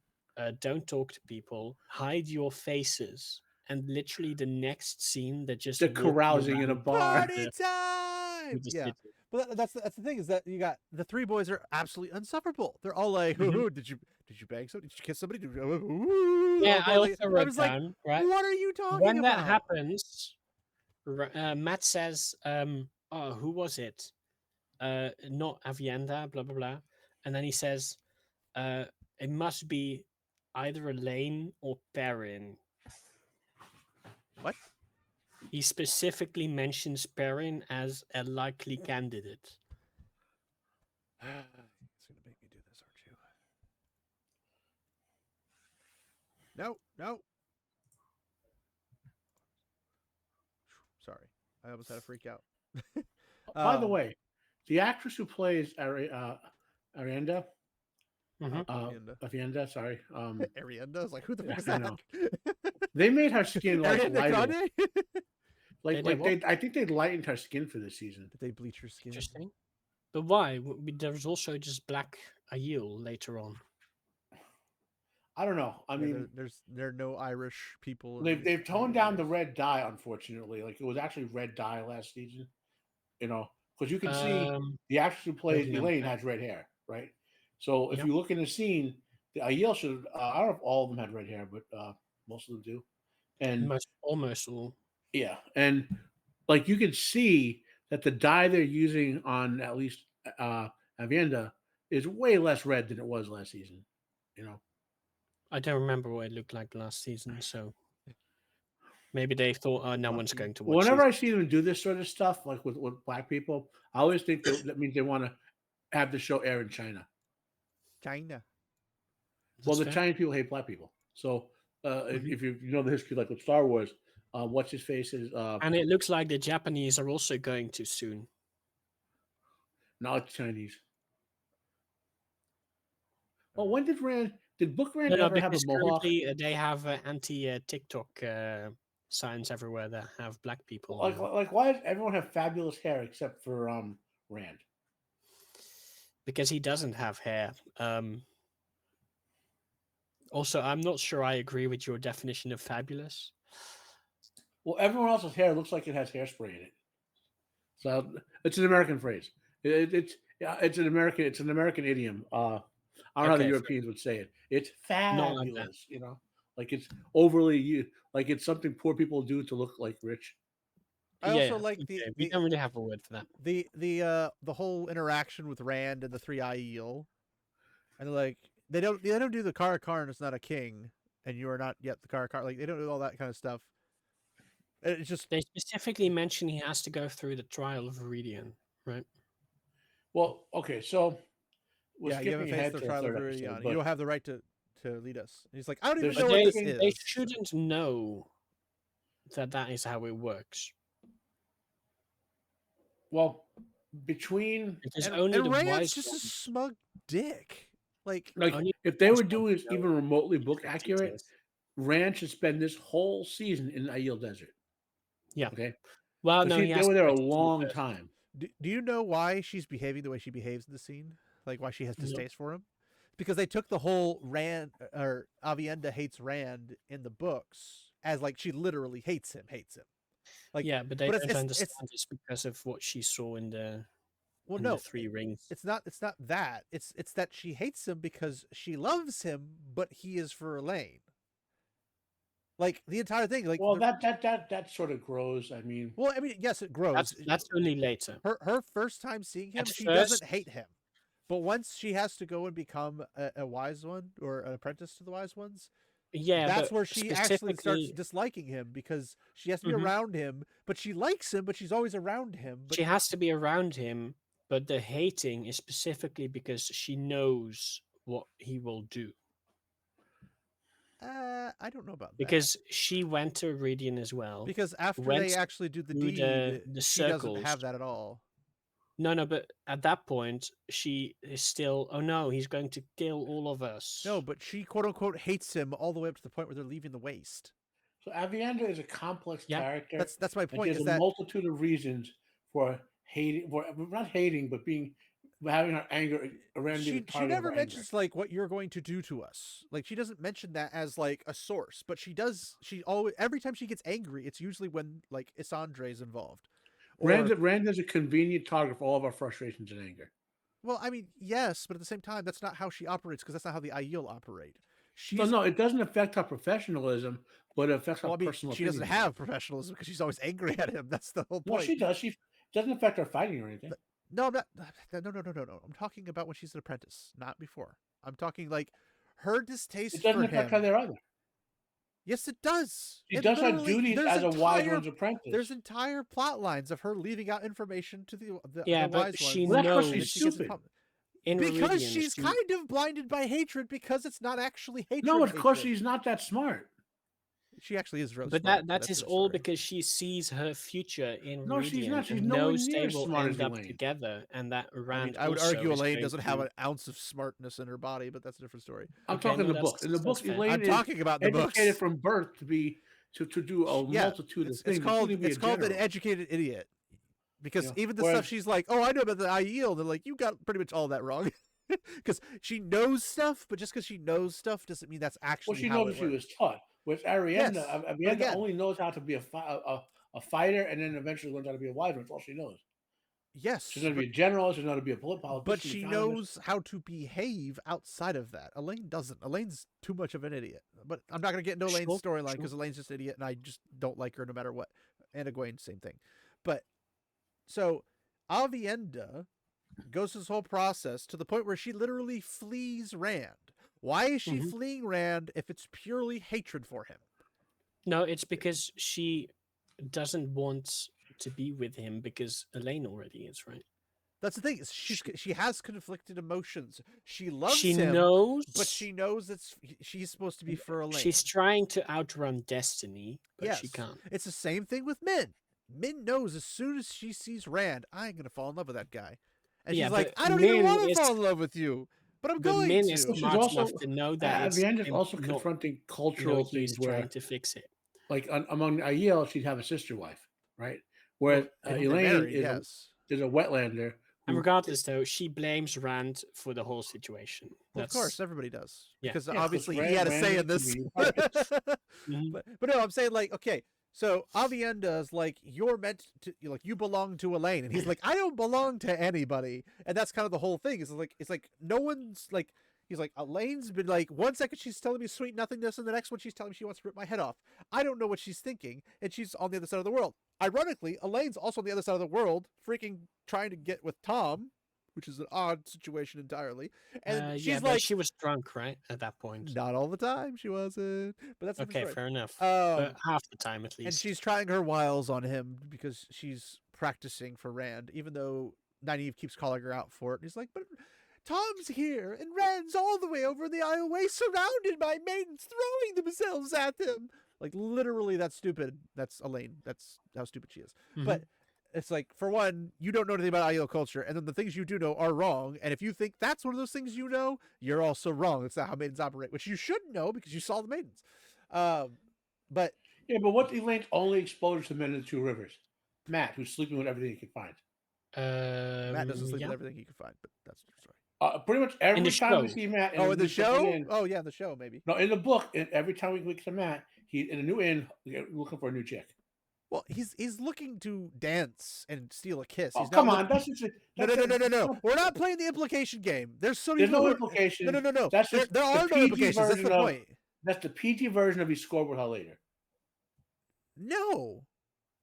Don't talk to people. Hide your faces." And literally, the next scene, they're just They're walking carousing in a around bar. Party time! through the Yeah. city. But that's the thing is that you got the three boys are absolutely insufferable. They're all like, "Ooh, did you bang somebody? Did you kiss somebody?" Ooh, Yeah, all I like- also wrote was like, down right what are you talking when about? that happens. Matt says, "Oh, who was it? Not Avienda, blah blah blah," and then he says, "It must be either Elaine or Perrin." What? He specifically mentions Perrin as a likely candidate. It's gonna make me do this, aren't you? No. Sorry, I almost had a freak out. By the way, the actress who plays Arienda, Mhm. Avienda, sorry, Arienda, I was like, who the Yeah, fuck is I that? know. they made her skin like Ariana lighter. Grande? Like, They did like what? they, I think they lightened her skin for this season. Did they bleach her skin? Interesting. But why? There's also just Black Aiel later on. I don't know. I Yeah, mean, there are no Irish people. in they've these toned down the universe. red dye, unfortunately. Like it was actually red dye last season, because you can see the actress who plays remember Elaine that. has red hair, right? So if Yep. you look in the scene, the Aiel should. I don't know if all of them had red hair, but most of them do. And Almost all. yeah, and like you can see that the dye they're using on at least Avienda is way less red than it was last season. I don't remember what it looked like last season, so maybe they thought, "Oh, no one's going to watch." Whenever I season see them do this sort of stuff, like with black people, I always think that means they want to have the show air in China. China. Well, That's the fair. Chinese people hate black people. So Mhm. if you know the history, like with Star Wars, what's his face is And it looks like the Japanese are also going to soon. now it's Chinese. Well, when did Book Rand No, ever have a because mohawk? currently they have anti-TikTok signs everywhere that have black people. on them. Like why does everyone have fabulous hair except for Rand? Because he doesn't have hair. Also, I'm not sure I agree with your definition of fabulous. Well, everyone else's hair looks like it has hairspray in it. So it's an American phrase. It's an American idiom. I don't know how the Okay, Europeans would say it. It's Not like that. fabulous, like it's overly like it's something poor people do to look like rich. I Yeah, also like okay, we don't really have a word for that. the whole interaction with Rand and the three Aiel, and like they don't do the Karakarn is not a king, and you are not yet the Karakarn. Like they don't do all that kind of stuff. It's just They specifically mention he has to go through the trial of Viridian, right? Well, okay, so we're yeah, you haven't skipping faced ahead the to the trial of third Viridian. episode, You but don't have the right to lead us. And he's like, I don't even There's know But what they, this they is. shouldn't know that is how it works. well, between Because And, only and the Rand's wise just a ones, smug dick. Like only if the they wise were doing ones it know even remotely the book exact accurate, details. Rand should spend this whole season in the Aiel Desert. Yeah. Okay. Well, Because no, he they has were to there go a to sea long first. time. do you know why she's behaving the way she behaves in the scene? Like why she has No. distaste for him? Because they took the whole Rand or Avienda hates Rand in the books as like she literally hates him. Like Yeah, but they but don't understand it's because of what she saw in the well in no the Three Rings. it's not that it's that she hates him because she loves him but he is for Elaine. Like the entire thing like Well, that sort of grows. I mean, well I mean yes it grows. That's only later. Her first time seeing him At she first, doesn't hate him. But once she has to go and become a wise one or an apprentice to the wise ones, yeah, that's but where she actually starts specifically, disliking him because she has to be Mhm. around him, but she likes him, but she's always around him. But she has to be around him but the hating is specifically because she knows what he will do. I don't know about that. Because she went to Iridian as well. Because after went they actually do the through deed, the she doesn't circles. have that at all. No, but at that point, she is still, oh no, he's going to kill all of us. No, but she quote unquote hates him all the way up to the point where they're leaving the waste. So Avienda is a complex Yeah. character. That's my and point. She has Is a that multitude of reasons for hating, for not hating, but having her anger around she never mentions like what you're going to do to us. Like she doesn't mention that as like a source, but she does. She always every time she gets angry, it's usually when like Isandre is involved. Rand is a convenient target for all of our frustrations and anger. Well, I mean, yes, but at the same time, that's not how she operates because that's not how the Aiel operate. No, it doesn't affect her professionalism, but it affects her personal. She doesn't have professionalism because she's always angry at him. That's the whole point. No, she does. She doesn't affect her fighting or anything. No, I'm not. No. I'm talking about when she's an apprentice, not before. I'm talking like her distaste. It doesn't affect her there either. Yes, it does. She does her duties as a wise one's apprentice. There's entire plot lines of her leaving out information to the but wise she ones. knows she's stupid. Because she's kind of blinded by hatred because it's not actually hatred. No, of course she's not that smart. She actually is really but smart. That is all because she sees her future in No, she's not. She's and nowhere knows near they as will smart end as up Elaine. together, and that Rand. I would also argue is Elaine going doesn't have to- an ounce of smartness in her body, but that's a different story. I'm Okay, talking no, the book. In the book, fair. Elaine I'm is talking about the educated books. from birth to do a multitude of things. It's called an educated idiot. Because even the whereas- stuff she's like, oh, I know about the Aiel, they're like, you got pretty much all that wrong. Because she knows stuff, but just because she knows stuff doesn't mean that's actually she how knows it she works. was taught. Whereas Arianda, Yes, but Arianda again- only knows how to be a fighter, and then eventually learns how to be a wise one. That's all she knows. Yes, She's going to be a general. She's going to be a politician. but she knows how to behave outside of that. Elaine doesn't. Elaine's too much of an idiot. But I'm not going to get into Elaine's storyline because Elaine's just an idiot, and I just don't like her no matter what. And Egwene, same thing. But so Avienda goes through this whole process to the point where she literally flees Rand. Why is she fleeing Rand if it's purely hatred for him? No, it's because she doesn't want to be with him because Elaine already is, right? That's the thing. She has conflicted emotions. She loves she him, knows, but she knows she's supposed to be for Elaine. She's trying to outrun destiny, but yes. she can't. It's the same thing with Min. Min knows as soon as she sees Rand, I'm gonna fall in love with that guy. And she's like, I don't even want to fall in love with you, but I'm going Min to. is smart enough to know that Avienda's also confronting cultural things where trying to fix it. Like among Aiel, she'd have a sister wife, right? Whereas Elaine is a wetlander. And regardless, though, she blames Rand for the whole situation. Well, of course, everybody does. Yeah. Because obviously he had a say in this. But no, I'm saying like, okay, so Avienda is like, you're meant to, like, you belong to Elaine. And he's like, I don't belong to anybody. And that's kind of the whole thing. It's like no one's like, he's like, Elaine's been like, one second she's telling me sweet nothingness, and the next one she's telling me she wants to rip my head off. I don't know what she's thinking, and she's on the other side of the world. Ironically, Elaine's also on the other side of the world, freaking trying to get with Tom, which is an odd situation entirely. And she's like, she was drunk, right, at that point. Not all the time, she wasn't. But that's okay, fair enough. But half the time, at least. And she's trying her wiles on him because she's practicing for Rand, even though Nynaeve keeps calling her out for it. And he's like, but Tom's here, and Rand's all the way over in the Aisleway, surrounded by maidens throwing themselves at him. Like, literally, that's stupid. That's Elaine. That's how stupid she is. But it's like, for one, you don't know anything about Aiel culture, and then the things you do know are wrong. And if you think that's one of those things you know, you're also wrong. That's not how maidens operate, which you should know because you saw the maidens. But what's Elaine's only exposure to men in the Two Rivers? Matt, who's sleeping with everything he can find. Matt doesn't sleep with everything he can find, but that's the story. Pretty much every time we see Matt. In the show? Oh, yeah, in the show, maybe. No, in the book, every time we see Matt, he's in a new inn looking for a new chick. Well, he's looking to dance and steal a kiss. Oh, come on. No. We're not playing the implication game. There's no implication. No. There are no implications. That's the point. That's the PG version of he scored with her later. No.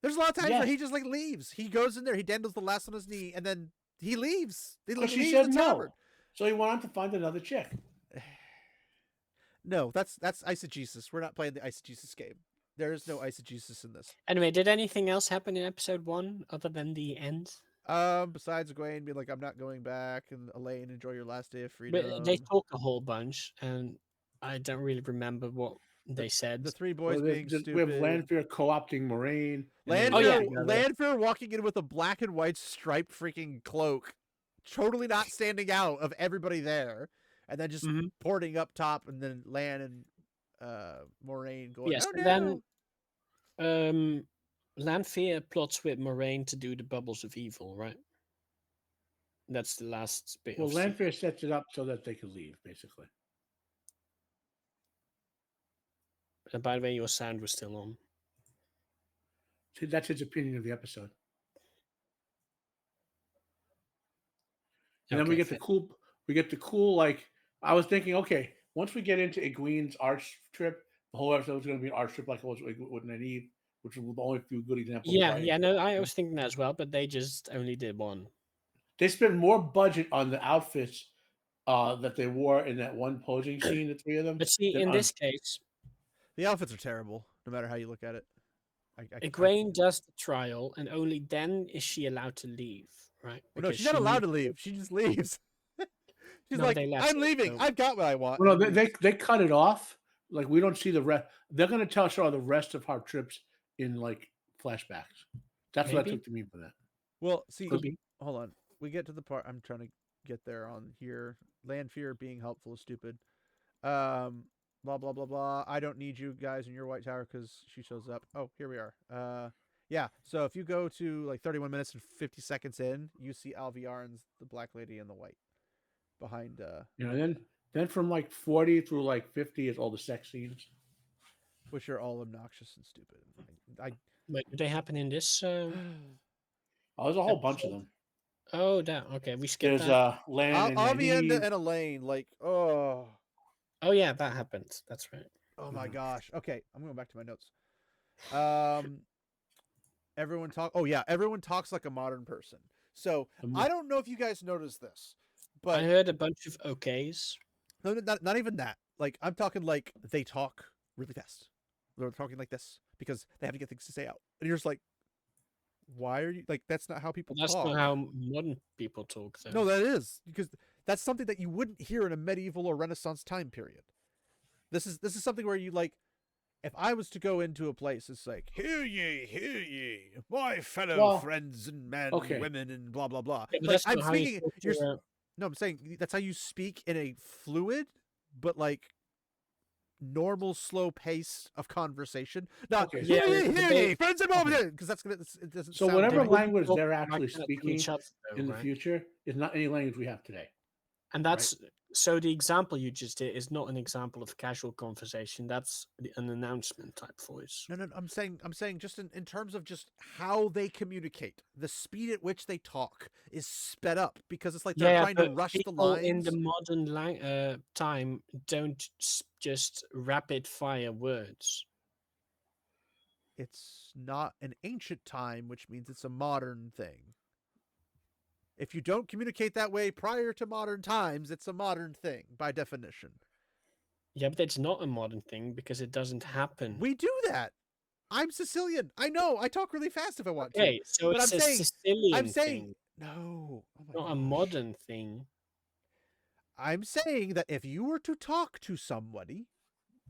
There's a lot of times where he just like leaves. He goes in there, he dandles the last on his knee, and then he leaves. She said no. So he went on to find another chick. No, that's eisegesis. We're not playing the eisegesis game. There is no eisegesis in this. Anyway, did anything else happen in episode 1 other than the end? Besides Egwene being like, I'm not going back, and Elaine, enjoy your last day of But they freedom. talk a whole bunch, and I don't really remember what they said. The three Well, boys being we have stupid. Lanfear co-opting Moraine. Oh, yeah. Lanfear walking in with a black and white striped freaking cloak, totally not standing out of everybody there, and then just Mhm. porting up top, and then Lan and Moraine going, Yes, oh and no. then Lanfear plots with Moraine to do the bubbles of evil, right? That's the last bit Well, of scene. Lanfear sets it up so that they could leave, basically. And by the way, your sound was still on. See, that's his opinion of the episode. And then we get the cool, like, I was thinking, okay, once we get into Egwene's arch trip, the whole episode is going to be an arch trip like it was with Nynaeve, which was the only few good examples. Yeah, no, I was thinking that as well, but they just only did one. They spent more budget on the outfits that they wore in that one posing scene, the three of them. But see, in this case, the outfits are terrible, no matter how you look at it. Egwene does the trial, and only then is she allowed to leave, right? Well, no, she's not allowed to leave. She just leaves. She's No, like, they left I'm it, leaving. so- I've got what I want. Well, and no, leaves. they cut it off. Like, we don't see the rest. They're going to show the rest of our trips in like flashbacks. That's what I Maybe. took to mean for that. Well, see, Could be. hold on. We get to the part I'm trying to get there on here. Lanfear being helpful is stupid. Blah blah blah blah. I don't need you guys in your White Tower because she shows up. Oh, here we are. Yeah. So if you go to like 31 minutes and 50 seconds in, you see Alviarin's the black lady in the white behind. You know, then from like 40 through like 50 is all the sex scenes, which are all obnoxious and stupid. Wait, do they happen in this? Oh, there's a whole bunch of them. Oh, that okay. We skipped There's that. Lan and Avienda Nynaeve. and Elaine, like, oh. Oh yeah, that happened. That's right. Oh my gosh. Okay, I'm going back to my notes. Everyone talks like a modern person. So I don't know if you guys noticed this, but I heard a bunch of okays. No, not even that. Like, I'm talking like they talk really fast. They're talking like this because they have to get things to say out. And you're just like, why are you like? That's not how people That's talk. not how modern people talk, though. No, that is because that's something that you wouldn't hear in a medieval or Renaissance time period. This is something where you like. If I was to go into a place, it's like, hear ye, my fellow friends and men and women and blah blah blah. Yeah, like, I'm speaking. No, I'm saying that's how you speak in a fluid, but like normal, slow pace of conversation. Not hear ye, friends and men, because that's gonna. It doesn't. So sound whatever right. language they're actually speaking in the right? future is not any language we have today. And that's so the example you just did is not an example of casual conversation. That's an announcement type voice. No. I'm saying just in terms of just how they communicate, the speed at which they talk is sped up because it's like they're trying to rush the lines. In the modern time don't just rapid fire words. It's not an ancient time, which means it's a modern thing. If you don't communicate that way prior to modern times, it's a modern thing by definition. Yeah, but it's not a modern thing because it doesn't happen. We do that. I'm Sicilian. I know. I talk really fast if I want to. Okay, so but it's Sicilian thing. No. Not a modern thing. I'm saying that if you were to talk to somebody,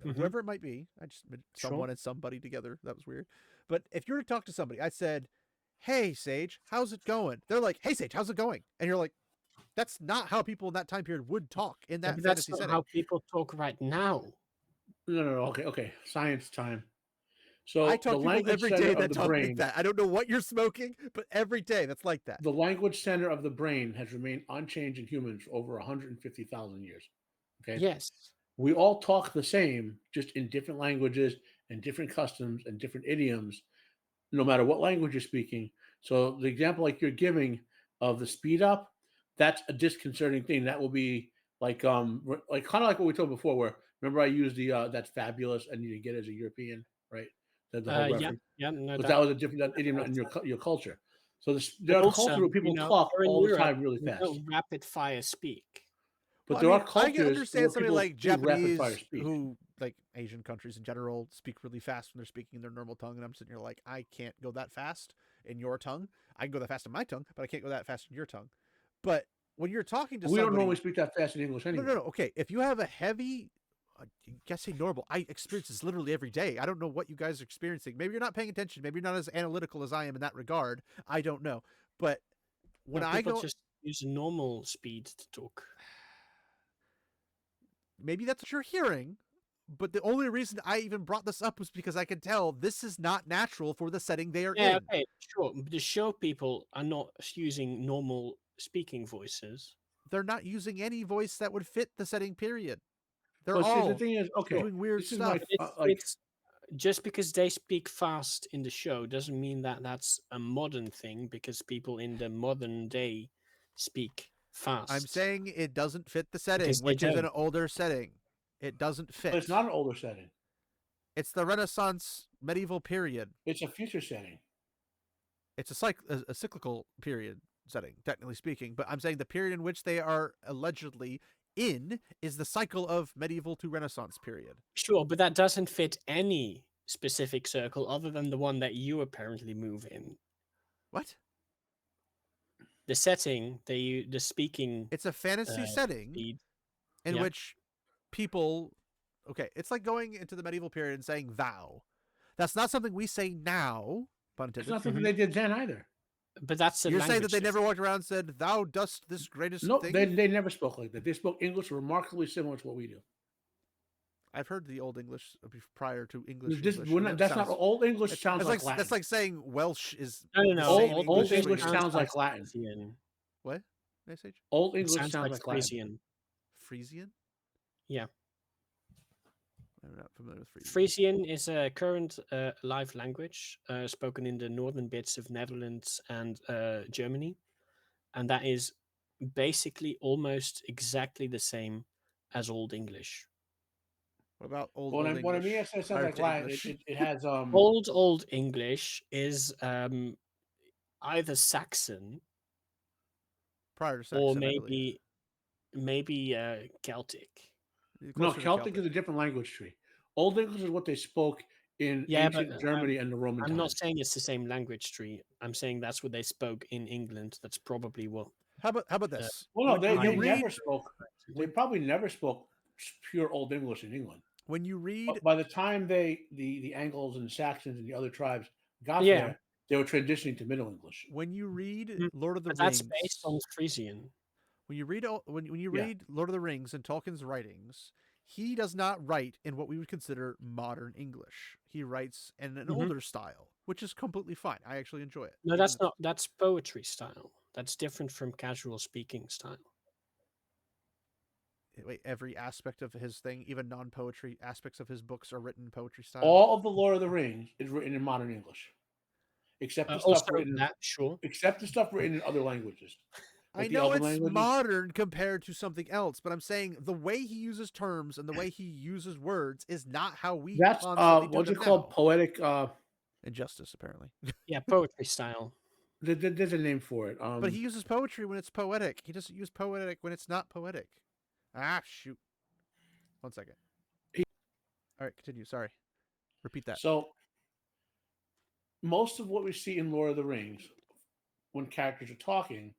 whoever it might be, I just someone and somebody together. That was weird. But if you were to talk to somebody, I said, hey, Sage, how's it going? They're like, hey, Sage, how's it going? And you're like, that's not how people in that time period would talk in that fantasy setting. That's not how people talk right now. No. Okay. Science time. So I talk to people every day that talk like that. I don't know what you're smoking, but every day that's like that. The language center of the brain has remained unchanged in humans for over 150,000 years. Okay. Yes. We all talk the same, just in different languages and different customs and different idioms, no matter what language you're speaking. So the example like you're giving of the speed up, that's a disconcerting thing. That will be like kind of like what we told before, where remember I used the that's fabulous and you get it as a European, right? The whole reference. No, but that was a different idiom in your culture. So there are cultures where people talk all the time really fast. Don't rapid fire speak. But there are cultures. I can understand somebody like Japanese speak. who, like Asian countries in general, speak really fast when they're speaking in their normal tongue, and I'm sitting here like, I can't go that fast. in your tongue. I can go that fast in my tongue, but I can't go that fast in your tongue. But when you're talking to We somebody, don't normally speak that fast in English anyway. no. Okay, if you have a heavy, I guess say normal. I experience this literally every day. I don't know what you guys are experiencing. Maybe you're not paying attention. Maybe you're not as analytical as I am in that regard. I don't know. But when I people go, just use normal speed to talk. maybe that's what you're hearing. But the only reason I even brought this up was because I could tell this is not natural for the setting they are Yeah, in. okay, sure. The show people are not using normal speaking voices. They're not using any voice that would fit the setting. Period. They're But see, all the thing is, okay, doing weird this is stuff. my But it's just because they speak fast in the show doesn't mean that that's a modern thing, because people in the modern day speak fast. I'm saying it doesn't fit the setting, Because they which is an don't. older setting. It doesn't fit. but it's not an older setting. It's the Renaissance medieval period. It's a future setting. It's a cyclical period setting, technically speaking. But I'm saying the period in which they are allegedly in is the cycle of medieval to Renaissance period. Sure, but that doesn't fit any specific circle other than the one that you apparently move in. What? The setting, the speaking It's a fantasy setting speed. in Yeah. which people. Okay, it's like going into the medieval period and saying "thou." That's not something we say now. Pun It's intended. not something they did then either. But that's a You're saying that language they never difference. walked around and said, "Thou dost this greatest No, thing"? they never spoke like that. They spoke English remarkably similar to what we do. I've heard the old English prior to English. This, English. we're and not, it that's not sounds- old English. it's- Sounds it's like Latin. that's like saying Welsh is No, the no. same Old English English way. sounds like Latin. Frisian. What? Message? Old It English sounds like Latin. Frisian. Frisian? Yeah. I'm not familiar with Frisian. Frisian is a current live language spoken in the northern bits of Netherlands and Germany. And that is basically almost exactly the same as Old English. What about old When I English? mean it sounds prior like to Latin, English? it has Old English is either Saxon prior to Saxon, or I believe. maybe Celtic. no, Closer to Celtic is a different language tree. Old English is what they spoke in Yeah, but, ancient Germany and the Roman I'm not times. saying it's the same language tree. I'm saying that's what they spoke in England. That's probably what. How about this? Well, no, When they you never read- spoke. They probably never spoke pure Old English in England. When you read, But by the time the Angles and Saxons and the other tribes got Yeah. there, they were transitioning to Middle English. when you read Mm, Lord of the But Rings, that's based on Frisian. when you read when you Yeah. read Lord of the Rings and Tolkien's writings, he does not write in what we would consider modern English. He writes in an Mhm. older style, which is completely fine. I actually enjoy it. No, Even that's if- not. That's poetry style. That's different from casual speaking style. Wait, every aspect of his thing, even non-poetry aspects of his books, are written in poetry style. All of the Lord of the Rings is written in modern English, except the Also, stuff written that sure. except the stuff written in other languages. I like the know Elven it's languages. modern compared to something else, but I'm saying the way he uses terms and the way he uses words is not how we That's constantly do what's them it called? now. Poetic. Injustice, apparently. Yeah, poetry style. There's a name for it. But he uses poetry when it's poetic. He doesn't use poetic when it's not poetic. Ah, shoot. 1 second. All right, continue. Sorry. Repeat that. So most of what we see in Lord of the Rings, when characters are talking,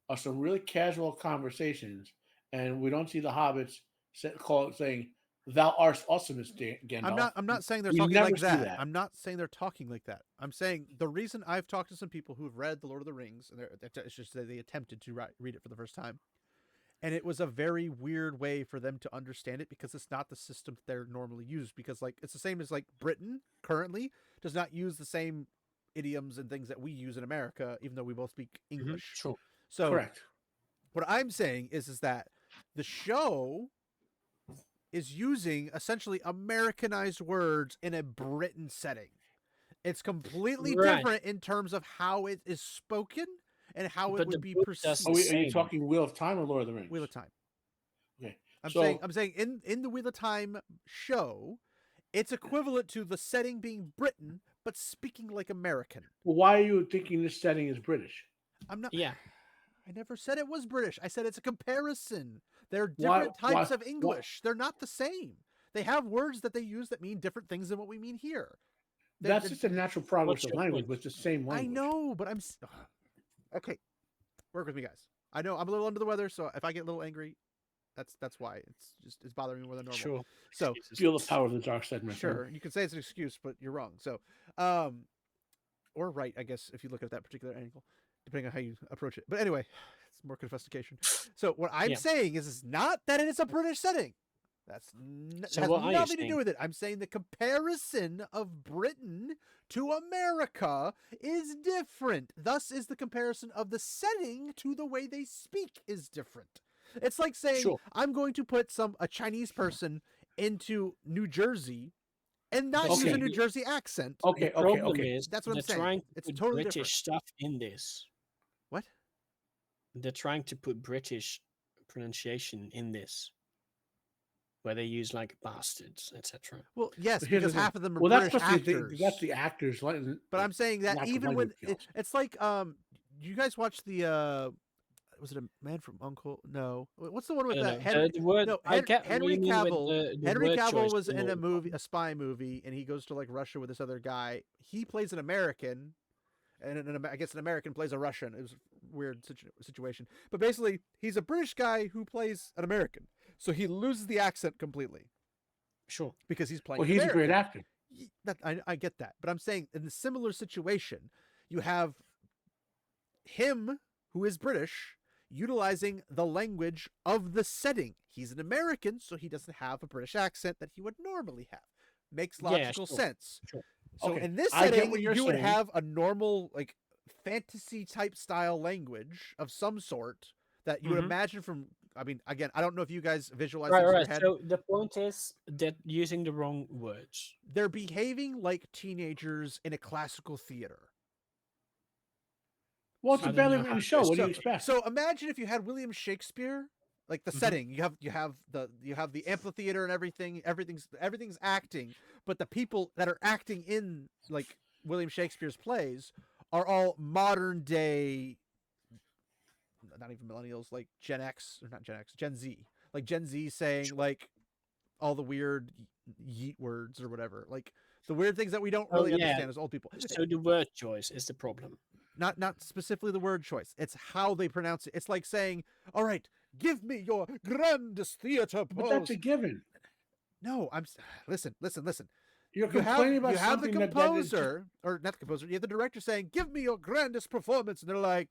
are some really casual conversations, and we don't see the hobbits saying, "Thou art awesomeness, Gandalf." I'm not saying they're We talking never like see that. that. I'm not saying they're talking like that. I'm saying the reason I've talked to some people who have read The Lord of the Rings, and it's just that they attempted to read it for the first time, and it was a very weird way for them to understand it because it's not the system that they're normally used. Because like it's the same as like Britain currently does not use the same idioms and things that we use in America, even though we both speak English. Sure. So Correct. what I'm saying is that the show is using essentially Americanized words in a Britain setting. It's completely Right. different in terms of how it is spoken and how it But the would be book perceived. doesn't Are you same. talking Wheel of Time or Lord of the Rings? Wheel of Time. Okay. I'm So- saying in the Wheel of Time show, it's equivalent to the setting being Britain, but speaking like American. Well, why are you thinking this setting is British? I'm not. Yeah. I never said it was British. I said it's a comparison. They're Why- different types why- of English. They're not the same. They have words that they use that mean different things than what we mean here. That's just a natural progress What's of your language, point? but it's the same I language. know, but okay. Work with me, guys. I know I'm a little under the weather, so if I get a little angry, that's why. It's bothering me more than normal. Sure. So Excuses. Feel the power of the dark side, my friend. sure, you can say it's an excuse, but you're wrong. So, or right, I guess, if you look at that particular angle, depending on how you approach it. But anyway, it's more sophistication. So what I'm Yeah. saying is not that it is a British setting. So has what are you nothing to do saying? with it. I'm saying the comparison of Britain to America is different. Thus is the comparison of the setting to the way they speak is different. It's like saying Sure. I'm going to put a Chinese person into New Jersey and not use a Okay. New Jersey accent. The Okay, problem is That's what I'm they're saying. trying to It's put totally British different. stuff in this. What? They're trying to put British pronunciation in this, where they use like bastards, etc. Well, yes, But here's because the thing. half of them are Well, that's British supposed to be actors. that's the actors. But I'm saying that lack of even language when skills. it's like you guys watch the was it a Man from Uncle? No, what's the one I with don't that? know. Henry, The word no, I get what Henry you mean with Cavill. the Henry word Cavill choice was and in a all. movie, a spy movie, and he goes to like Russia with this other guy. He plays an American, and I guess an American plays a Russian. It was a weird situation, but basically he's a British guy who plays an American, so he loses the accent completely Sure. because he's playing. Well, an he's a great American. actor. I get that, but I'm saying in the similar situation, you have him who is British utilizing the language of the setting. He's an American, so he doesn't have a British accent that he would normally have. Makes logical sense. Sure. So Okay, in this I get setting, what you're you would saying. have a normal like fantasy type style language of some sort that you would Mhm. imagine from. I mean, again, I don't know if you guys visualize Right, this in your right. head. So the point is that using the wrong words. They're behaving like teenagers in a classical theater. Well, it's I a don't badly know written how show. to What do you So, expect? so imagine if you had William Shakespeare, like the Mhm. setting. You have the amphitheater and everything. Everything's acting, but the people that are acting in like William Shakespeare's plays are all modern day, not even millennials, like Gen X or not Gen X, Gen Z, like Gen Z saying like all the weird yeet words or whatever, like the weird things that we don't Oh, really yeah. understand as old people. So the word choice is the problem. Not specifically the word choice. It's how they pronounce it. It's like saying, "All right, give me your grandest theater But that's pose." a given. No, listen. You're You complaining about have the something that is composer, or not the composer. You have the director saying, "Give me your grandest performance," and they're like,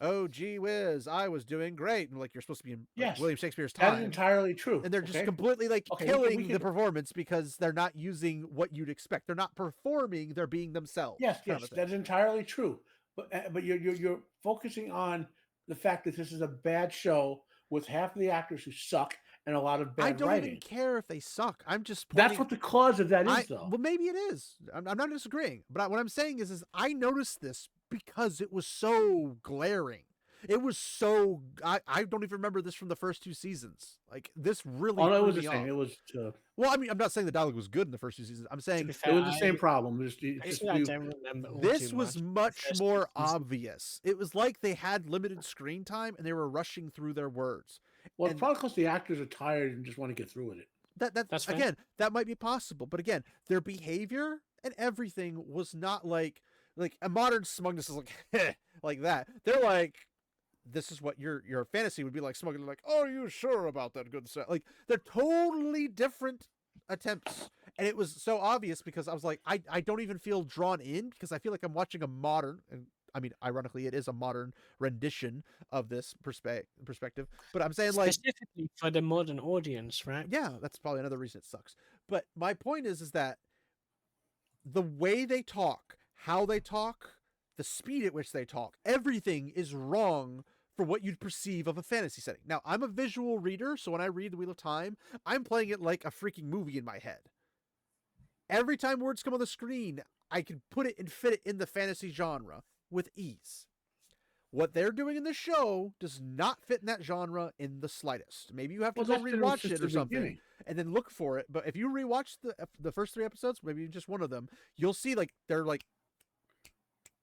"Oh, gee whiz, I was doing great," and like you're supposed to be in like, Yes, William Shakespeare's that is time, entirely true. and they're just okay? completely like Okay, killing we the can- performance because they're not using what you'd expect. They're not performing; they're being themselves. Yes, kind of yes, a thing. that's entirely true. But you're focusing on the fact that this is a bad show with half of the actors who suck and a lot of bad I don't writing. even care if they suck. I'm just pointing. That's what the cause of that is, though. Well, maybe it is. I'm not disagreeing, but what I'm saying is I noticed this because it was so glaring. It was so. I don't even remember this from the first two seasons. Like this really. Oh no, it threw was the me same. off. It was. Well, I mean, I'm not saying the dialogue was good in the first two seasons. I'm To saying be It fair, was the same problem. Actually, I don't remember all this too was much. much First two more seasons. obvious. It was like they had limited screen time and they were rushing through their words. well, it's and- probably because the actors are tired and just want to get through with it. That's fair. again, that might be possible, but again, their behavior and everything was not like a modern smugness is like like that. They're like, this is what your fantasy would be like. Smug, like, are you sure about that good stuff? Like they're totally different attempts, and it was so obvious because I was like, I don't even feel drawn in because I feel like I'm watching a modern, and I mean, ironically, it is a modern rendition of this perspective. But I'm saying like. Specifically for the modern audience, right? Yeah, that's probably another reason it sucks. But my point is that the way they talk, how they talk, the speed at which they talk, everything is wrong for what you'd perceive of a fantasy setting. Now, I'm a visual reader, so when I read The Wheel of Time, I'm playing it like a freaking movie in my head. Every time words come on the screen, I can put it and fit it in the fantasy genre with ease. What they're doing in the show does not fit in that genre in the slightest. Maybe you have to Well, go that's been rewatch since it or the something beginning. and then look for it. But if you rewatch the first 3 episodes, maybe just one of them, you'll see like they're like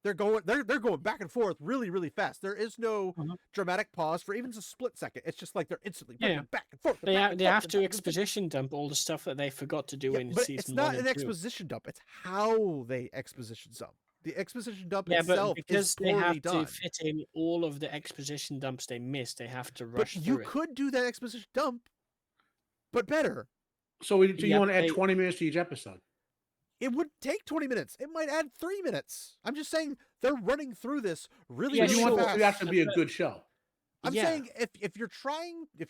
They're going back and forth really, really fast. There is no Mhm. dramatic pause for even a split second. It's just like they're instantly Yeah. flipping back and forth. They back have, and they forth, have and to back and forth. exposition dump all the stuff that they forgot to do Yeah, in but season it's 1 not and an 2. exposition dump. It's how they exposition dump. The exposition dump Yeah, but itself is because they poorly have done. to fit in all of the exposition dumps they missed, they have to But rush you through it. could do that exposition dump, but better. So you Yep, want to add they- 20 minutes to each episode? It would take 20 minutes. It might add 3 minutes. I'm just saying they're running through this really, Yeah, So you really want sure. it to fast. actually be a good show. I'm Yeah. saying if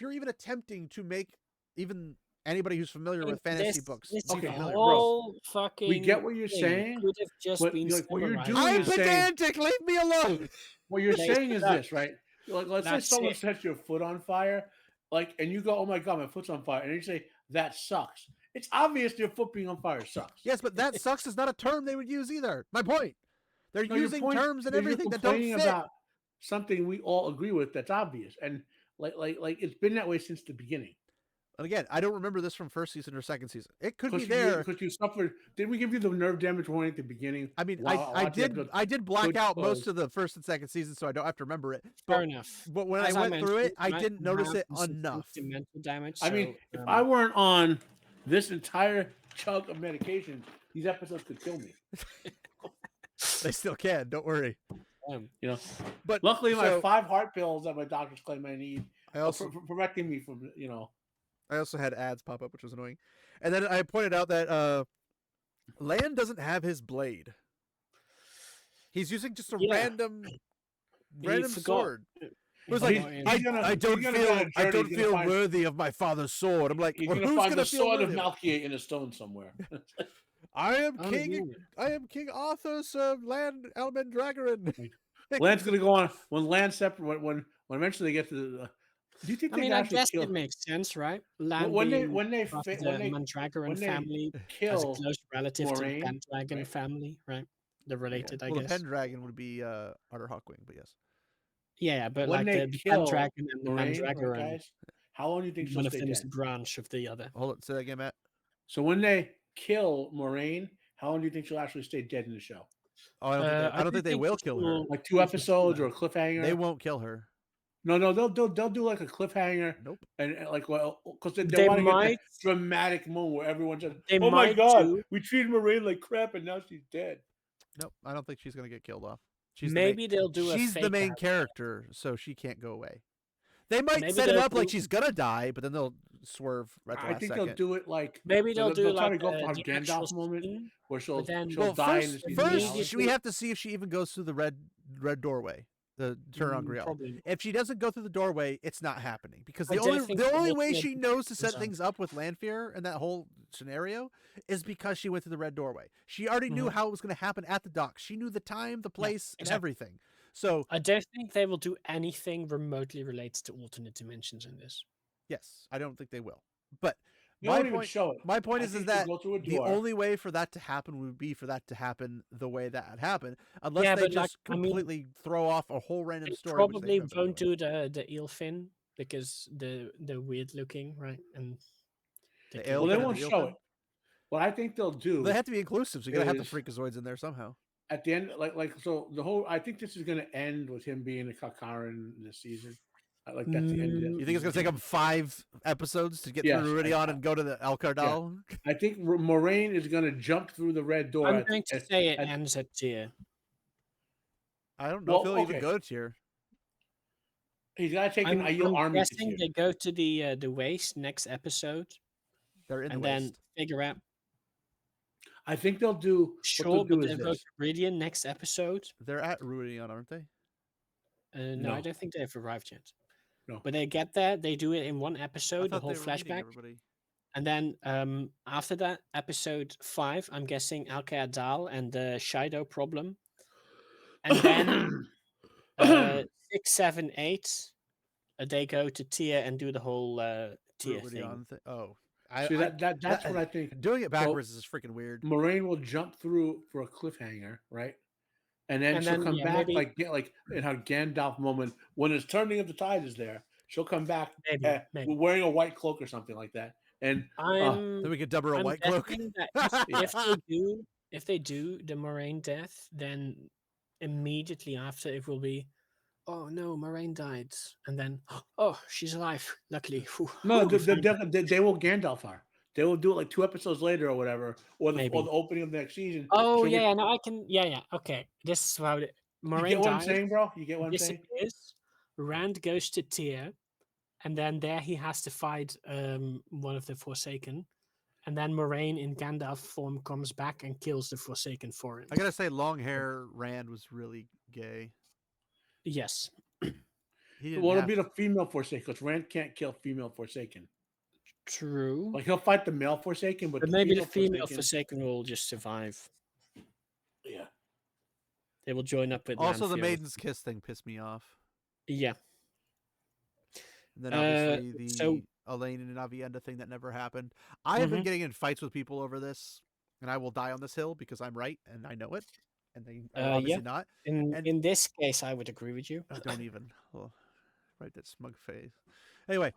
you're even attempting to make even anybody who's familiar with fantasy books This be Okay, familiar with whole fucking We get what you're thing saying, could have just but, been like, what you're summarized doing I'm is as- saying- pedantic. Leave me alone. What you're They saying is suck. this, right? Like, let's say That's someone it. sets your foot on fire, like, and you go, "Oh my god, my foot's on fire," and you say that sucks. It's obvious your foot being on fire sucks. Yes, but that sucks is not a term they would use either. My point. They're No, your using point terms and is you're everything that don't complaining fit. about something we all agree with that's obvious, and like it's been that way since the beginning. And again, I don't remember this from first season or second season. It could be Because there. because you suffered. Did we give you the nerve damage warning at the beginning? I mean, while I watching did episode? I did black Good out most choice. of the first and second season, so I don't have to remember it. Fair But, enough. but when As I went through it, mentioned, I right, didn't you notice have it some enough. mental damage. I mean, so, if I weren't on this entire chunk of medication, these episodes could kill me. They still can. Don't worry. You know, But luckily my so 5 heart pills that my doctors claim I need I are also preventing me from I also had ads pop up, which was annoying. And then I pointed out that Lan doesn't have his blade. He's using just a Yeah. random forgot. sword. It was Oh, like, he's I gonna- don't he's gonna go on a feel journey, he's gonna find- worthy of my father's sword. I'm like, He's well, gonna who's find gonna the feel sword of worthy? Malkier in a stone somewhere. I am Oh, king. yeah. I am King Arthur's land Almendragoran. Lan's gonna go on when Lan separate when eventually they get to the. Do you think I they mean, can I actually guess kill it makes sense, right? Land when they being when they part fa- of when the they Mandragoran when they family as a kill close relative Moraine, to the Pendragon right? family, right? They're related, I Well, guess. the Pendragon would be Otter Hawkwing, but yes. Yeah, but when like they the kill Pendragon and the Moraine, right, Mandragoran, guys, how long do you think she'll one of stay them is a dead? branch of the other. Hold on, say that again, Matt. So when they kill Moraine, how long do you think she'll actually stay dead in the show? Oh, I don't think they will kill her. Like 2 episodes or a cliffhanger? They won't kill her. No, they'll do like a cliffhanger. Nope. And like, well, because they They want to get might- that dramatic moment where everyone just, They oh my might god, do- we treated Moraine like crap and now she's dead. Nope. I don't think she's gonna get killed off. She's Maybe they'll do the a main, she's the fake main out. character, so she can't go away. They might Maybe set it they'll up like do- she's gonna die, but then they'll swerve right at the I last think second. they'll do it like Maybe they'll do try like to go for a the actual Gandalf moment scene, where she'll then- she'll Well, die in the first, season first finale. we have to see if she even goes through the red doorway, the turn on Griel. probably. If she doesn't go through the doorway, it's not happening because I the don't only think the they only will way kill she the knows to set zone. things up with Lanfear and that whole scenario is because she went through the red doorway. She already knew how it was going to happen at the docks. She knew the time, the place, and exactly. everything. So I don't think they will do anything remotely related to alternate dimensions in this. yes, I don't think they will. But They my won't even point, show it. my point I is think that she'll go through a the door. only way for that to happen would be for that to happen the way that it happened, unless Yeah, they but, like, just I mean, completely throw off a whole random They story. which probably never won't do. do the eel fin because the weird looking, right? And The they eel Well, they fin and won't the eel show fin? it. What I think they'll do They have to be inclusive, so you gotta have the is- freakazoids in there somehow. at the end, like so the whole. I think this is going to end with him being a Kakarin this season. Like that's the end. Of You think it's gonna take them 5 episodes to get Yes, through Rudion and go to the Elkardal? I think Moraine is going to jump through the red door. I'm going to say it at- ends at tier. I don't know Well, if he'll even okay. go to tier. He's got to take an I'm Aiel army. to guessing tier. they go to the waste next episode They're in and the then waste. figure out. I think they'll do. Sure, what but they'll do they'll is go this. to Meridian next episode. They're They're at Rudion, aren't they? No, No. I don't think they've arrived yet. No. But they get there, they do it in one I episode, the thought whole they were meeting flashback. everybody. And then after that, episode 5, I'm guessing Alcaid Dal and the Shido problem. And then 6, 7, 8, they go to Tia and do the whole Tia thing. Rudion thing. Oh, See, that's what I think. Doing it backwards is freaking weird. Moraine will jump through for a cliffhanger, right? And then And she'll then, come yeah, back maybe- like in her Gandalf moment when it's turning of the tide is there. She'll come back Maybe. wearing a white cloak or something like that. And Then we could dub her a I'm white cloak. guessing that if they do the Moraine death, then immediately after it will be, oh no, Moraine died, and then oh, she's alive. Luckily, No, we found her. they will Gandalf her. They will do it like 2 episodes later or whatever, or the Maybe. opening of the next season. Oh She'll get- yeah, no, I can. Yeah. Okay, this is how it. you Moraine get what I'm dies, saying, bro? You get what I'm saying? disappears. Rand goes to Tyr, and then there he has to fight one of the Forsaken, and then Moraine in Gandalf form comes back and kills the Forsaken for him. I gotta say, long hair Rand was really gay. Yes, He didn't Well, it'll have be the female Forsaken because Rand can't kill female Forsaken. true. Like he'll fight the male Forsaken, but But the maybe the female female Forsaken will just survive. yeah. They will join up with. Also, the Lanfear. Maiden's Kiss thing pissed me off. Yeah. And then obviously the so- Elaine and Avienda thing that never happened. I have been Mhm. getting in fights with people over this, and I will die on this hill because I'm right and I know it, and they are obviously not. And- In this case, I would agree with you. Oh, don't even. Oh, right, that smug face. Anyway,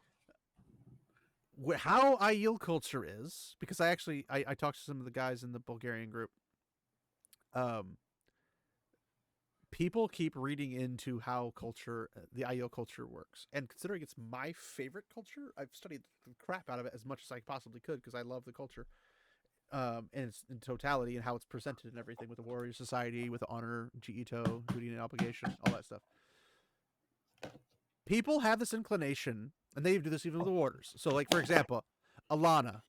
how Aiel culture is, because I talked to some of the guys in the Bulgarian group. People keep reading into how culture, the Aiel culture works, and considering it's my favorite culture, I've studied the crap out of it as much as I possibly could because I love the culture, and its in totality and how it's presented and everything with the warrior society, with honor, Jiito, duty and obligation, all that stuff. People have this inclination, and they do this even with the warders. So, like for example, Alana.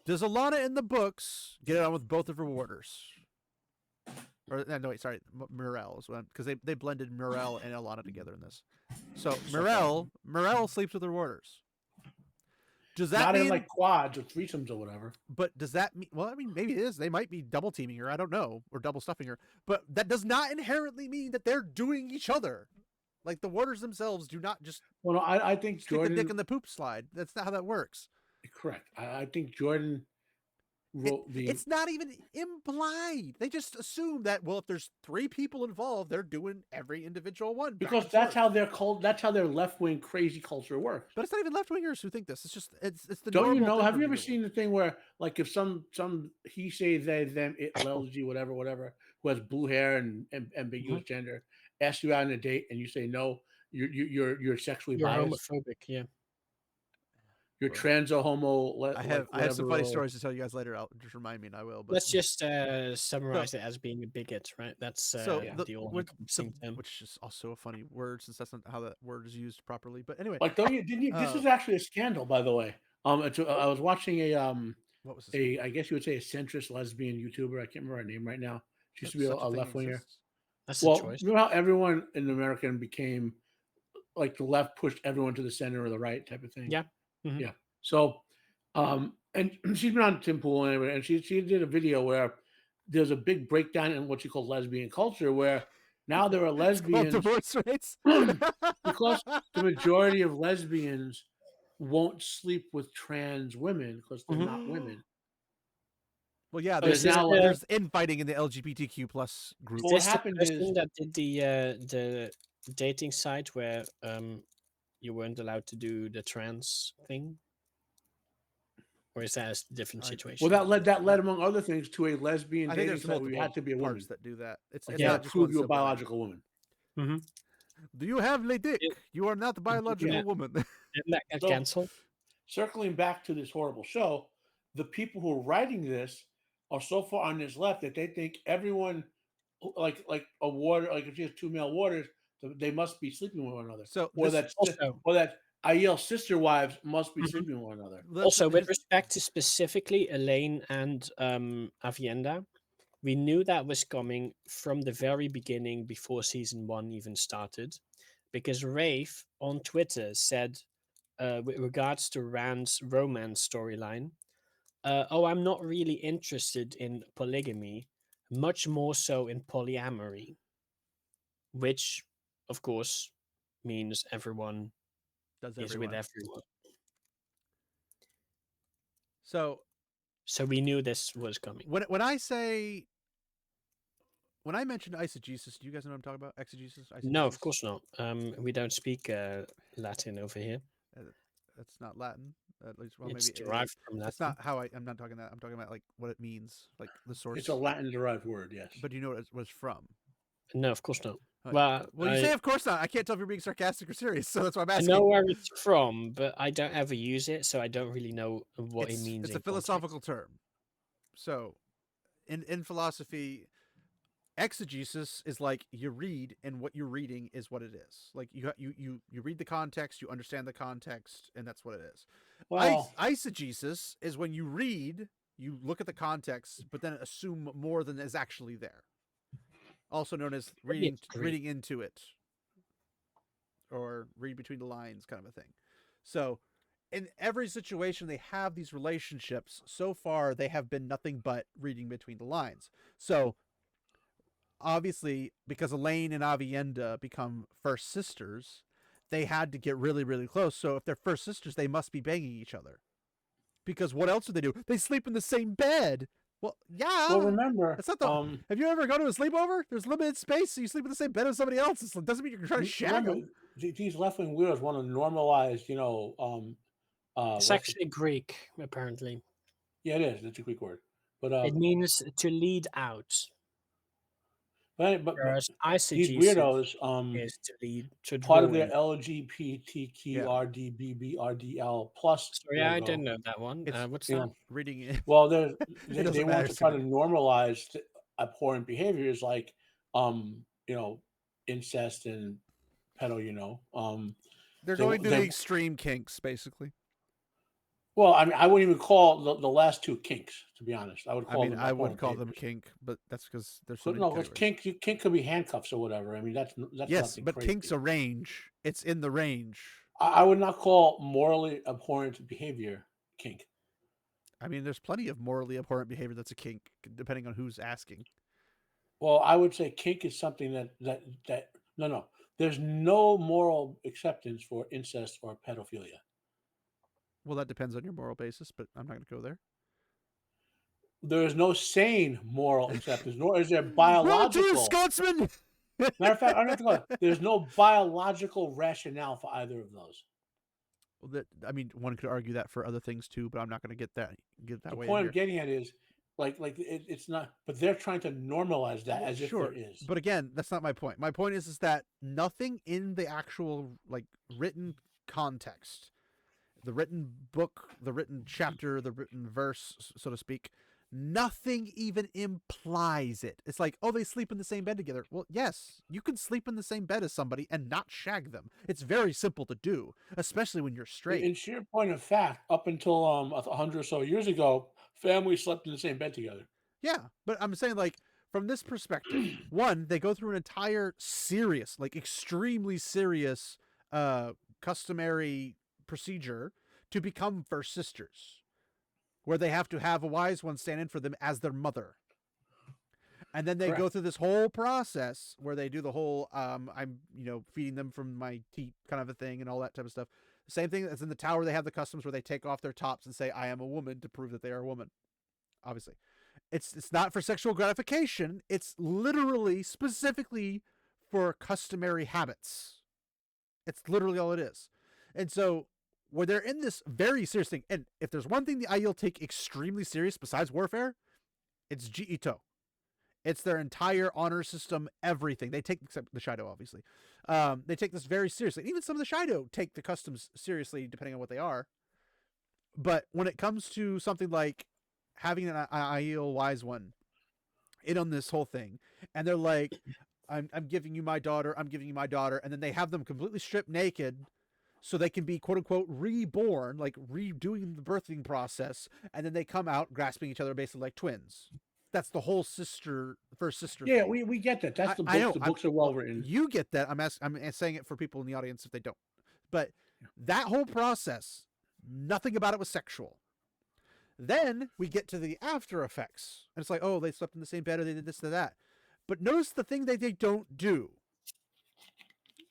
Does Alana in the books get it on with both of her warders? Or no, wait, sorry, Myrelle is one because they blended Myrelle and Alana together in this. So Myrelle sleeps with her warders. Does that Not mean in like quads or threesomes or whatever? But does that mean? Well, I mean, maybe it is. They might be double teaming her. I don't know, or double stuffing her. But that does not inherently mean that they're doing each other. Like the warders themselves do not just Well, no, I think stick Jordan. the dick in the poop slide. That's not how that works. Correct. I think Jordan wrote the. It's not even implied. They just assume that, well, if there's 3 people involved, they're doing every individual one. Because that's how their that's how their left wing crazy culture works. But it's not even left wingers who think this. It's just it's the. Don't you normal know? thing Have for you ever people. seen the thing where like if some he say they them it LG whatever who has blue hair and ambiguous gender asks you out on a date and you say no, you're sexually You're biased. homophobic, yeah. You're trans or homo. I have some funny stories to tell you guys later. I'll just remind me, and I will. But Let's just summarize it as being a bigot, right? That's so the all-encompassing term. which is also a funny word since that's not how that word is used properly. But anyway, Like don't you? Didn't you? This is actually a scandal, by the way. I was watching a what was this? I guess you would say a centrist lesbian YouTuber. I can't remember her name right now. She used to be a Such thing left winger. exists? That's a Well, choice. you know how everyone in America became like the left pushed everyone to the center or the right type of thing. Yeah. Mhm. Yeah. So, and she's been on Tim Pool and she did a video where there's a big breakdown in what you call lesbian culture, where now there are lesbians divorce rates because the majority of lesbians won't sleep with trans women because they're not women. Well, yeah, There's there's infighting in the LGBTQ plus group. Well, what Is this the happened person is- that did the dating site where you weren't allowed to do the trans thing? Or is that a different situation? Well, that led among other things to a lesbian I think dating there's site where you multiple had to be a woman. parts that do that. It's Yeah, Yeah, not just prove one you're a simple thing. biological woman. Do you have le dick? It- You are not a biological Yeah. woman. Didn't that get So- cancelled? Circling back to this horrible show, the people who are writing this are so far on this left that they think everyone, like a warder, like if you have 2 male warders, they must be sleeping with one another. So Or this- that Aiel's sister wives must be sleeping with one another. Also, with respect to specifically Elaine and Avienda, we knew that was coming from the very beginning before season 1 even started, because Rafe on Twitter said, with regards to Rand's romance storyline, oh, I'm not really interested in polygamy, much more so in polyamory, which, of course, means everyone does is with everyone. So So we knew this was coming. when I mentioned eisegesis, do you guys know what I'm talking about? Exegesis? No, of Eisegesis? course not. We don't speak Latin over here. That's not Latin. At least, well, It's maybe derived from that. that's not how I'm not talking that. I'm talking about like what it means, like the source. It's a Latin derived word, yes. But do you know what it was from? No, of course not. Well, Well, you say of course not. I can't tell if you're being sarcastic or serious, so that's why I'm I asking. know where it's from, but I don't ever use it, so I don't really know what it It's means. a in philosophical context. term. So, in philosophy, exegesis is like you read, and what you're reading is what it is. Like you read the context, you understand the context, and that's what it is. Well, Eisegesis is when you read, you look at the context, but then assume more than is actually there. Also known as Maybe it's Greek. reading into it, or read between the lines, kind of a thing. So, in every situation, they have these relationships. So far, they have been nothing but reading between the lines. So, obviously, because Elaine and Avienda become first sisters, they had to get really, really close. So, if they're first sisters, they must be banging each other. Because what else do they do? They sleep in the same bed. Well, yeah. well, remember, That's not the. Have you ever gone to a sleepover? There's limited space, so you sleep in the same bed as somebody else. It doesn't mean you're trying to shag remember, them. these left wing weirdos want to normalize, It's what's actually Greek, apparently. yeah, it is. It's a Greek word, but It means to lead out, but whereas these eisegesis weirdos, is to lead to part draw of their in. Yeah. LGBTQRDBBRDL plus Sorry, I logo. didn't know that one. It's What's You that? know, reading it. well, It they doesn't want matter to to try to me. normalize abhorrent behaviors like incest and pedo. They're They going to they the extreme kinks, basically. well, I mean, I wouldn't even call the last two kinks. To be honest, I would I call mean, them I would abhorrent call them behaviors. kink, but that's because there's so many No, because categories. kink could be handcuffs or whatever. I mean, that's Yes, nothing but kink's crazy. a range. It's in the range. I would not call morally abhorrent behavior kink. I mean, there's plenty of morally abhorrent behavior that's a kink, depending on who's asking. Well, I would say kink is something that no. There's no moral acceptance for incest or pedophilia. Well, that depends on your moral basis, but I'm not going to go there. There is no sane moral acceptance, nor is there Well, dear biological. Scotsman. Matter of fact, I don't have to go. There's no biological rationale for either of those. Well, I mean, one could argue that for other things too, but I'm not going to get that The way in point here. I'm getting at is it's not, but they're trying to normalize that as if there is. But again, that's not my point. My point is that nothing in the actual like written context, the written book, the written chapter, the written verse, so to speak, nothing even implies it. It's like, oh, they sleep in the same bed together. Well, yes, you can sleep in the same bed as somebody and not shag them. It's very simple to do, especially when you're straight. In sheer point of fact, up until 100 or so years ago, families slept in the same bed together. Yeah, but I'm saying like from this perspective, one, they go through an entire serious, like extremely serious customary procedure to become first sisters, where they have to have a wise one stand in for them as their mother. And then they Correct. go through this whole process where they do the whole I'm feeding them from my teat kind of a thing and all that type of stuff. Same thing as in the tower, they have the customs where they take off their tops and say I am a woman to prove that they are a woman. Obviously. It's not for sexual gratification. It's literally specifically for customary habits. It's literally all it is. And so when they're in this very serious thing, and if there's one thing the Aiel take extremely serious besides warfare, it's Jiito. It's their entire honor system, everything. They take, except the Shido, obviously. They take this very seriously. And even some of the Shido take the customs seriously, depending on what they are. But when it comes to something like having an Aiel wise one in on this whole thing, and they're like, I'm giving you my daughter, I'm giving you my daughter, and then they have them completely stripped naked so they can be quote unquote reborn, like redoing the birthing process, and then they come out grasping each other basically like twins. That's the whole first sister Yeah, thing. we get that. That's the books. I know. The books are well written. You get that. I'm saying it for people in the audience if they don't. But that whole process, nothing about it was sexual. Then we get to the after effects. And it's like, oh, they slept in the same bed or they did this or that. But notice the thing that they don't do.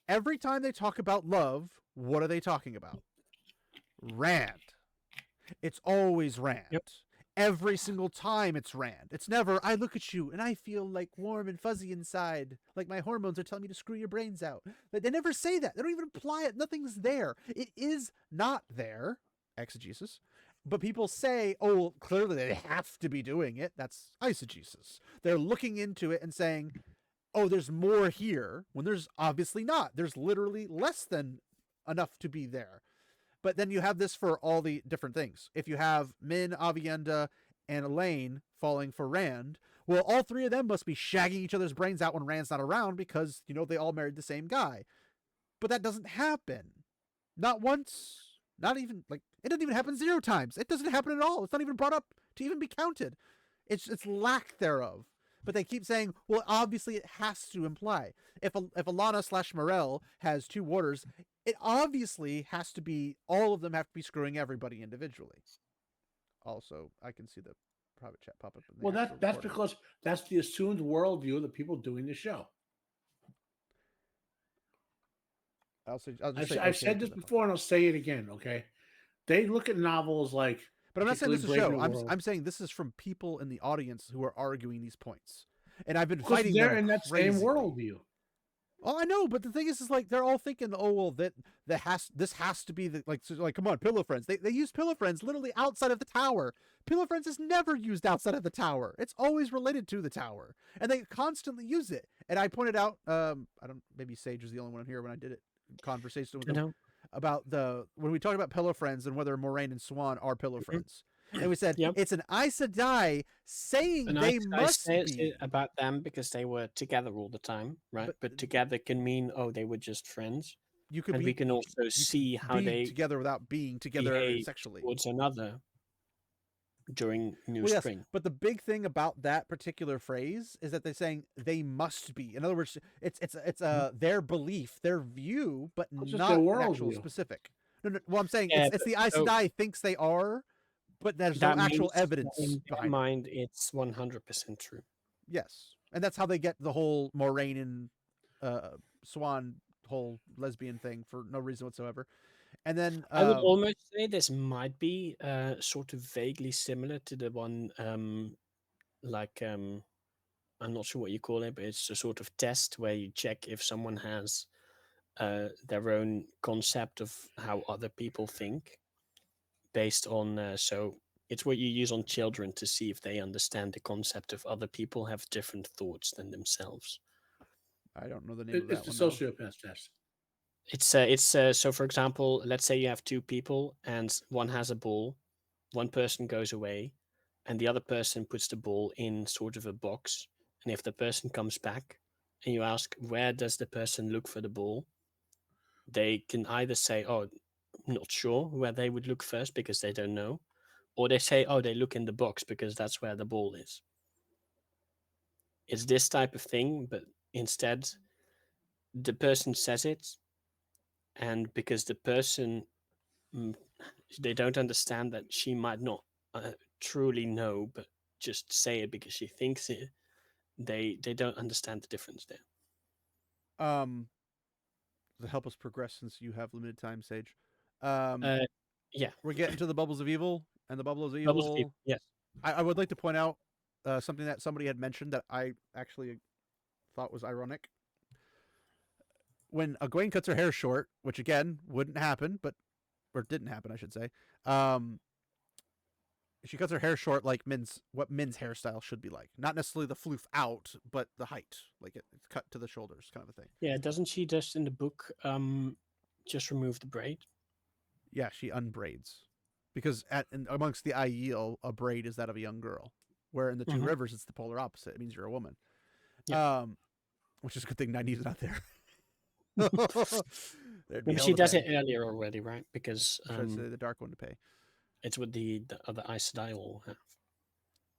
Every time they talk about love, what are they talking about? Rand. It's always Rand. Yep. Every single time it's Rand. It's never, I look at you and I feel like warm and fuzzy inside. Like my hormones are telling me to screw your brains out. But they never say that. They don't even imply it. Nothing's there. It is not there. exegesis. But people say, oh, well, clearly they have to be doing it. That's eisegesis. They're looking into it and saying, oh, there's more here, when there's obviously not. There's literally less than enough to be there. But then you have this for all the different things. If you have Min, Avienda, and Elaine falling for Rand, well, all three of them must be shagging each other's brains out when Rand's not around because, they all married the same guy. But that doesn't happen. Not once. Not even, it doesn't even happen 0 times. It doesn't happen at all. It's not even brought up to even be counted. It's lack thereof. But they keep saying, well, obviously it has to imply. If Alana / Morel has 2 warders, it obviously has to be, all of them have to be screwing everybody individually. Also, I can see the private chat pop up. In the Well, that's recording. because that's the assumed worldview of the people doing the show. I've said this before, and I'll say it again. Okay, they look at novels like. But I'm not saying this is a show. I'm saying this is from people in the audience who are arguing these points, and I've been fighting them. They're in that same worldview. Oh, I know, but the thing is like they're all thinking, oh well, this has to be the come on, Pillow Friends. They use Pillow Friends literally outside of the tower. Pillow Friends is never used outside of the tower. It's always related to the tower, and they constantly use it. And I pointed out, maybe Sage was the only one here when I did it. Conversation with them about when we talked about Pillow Friends and whether Moraine and Swan are Pillow Friends, and we said it's an Aes Sedai saying they must be about them because they were together all the time, right? But together can mean they were just friends. We can also see how they together without being together sexually towards another during New Spring. Yes, but the big thing about that particular phrase is that they're saying they must be. In other words, it's their belief, their view, but not actual specific. No, well, I'm saying it's the Aes Sedai thinks they are, but there's no actual evidence in their mind. It's 100% true. Yes, and that's how they get the whole Moraine and Swan whole lesbian thing for no reason whatsoever. And then I would almost say this might be sort of vaguely similar to the one, I'm not sure what you call it, but it's a sort of test where you check if someone has their own concept of how other people think based on, so it's what you use on children to see if they understand the concept of other people have different thoughts than themselves. I don't know the name of that one. It's the sociopath test. It's so for example, let's say you have 2 people and one has a ball, one person goes away and the other person puts the ball in sort of a box, and if the person comes back and you ask where does the person look for the ball, they can either say, oh, not sure where they would look first because they don't know, or they say, oh, they look in the box because that's where the ball is. It's this type of thing, but instead the person says it, and because the person, they don't understand that she might not truly know, but just say it because she thinks it, they don't understand the difference there. To help us progress, since you have limited time, Sage. Yeah, we're getting to the Bubbles of Evil, and the Bubbles of Evil. Yes, I would like to point out something that somebody had mentioned that I actually thought was ironic. When Egwene cuts her hair short, which again wouldn't happen, or didn't happen, I should say. She cuts her hair short like what Min's hairstyle should be like. Not necessarily the floof out, but the height, like it's cut to the shoulders, kind of a thing. Yeah, doesn't she just in the book just remove the braid? Yeah, she unbraids, because amongst the Aiel, a braid is that of a young girl, where in the Two Rivers it's the polar opposite. It means you're a woman. Yeah. Which is a good thing Nynaeve's not there. She does it earlier already, right? Because I should say the Dark One to pay. It's what the other Aes Sedai all have.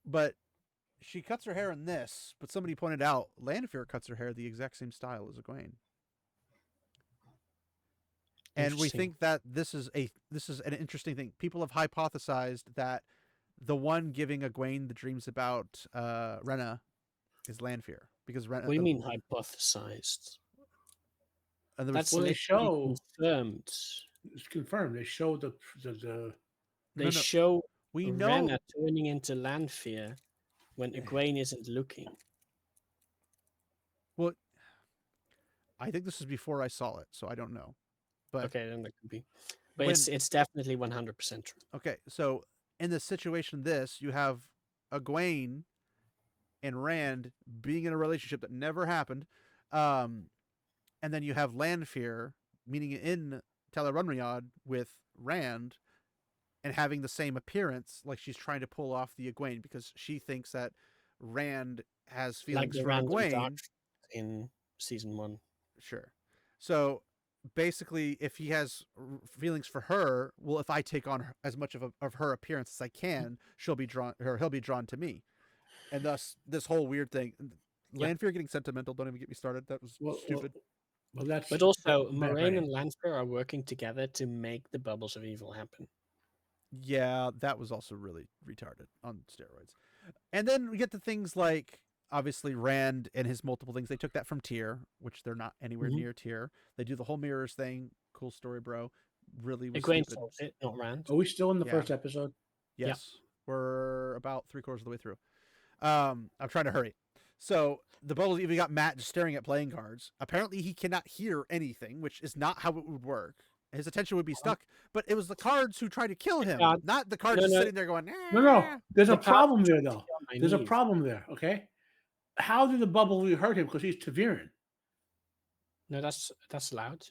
But she cuts her hair in this, but somebody pointed out Lanfear cuts her hair the exact same style as Egwene. And we think that this is an interesting thing. People have hypothesized that the one giving Egwene the dreams about Rena is Lanfear, because Rena. What do you mean hypothesized? That's what they show. Confirmed. It's confirmed. They show the. They show Rena turning into Lanfear when Egwene isn't looking. Well, I think this is before I saw it, so I don't know. But okay, then that could be. But when it's definitely 100% true. okay, so in the situation you have Egwene and Rand being in a relationship that never happened, and then you have Lanfear meeting in Tel'aran'rhiod with Rand and having the same appearance, like she's trying to pull off the Egwene because she thinks that Rand has Like feelings the for random dark Egwene. in season 1. Sure. So basically, if he has feelings for her, well, if I take on as much of her appearance as I can, she'll be drawn, or he'll be drawn to me, and thus this whole weird thing. Yeah. Lanfear getting sentimental. Don't even get me started. That was stupid. Well, that's But also, bad Moraine writing. and Lanfear are working together to make the bubbles of evil happen. Yeah, that was also really retarded on steroids. And then we get to things like obviously Rand and his multiple things. They took that from Tyr, which they're not anywhere Mhm. near Tyr. They do the whole mirrors thing. Cool story, bro. Really was Egwene stupid. solves it, not Rand. Are we still in the Yeah. first episode? Yes. We're about 3/4 of the way through. I'm trying to hurry. So the bubbles even got Matt just staring at playing cards. Apparently he cannot hear anything, which is not how it would work. His attention would be stuck, but it was the cards who tried to kill him, cards- not the cards No, just no. sitting there going, No. There's The a cards problem there, tried to though. kill There's a Nynaeve. problem there. Okay. How did the bubble hurt him? Because he's Taviran. No, that's loud.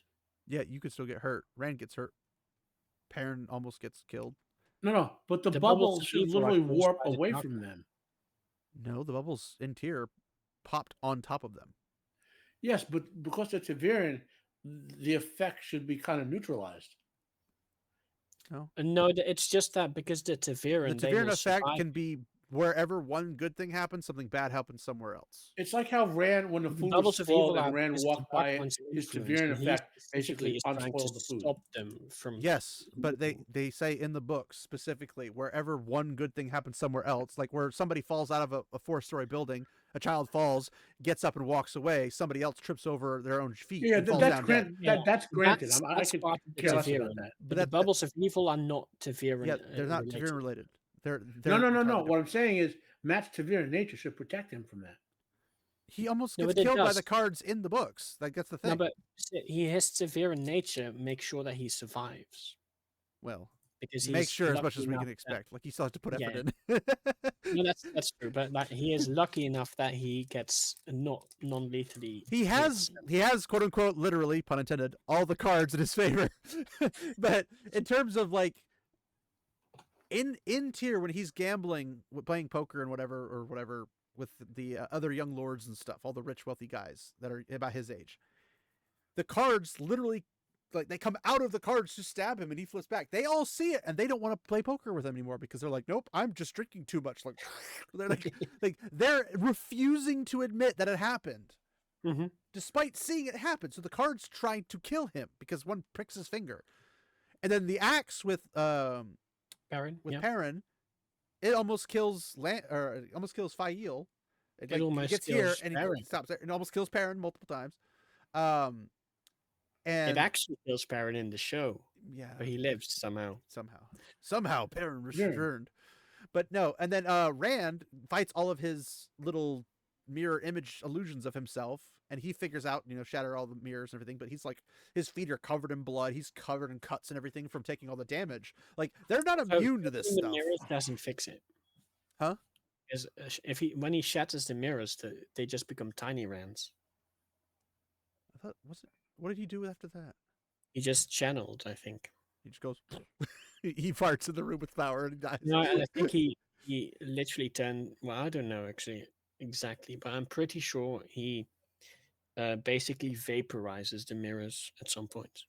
Yeah, you could still get hurt. Rand gets hurt. Perrin almost gets killed. No. But the The bubble bubbles of should evil are literally caused warp by the away dark from one. them. No, the bubbles in Tyr popped on top of them. Yes, but because they're Taviran, the effect should be kind of neutralized. No, it's just that because the Taviran, The they Taviran will effect survive. can be wherever one good thing happens, something bad happens somewhere else. It's like how Rand, when the The food was bubbles of evil spoiled and are Rand because the walked dark by it, one's his influence, Taviran and he effect specifically basically is trying to unspoiled the food. stop them from. Yes, but they say in the books specifically wherever one good thing happens somewhere else, like where somebody falls out of a 4-story building, a child falls, gets up and walks away, somebody else trips over their own feet Yeah, and falls that's down dead. that's granted. I That's could part of the care less Taviran. about that. But that- the bubbles of evil are not Taviran. Yeah, they're not related. Taviran related. They're No. entirely What I'm saying is Matt's Taviran nature should protect him from that. he almost No, gets but it killed by does. the cards in the books. Like that's the thing. No, but his Taviran nature makes sure that he survives well, because make he's sure as lucky much as we enough can that- expect. Like you still have to put effort Yeah. in. No, that's true. But like, he is lucky enough that he gets not non-lethally. He has quote unquote literally pun intended all the cards in his favor. But in terms of like in Tyr when he's gambling, playing poker and whatever with the other young lords and stuff, all the rich wealthy guys that are about his age, the cards literally like they come out of the cards to stab him and he flips back. They all see it and they don't want to play poker with him anymore because they're like, nope, I'm just drinking too much. Like they're like they're refusing to admit that it happened. Mm-hmm. Despite seeing it happen. So the card's trying to kill him because one pricks his finger. And then the axe with Perrin, it almost kills Fael. It almost gets here kills and Perrin. he stops there and almost kills Perrin multiple times. And It actually kills Perrin in the show, yeah, but he lives somehow Perrin returned. But no, and then Rand fights all of his little mirror image illusions of himself, and he figures out, shatter all the mirrors and everything, but he's like, his feet are covered in blood, he's covered in cuts and everything from taking all the damage. Like, they're not immune to this the stuff. mirrors doesn't fix it. Huh? Because when he shatters the mirrors, they just become tiny Rands. I thought, what did he do after that? He just channeled, I think. He just goes, he farts in the room with flour and he dies. No, and I think he literally turned, well, I don't know actually exactly, but I'm pretty sure he basically vaporizes the mirrors at some point.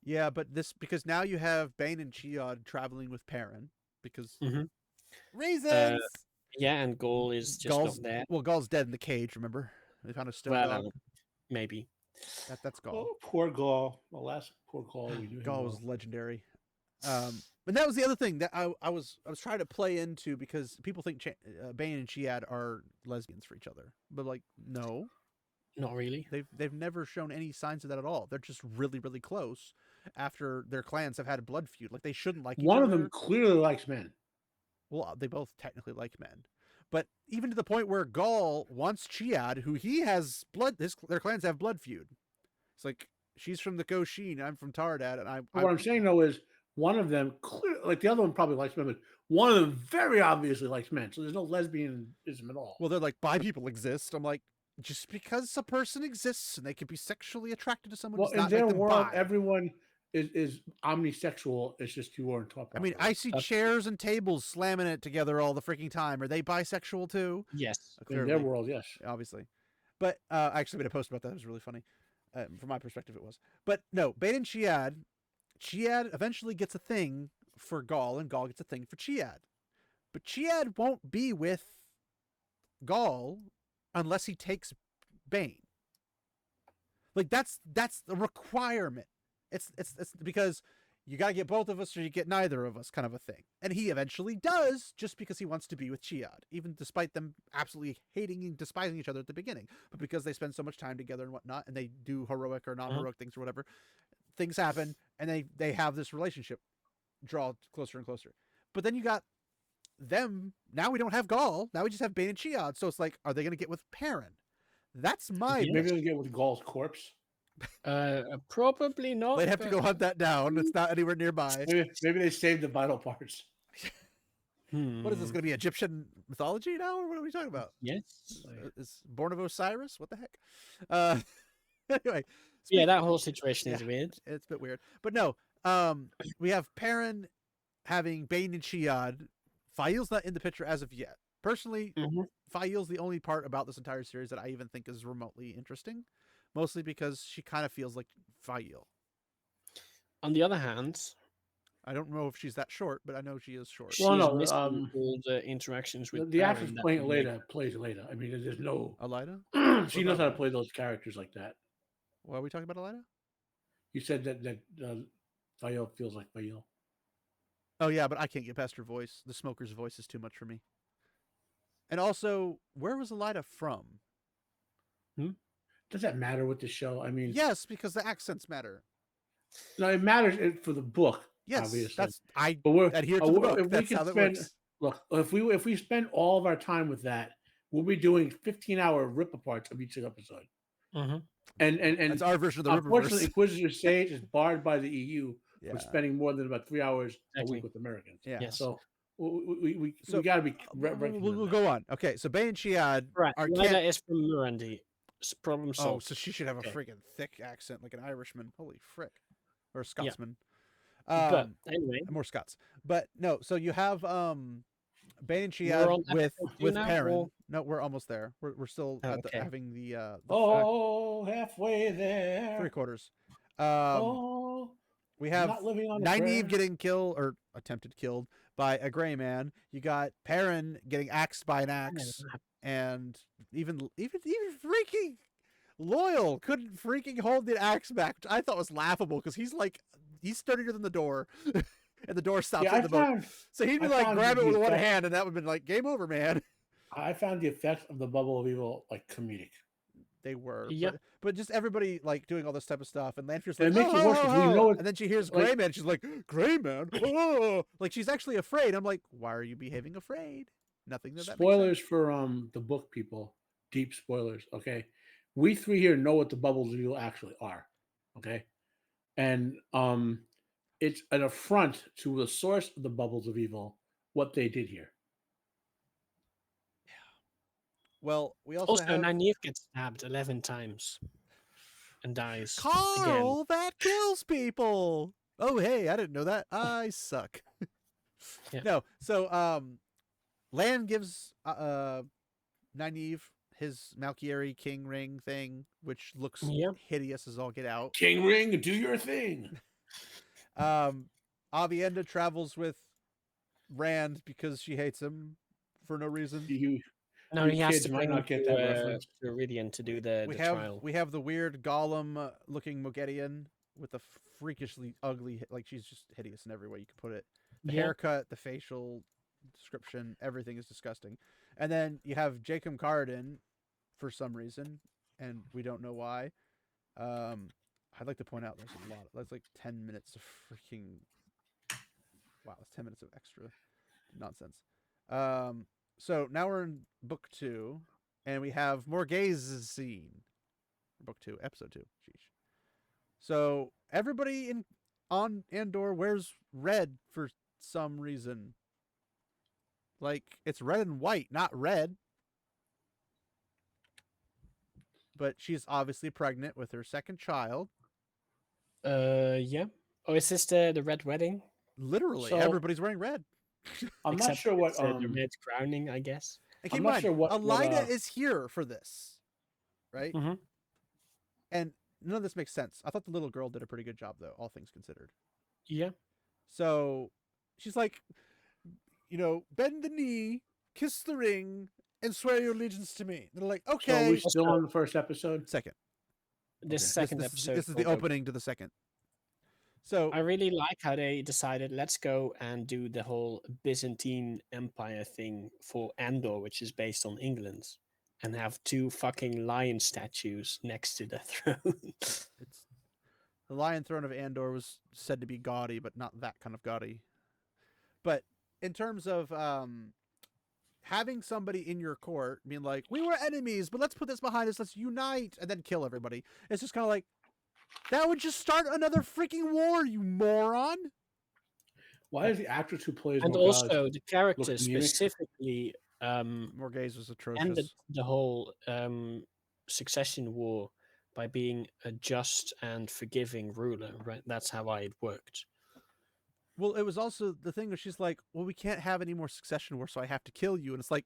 Yeah, but because now you have Bane and Chiod traveling with Perrin because reasons. Yeah, and Gaul is just not there. Well, Gaul's dead in the cage. Remember, they found a stone dog. Maybe. That's Gaul. Oh, poor Gaul. Alas, poor Gaul. We knew Gaul him was well. legendary. And that was the other thing that I was trying to play into because people think Bane and Chiad are lesbians for each other, but like no, not really. They've never shown any signs of that at all. They're just really really close after their clans have had a blood feud. Like they shouldn't like each One other. of them clearly likes men. Well, they both technically like men, but even to the point where Gaul wants Chiad, who he has blood. Their clans have blood feud. It's like she's from the Goshin, I'm from Tardad, and What I'm saying though is one of them, like the other one probably likes men, but one of them very obviously likes men. So there's no lesbianism at all. Well, they're like, bi people exist. I'm like, just because a person exists and they can be sexually attracted to someone Well, does in not their make them world, bi. everyone is omnisexual. It's just you weren't taught I properly. mean, I see chairs and tables slamming it together all the freaking time. Are they bisexual too? Yes. in their world, yes. Obviously. But I actually made a post about that. It was really funny. From my perspective, it was. But no, Bane and Chiad eventually gets a thing for Gaul, and Gaul gets a thing for Chiad. But Chiad won't be with Gaul unless he takes Bane. Like that's the requirement. It's because you got to get both of us or you get neither of us, kind of a thing. And he eventually does, just because he wants to be with Chiad, even despite them absolutely hating and despising each other at the beginning. But because they spend so much time together and whatnot, and they do heroic or non-heroic things or whatever, things happen, and they have this relationship draw closer and closer. But then you got them. Now we don't have Gaul. Now we just have Bane and Chiad. So it's like, are they going to get with Perrin? That's my Yes. Maybe they'll get with Gaul's corpse. Probably not. They'd have to go hunt that down. It's not anywhere nearby. Maybe they saved the vital parts. What is this going to be? Egyptian mythology now, or what are we talking about? Yes. Is Born of Osiris? What the heck? Anyway, Yeah, that whole situation is weird. it's a bit weird, but no. We have Perrin having Bane and Chiad. Fail's not in the picture as of yet. Personally, Fail's the only part about this entire series that I even think is remotely interesting. Mostly because she kind of feels like Fail. On the other hand, I don't know if she's that short, but I know she is short. she's Well, no, missing all the interactions with the Perrin actress that playing would make- Leda plays Leda. I mean, there's no. Elida? She knows how to play those characters like that. What are we talking about, Elida? You said that Fael feels like Fael. Oh yeah, but I can't get past her voice. The smoker's voice is too much for me. And also, where was Elida from? Does that matter with the show? I mean, Yes, because the accents matter. no, it matters for the book. Yes, obviously. but we're adhere to the book. If That's we how can that spend, works. look, if we spend all of our time with that, we'll be doing 15-hour rip aparts of each episode. Mhm. And That's our version of the unfortunately, Riververse. Inquisitor Sage is barred by the EU Yeah. for spending more than about 3 hours a Exactly. week with Americans. Yeah. Yes. So we So, got to be. We'll go on. Okay, so Bane and Chiad Right. are Lida is from Murandy. Problem Oh, solved. so she should have a Okay. freaking thick accent like an Irishman. Holy frick. Or a Scotsman. But anyway, More Scots. But no, so you have Bane and We're on Chiad with episode 2 now, Perrin. or- No, we're almost there. We're still Oh, at okay. having the halfway there. 3/4. We I'm have not living on a Nynaeve prayer. getting killed or attempted killed by a gray man. You got Perrin getting axed by an axe, and even freaking Loyal couldn't freaking hold the axe back, which I thought was laughable because he's sturdier than the door, and the door stops Yeah, in the boat. So he'd be I like found grab it the with one effect- hand, and that would have been like game over, man. I found the effects of the bubble of evil like comedic. They were, Yeah. but just everybody like doing all this type of stuff, and Lanfear's And like, it makes it worse because we know it- and then she hears like- Gray Man, she's like, Gray Man, oh, like she's actually afraid. I'm like, why are you behaving afraid? Nothing that makes Spoilers sense. for the book, people. Deep spoilers. Okay, we three here know what the bubbles of evil actually are. Okay, and it's an affront to the source of the bubbles of evil. What they did here. Well, we also Also, have Nynaeve gets stabbed 11 times and dies again. Carl that kills people. Oh, hey, I didn't know that. I suck. Yeah. No, so Lan gives Nynaeve his Malkieri King ring thing, which looks Yeah. hideous as all get out. King Ring, do your thing. Avienda travels with Rand because she hates him for no reason. No, You he has kids to might bring not get to, that reference. to Iridian to do the trial. We have the weird Gollum looking Mogedian with the freakishly ugly, like she's just hideous in every way you could put it. The Yeah. haircut, the facial description, everything is disgusting. And then you have Jacob Carradine for some reason, and we don't know why. I'd like to point out that's like 10 minutes of freaking wow, that's 10 minutes of extra nonsense. So now we're in book 2, and we have more gaze scene. Book 2, episode 2. Sheesh. So everybody in on Andor wears red for some reason. Like, it's red and white, not red. But she's obviously pregnant with her second child. Yeah. Oh, is this the red wedding? Literally, So- everybody's wearing red. I'm not Except sure what. it's, the red crowning, I guess. And keep I'm in not mind, sure what- Elida is here for this, right? Mhm. And none of this makes sense. I thought the little girl did a pretty good job, though, all things considered. Yeah. So she's like, bend the knee, kiss the ring, and swear your allegiance to me. And they're like, So are okay. we still on the first episode? Second. This Okay. second this episode. is the will go- opening to the second. So I really like how they decided let's go and do the whole Byzantine Empire thing for Andor, which is based on England, and have 2 fucking lion statues next to the throne. it's the Lion Throne of Andor was said to be gaudy, but not that kind of gaudy. But in terms of having somebody in your court being like, we were enemies, but let's put this behind us, let's unite, and then kill everybody. It's just kind of like, that would just start another freaking war, you moron. Why is the actress who plays And Morgaz also the character anemic? specifically Morgase was atrocious. ended the whole succession war by being a just and forgiving ruler, right? That's how it worked. Well, it was also the thing where she's like, well, we can't have any more succession war, so I have to kill you. And it's like,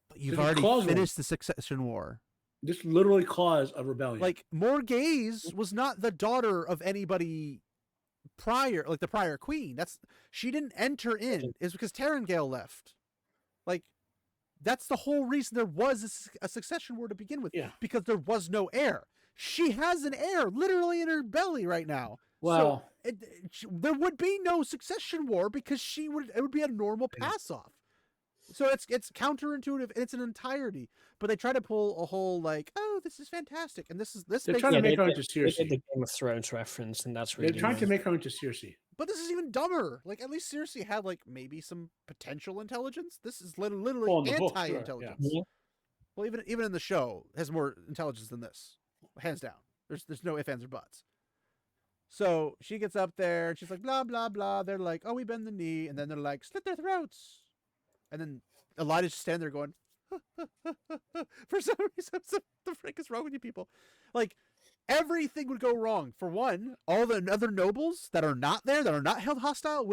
but you've Did he already cause one? finished the succession war. This literally caused a rebellion. Like, Morgase was not the daughter of anybody prior, like the prior queen. She didn't enter in. It's because Tarangale left. Like, that's the whole reason there was a succession war to begin with. Yeah. Because there was no heir. She has an heir literally in her belly right now. Well, So there would be no succession war because it would be a normal Yeah. pass off. So it's counterintuitive. It's an entirety, but they try to pull a whole like, oh, this is fantastic, and this they're makes trying to Yeah, make her they into They did Cersei. the Game of Thrones reference, and that's They're really trying to nice. make her into Cersei. But this is even dumber. Like, at least Cersei had like maybe some potential intelligence. This is literally Well, in the book, sure, anti-intelligence. yeah. Well, even in the show, it has more intelligence than this, hands down. There's no ifs, ands, or buts. So she gets up there and she's like, blah blah blah. They're like, oh, we bend the knee, and then they're like, slit their throats, and then Elijah's just standing there going, for some reason, what the frick is wrong with you people? Like, everything would go wrong. For one, all the other nobles that are not there, that are not held hostile,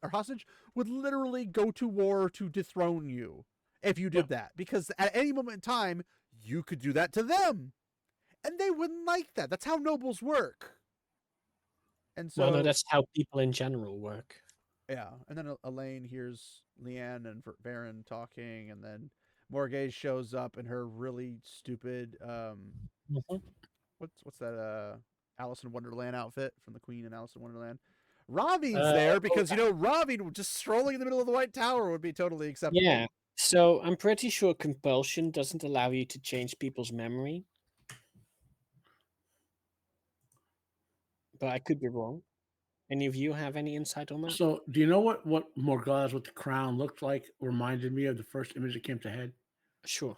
or hostage, would literally go to war to dethrone you if you did that. Because at any moment in time, you could do that to them. And they wouldn't like that. That's how nobles work. And so, Well, no, that's how people in general work. yeah. And then Elaine hears Leanne and Varen talking, and then Morgase shows up in her really stupid Mhm. what's that Alice in Wonderland outfit from the Queen in Alice in Wonderland. Ravi's Uh, there because Ravi just strolling in the middle of the White Tower would be totally acceptable. Yeah. So I'm pretty sure compulsion doesn't allow you to change people's memory. But I could be wrong. Any of you have any insight on that? So, do you know what Morgaz with the crown looked like? Reminded me of the first image that came to head Sure.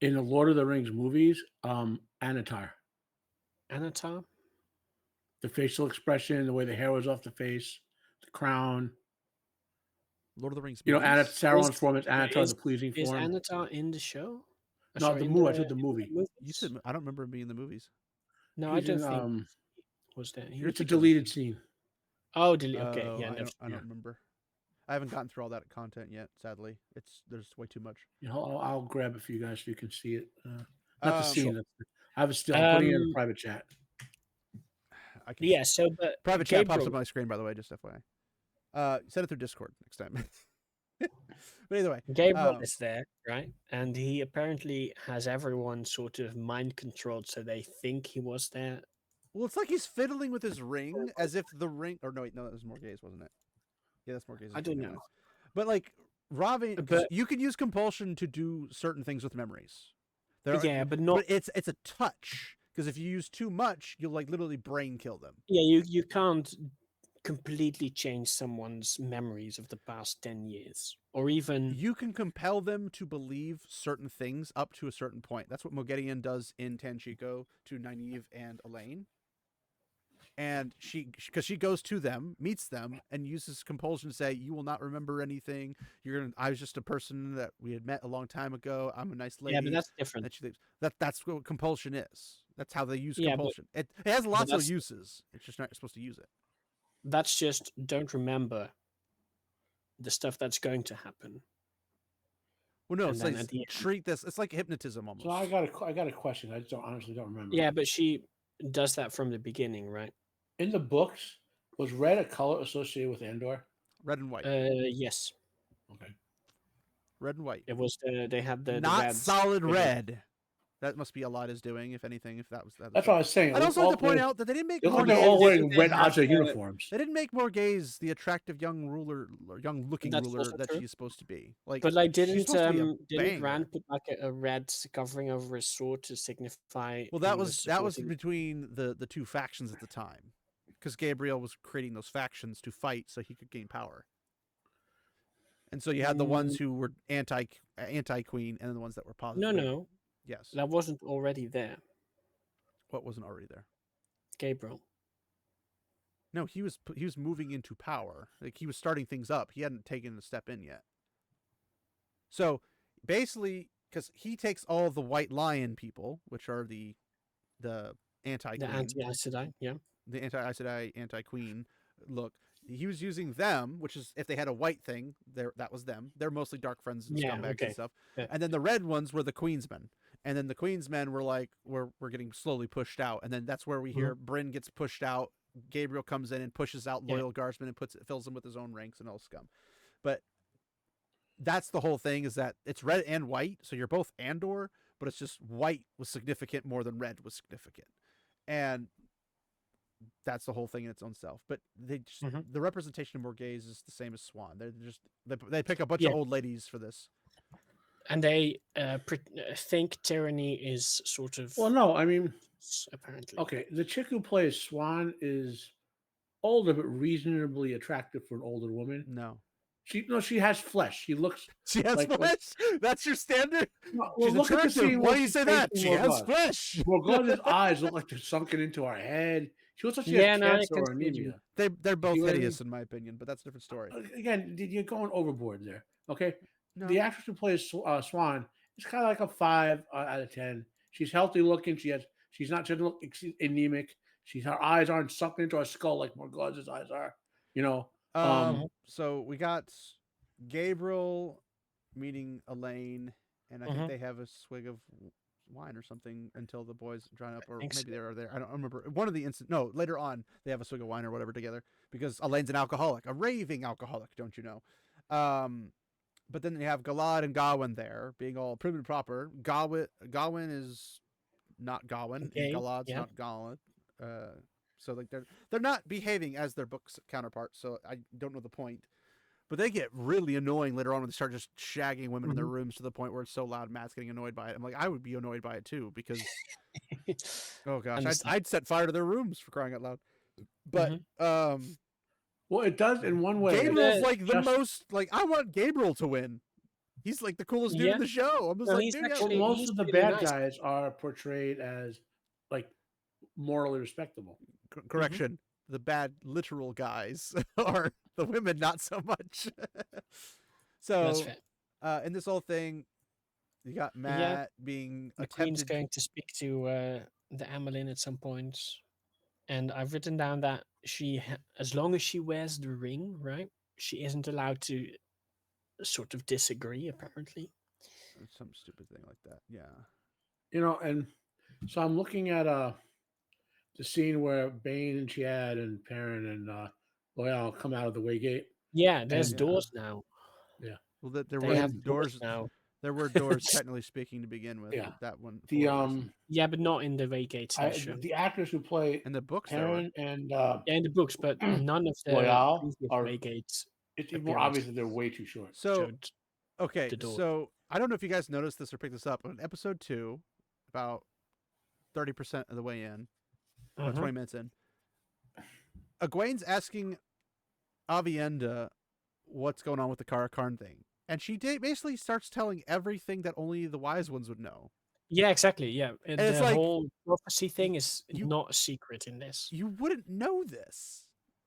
in the Lord of the Rings movies. Anatar, Anatar? the facial expression, the way the hair was off the face, the crown. Lord of the Rings. You know, movies? Sauron's form is Anatar, is- the pleasing Is form. Anatar in the show? No, Sorry, the in movie. I said the in movie. You movies? said I don't remember him being in the movies. No, I He's don't in, think was there. He- It's a deleted scene. Oh, okay. Oh, Yeah, I never- don't remember. I haven't gotten through all that content yet. Sadly, there's way too much. You know, I'll grab it for you guys so you can see it. Not the scene. Sure. I have it still. I'm putting it in a Um, private chat. I can Yeah, so but private chat pops up Gabriel- on my screen, by the way, just FYI. Send it through Discord next time. But either way, Gabriel um, is there, right? And he apparently has everyone sort of mind controlled so they think he was there. well, it's like he's fiddling with his ring as if the ring. Or no, wait, no, that was Morgase, wasn't it? Yeah, that's Morgase. I don't know. But like Ravi, But- you can use compulsion to do certain things with memories. There are- Yeah, but not. but it's a touch, because if you use too much, you'll like literally brain kill them. Yeah, you can't completely change someone's memories of the past 10 years. Or even. You can compel them to believe certain things up to a certain point. That's what Moghedien does in Tanchico to Nynaeve and Elaine. And because she goes to them, meets them, and uses compulsion to say, "You will not remember anything. I was just a person that we had met a long time ago. I'm a nice lady." Yeah, but that's different. And she leaves. That's what compulsion is. That's how they use Yeah, compulsion. It has lots of that's- uses. It's just not supposed to use it. That's just don't remember the stuff that's going to happen. Well, no, And it's then like at the end- treat this. It's like hypnotism almost. So I got a question. I just honestly don't remember. Yeah, but she does that from the beginning, right? In the books, was red a color associated with Andor? Red and white. Yes. Okay. Red and white. It was they had the Not red solid ribbon. red. That must be a lot is doing, if anything. If that was that. That's what I was saying. I'd also like to point out that they didn't make They look like Morgaze. they're all wearing They red have, Aja uniforms. They didn't make Morgaze the attractive young ruler, or young looking That's ruler also that true. she's supposed to be. Like, But like, she's didn't supposed to be a didn't banger. Rand put like a red covering over his sword to signify? Well, he that was supporting- between the two factions at the time, because Gabriel was creating those factions to fight so he could gain power. And so you had the ones who were anti queen, and then the ones that were positive. No, Yes. that wasn't already there. What wasn't already there? Gabriel. No, he was moving into power. Like, he was starting things up. He hadn't taken a step in yet. So basically, because he takes all the White Lion people, which are the anti The queen, anti-Aes Sedai, yeah. the anti-Aes Sedai, anti-queen look. He was using them, which is if they had a white thing, that was them. They're mostly dark friends and Yeah, scumbags okay. and stuff. Yeah. And then the red ones were the Queensmen. And then the Queensmen were like, we're getting slowly pushed out. And then that's where we hear Bryn gets pushed out. Gabriel comes in and pushes out loyal guardsmen and fills them with his own ranks and all scum. But that's the whole thing, is that it's red and white. So you're both Andor, but it's just white was significant more than red was significant. And that's the whole thing in its own self. But they just, the representation of Morgaze is the same as Swan. They're just they pick a bunch of old ladies for this. And they think tyranny is sort of. Well, no, I mean, apparently. okay, the chick who plays Swan is older but reasonably attractive for an older woman. No, she has flesh. She looks. She has flesh. That's your standard. Well, She's look at the attractive. scene Why where do you she's say that? facing She has Morgause. flesh. Morgaze's eyes look like they're sunken into her head. She looks like she has cancer or anemia. They're both You know what I hideous in my opinion, but that's a different story. Again, you're going overboard there. Okay, No. the actress who plays Swan is kind of like a 5 out of 10. She's healthy looking. She's not just look anemic. Her eyes aren't sunken into her skull like Morgaze's eyes are. You know. So we got Gabriel meeting Elaine, and I think they have a swig of wine or something until the boys dry up, or maybe they are there. I don't remember. One of the no, later on they have a swig of wine or whatever together, because Elaine's an alcoholic, a raving alcoholic, don't you know? But then they have Galad and Gawain there, being all prim and proper. Gawain is not Gawain, and Galad's not Gawain. So like they're not behaving as their book's counterparts. So I don't know the point. But they get really annoying later on when they start just shagging women in their rooms to the point where it's so loud Matt's getting annoyed by it. I'm like, I would be annoyed by it too, because oh gosh, I'd set fire to their rooms, for crying out loud. But well, it does in one way. Gabriel's like the most, like, I want Gabriel to win. He's like the coolest dude in the show. I'm just like, dude, actually, most of the bad guys are portrayed as like morally respectable. Correction. The bad literal guys are the women, not so much. So in this whole thing, you got Matt being the attempted. Queen's going to speak to the Amelin at some point, and I've written down that as long as she wears the ring, right, she isn't allowed to sort of disagree, apparently. Some stupid thing like that, yeah. You know, and so I'm looking at the scene where Bane and Chad and Perrin and Loyal come out of the Waygate. Yeah, there's doors now. Yeah. Well, there were doors now. There were doors, technically speaking, to begin with. Yeah. That one. Yeah, but not in the Waygate show. The actors who play in the books, Perrin and in the books, but none of the Loyal are Waygates. It's more obvious that they're way too short. So okay, so I don't know if you guys noticed this or picked this up, but in episode 2, about 30% of the way in, about 20 minutes in, Egwene's asking Avienda what's going on with the Kara Karn thing. And she basically starts telling everything that only the wise ones would know. Yeah, exactly. Yeah, And it's the like whole prophecy thing is you not a secret in this, you wouldn't know this.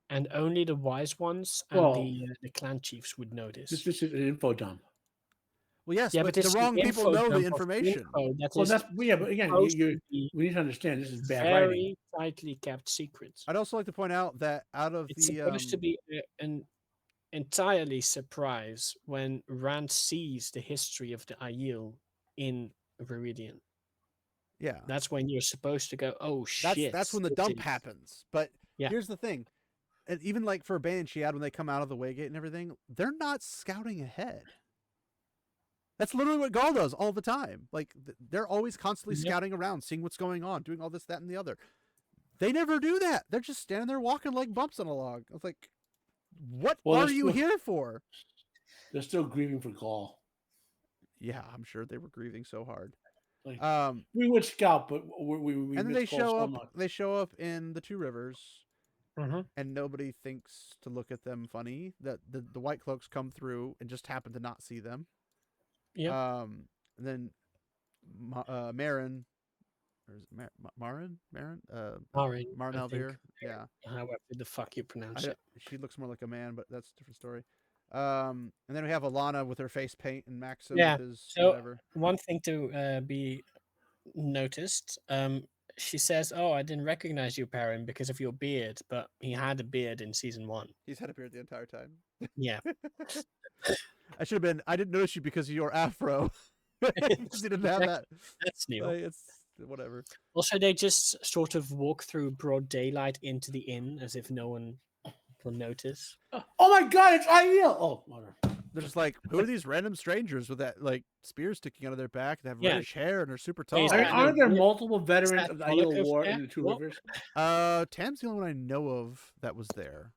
and only the wise ones and Well, the clan chiefs would know this. this is an info dump. Well, yes, Yeah, but but the it's an wrong people info know the dump of information. info that Well, is that's but again, supposed to be we need to understand this is bad writing. very tightly kept secret. I'd also like to point out that out of It's the supposed to be an entirely surprise when Rand sees the history of the Aiel in Viridian. yeah, That's when you're supposed to go, oh shit. that's when the this dump is-" happens. But Yeah. here's the thing. And even like for Banshee, when they come out of the Waygate and everything, they're not scouting ahead. That's literally what Gaul does all the time. Like they're always constantly Yep. scouting around, seeing what's going on, doing all this, that, and the other. They never do that. They're just standing there walking like bumps on a log. I was like, what are you here for? They're still grieving for Gaul. Yeah, I'm sure they were grieving so hard. Like, we would scout, but we and then miss Gaul so much. They show up in the Two Rivers, Mhm. and nobody thinks to look at them funny. That the White Cloaks come through and just happen to not see them. Yeah. And then Marin, or is it Marin? Marin, Marin I Alvear. think. Yeah. However the fuck you pronounce it. She looks more like a man, but that's a different story. And then we have Alana with her face paint and Maxim Yeah, with his so whatever. one thing to be noticed, she says, "Oh, I didn't recognize you, Perrin, because of your beard," but he had a beard in season 1. He's had a beard the entire time. Yeah. I should have been. I didn't notice you because of your afro. Because he didn't have that. That's new. Like, it's whatever. Also, they just sort of walk through broad daylight into the inn as if no one will notice. Oh my god, it's Aiel! Oh, mother. They're just like, who are these random strangers with that like spear sticking out of their back? They have reddish hair and they're super tall. Is Aren't there multiple Is veterans that of the Aiel Holocaust War there? in the Two What? Rivers? Tam's the only one I know of that was there.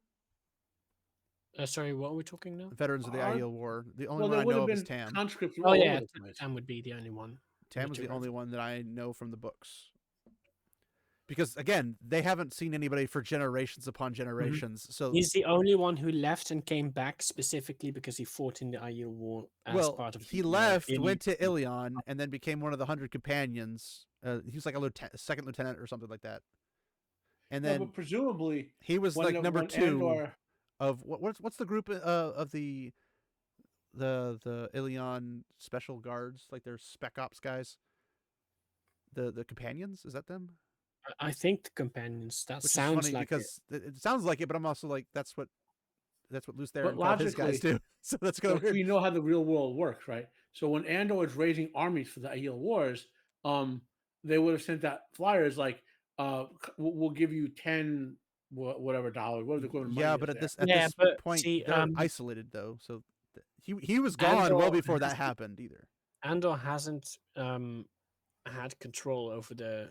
Sorry, what are we talking now? Veterans of the Aiel War. The only Well, there one I would know have of is been Tam. conscripts Oh all yeah, over the place. Tam would be the only one. Tam was Two the only Rivers. one that I know from the books. Because again, they haven't seen anybody for generations upon generations. So He's the only one who left and came back specifically because he fought in the Aiel War as part of. He the, left, elite. went to Ilion, and then became one of the 100 Companions. He was like a second lieutenant or something like that. And then but presumably he was when like number 2 Andor, of what's the group of the Ilion special guards, like they're spec ops guys. The Companions, is that them? I think the companions. That Which sounds is funny like because it sounds like it, but I'm also like that's what Luce there But and called his guys logically, do. So that's kind of but weird. we know how the real world works, right? So when Andor was raising armies for the Aiel Wars, they would have sent out flyers like, "We'll give you 10 whatever dollars." What is the equivalent? Yeah, money but is at there? this but point, see, they're isolated though. So he was gone well before that happened either. Andor hasn't had control over the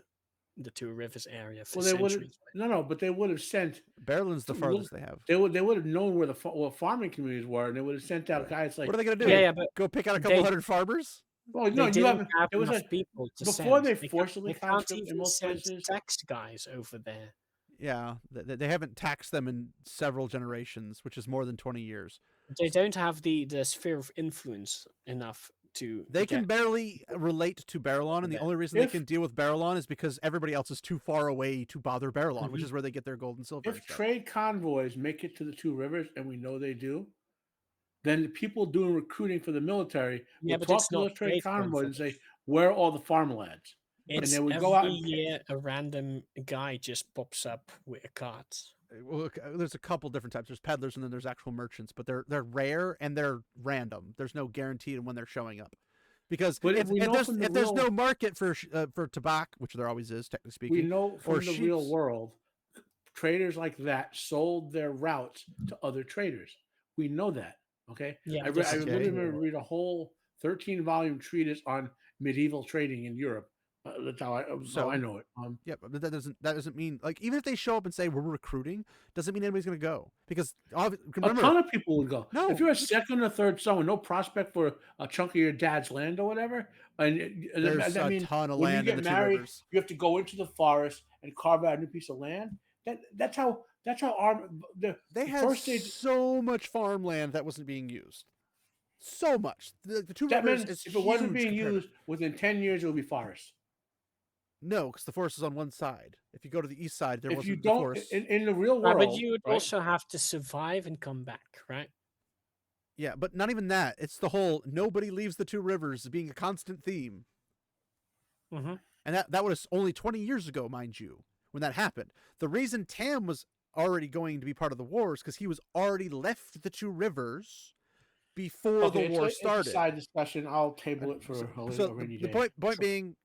Two Rivers area for Well, they would have centuries. no, but they would have sent. Berlin's the farthest they have. They would have known where the what farming communities were, and they would have sent out guys like. What are they gonna do? Yeah, but go pick out a couple hundred farmers? Well, they no, you didn't haven't. have It was enough a people to before send. they They forcibly can't conscript in even most send places. tax guys over there. Yeah, they haven't taxed them in several generations, which is more than 20 years. They don't have the sphere of influence enough to. They can get- barely relate to Barillon, and the only reason they can deal with Barillon is because everybody else is too far away to bother Barillon, which is where they get their gold and silver. If trade convoys make it to the Two Rivers, and we know they do, then the people doing recruiting for the military will but talk it's to not those trade trade convoys and convoys. say, "Where are all the farm lads?" It's they would every go out and year a random guy just pops up with a cart. Well, look, there's a couple different types. There's peddlers and then there's actual merchants, but they're rare and they're random. There's no guarantee in when they're showing up, because if there's no market for tobacco, which there always is, technically speaking, we know from the real world, traders like that sold their routes to other traders. We know that. Okay. Yeah, I really remember read a whole 13-volume treatise on medieval trading in Europe. That's how I know it. Yeah, but that doesn't mean, like, even if they show up and say we're recruiting, doesn't mean anybody's going to go, because remember, a ton of people would go. No, if you're a second or third son with no prospect for a chunk of your dad's land or whatever, and there's I a mean, ton of when land you in get the Two married, Rivers. you have to go into the forest and carve out a new piece of land. That's how they had so much farmland that wasn't being used. So much. The Two That Rivers meant is if it wasn't huge being compared to- used within 10 years, it would be forest. No, because the forest is on one side. If you go to the east side, there If you wasn't the don't, forest. in the real But world, you would right? also have to survive and come back, right? Yeah, but not even that. It's the whole nobody leaves the Two Rivers being a constant theme. Mm-hmm. And that was only 20 years ago, mind you, when that happened. The reason Tam was already going to be part of the war is because he was already left the Two Rivers before the war It's a started. side discussion. I'll table it for a rainy the day. point being,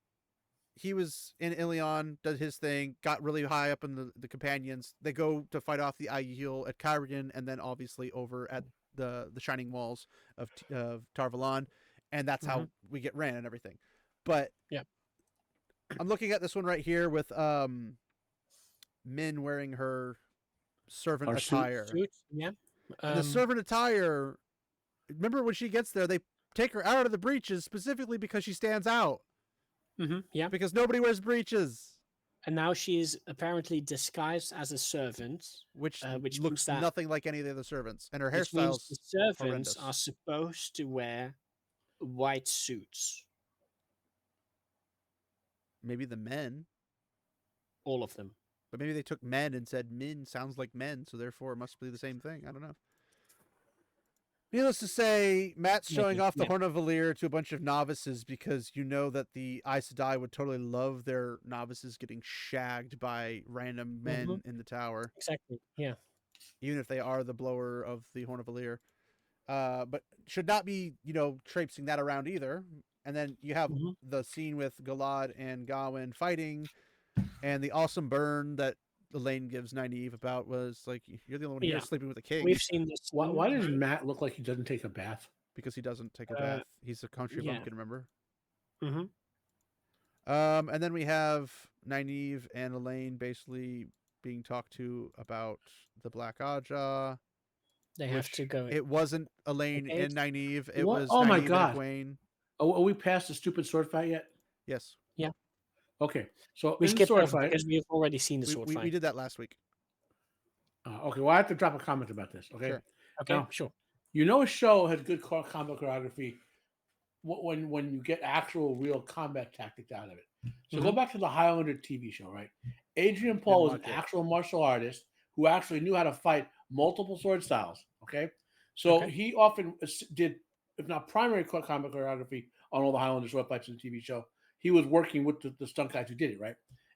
he was in Ilion, does his thing, got really high up in the companions. They go to fight off the Aiel at Kyrian, and then obviously over at the Shining Walls of Tarvalon, and that's how we get Ran and everything. But yeah, I'm looking at this one right here with Min wearing her servant Our attire. suit, yeah. And the servant attire, remember when she gets there, they take her out of the breeches specifically because she stands out. Yeah. Because nobody wears breeches. And now she's apparently disguised as a servant, Which looks looks nothing like any of the other servants. And her which means hairstyle's the servants horrendous. are supposed to wear white suits. Maybe the men. All of them. But maybe they took men and said Min sounds like men, so therefore it must be the same thing. I don't know. Needless to say, Matt's showing off the Horn of Valir to a bunch of novices because you know that the Aes Sedai would totally love their novices getting shagged by random men in the tower. Exactly, yeah. Even if they are the blower of the Horn of Valir. But should not be, traipsing that around either. And then you have the scene with Galad and Gawain fighting, and the awesome burn that Elaine gives Nynaeve about was like, you're the only one here sleeping with a king. We've seen this. Why does Matt look like he doesn't take a bath? Because he doesn't take a bath. He's a country bumpkin, remember? And then we have Nynaeve and Elaine basically being talked to about the Black Aja. They have to go. It wasn't Elaine and Nynaeve. It was Oh my Nynaeve God. and Egwene. Are we past the stupid sword fight yet? Yes. Yeah. Okay. So we in the skipped sword over fight, because we've already seen the sword fight. We did that last week. Okay. Well, I have to drop a comment about this. Okay. Sure. Okay. Now, sure. A show has good combat choreography when you get actual real combat tactics out of it. So go back to the Highlander TV show, right? Adrian Paul was an actual martial artist who actually knew how to fight multiple sword styles. Okay. So he often did, if not primary combat choreography on all the Highlander sword fights in the TV show. He was working with the stunt guys who did it, right?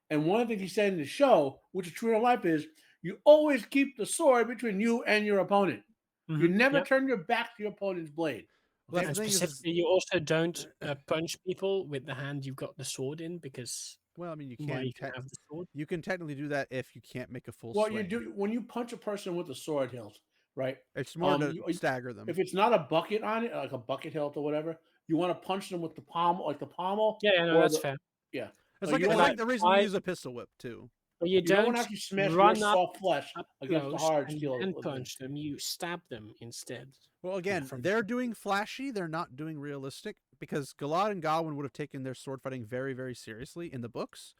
And one of the things he said in the show, which is true in life, is you always keep the sword between you and your opponent. You never turn your back to your opponent's blade. Well, And specifically, you also don't punch people with the hand you've got the sword in because. Well, I mean, you can have the sword. You can technically do that if you can't make a full. Well, swing. you do when you punch a person with a sword hilt, right? It's more to stagger them. If it's not a bucket on it, like a bucket hilt or whatever, you want to punch them with the palm, like the pommel. Yeah, no, that's fair. Yeah, it's like the reason we use a pistol whip too. But you don't actually smash run your soft flesh against the hard steel and punch them. You stab them instead. Well, again, they're doing flashy. They're not doing realistic because Galad and Gawain would have taken their sword fighting very, very seriously in the books,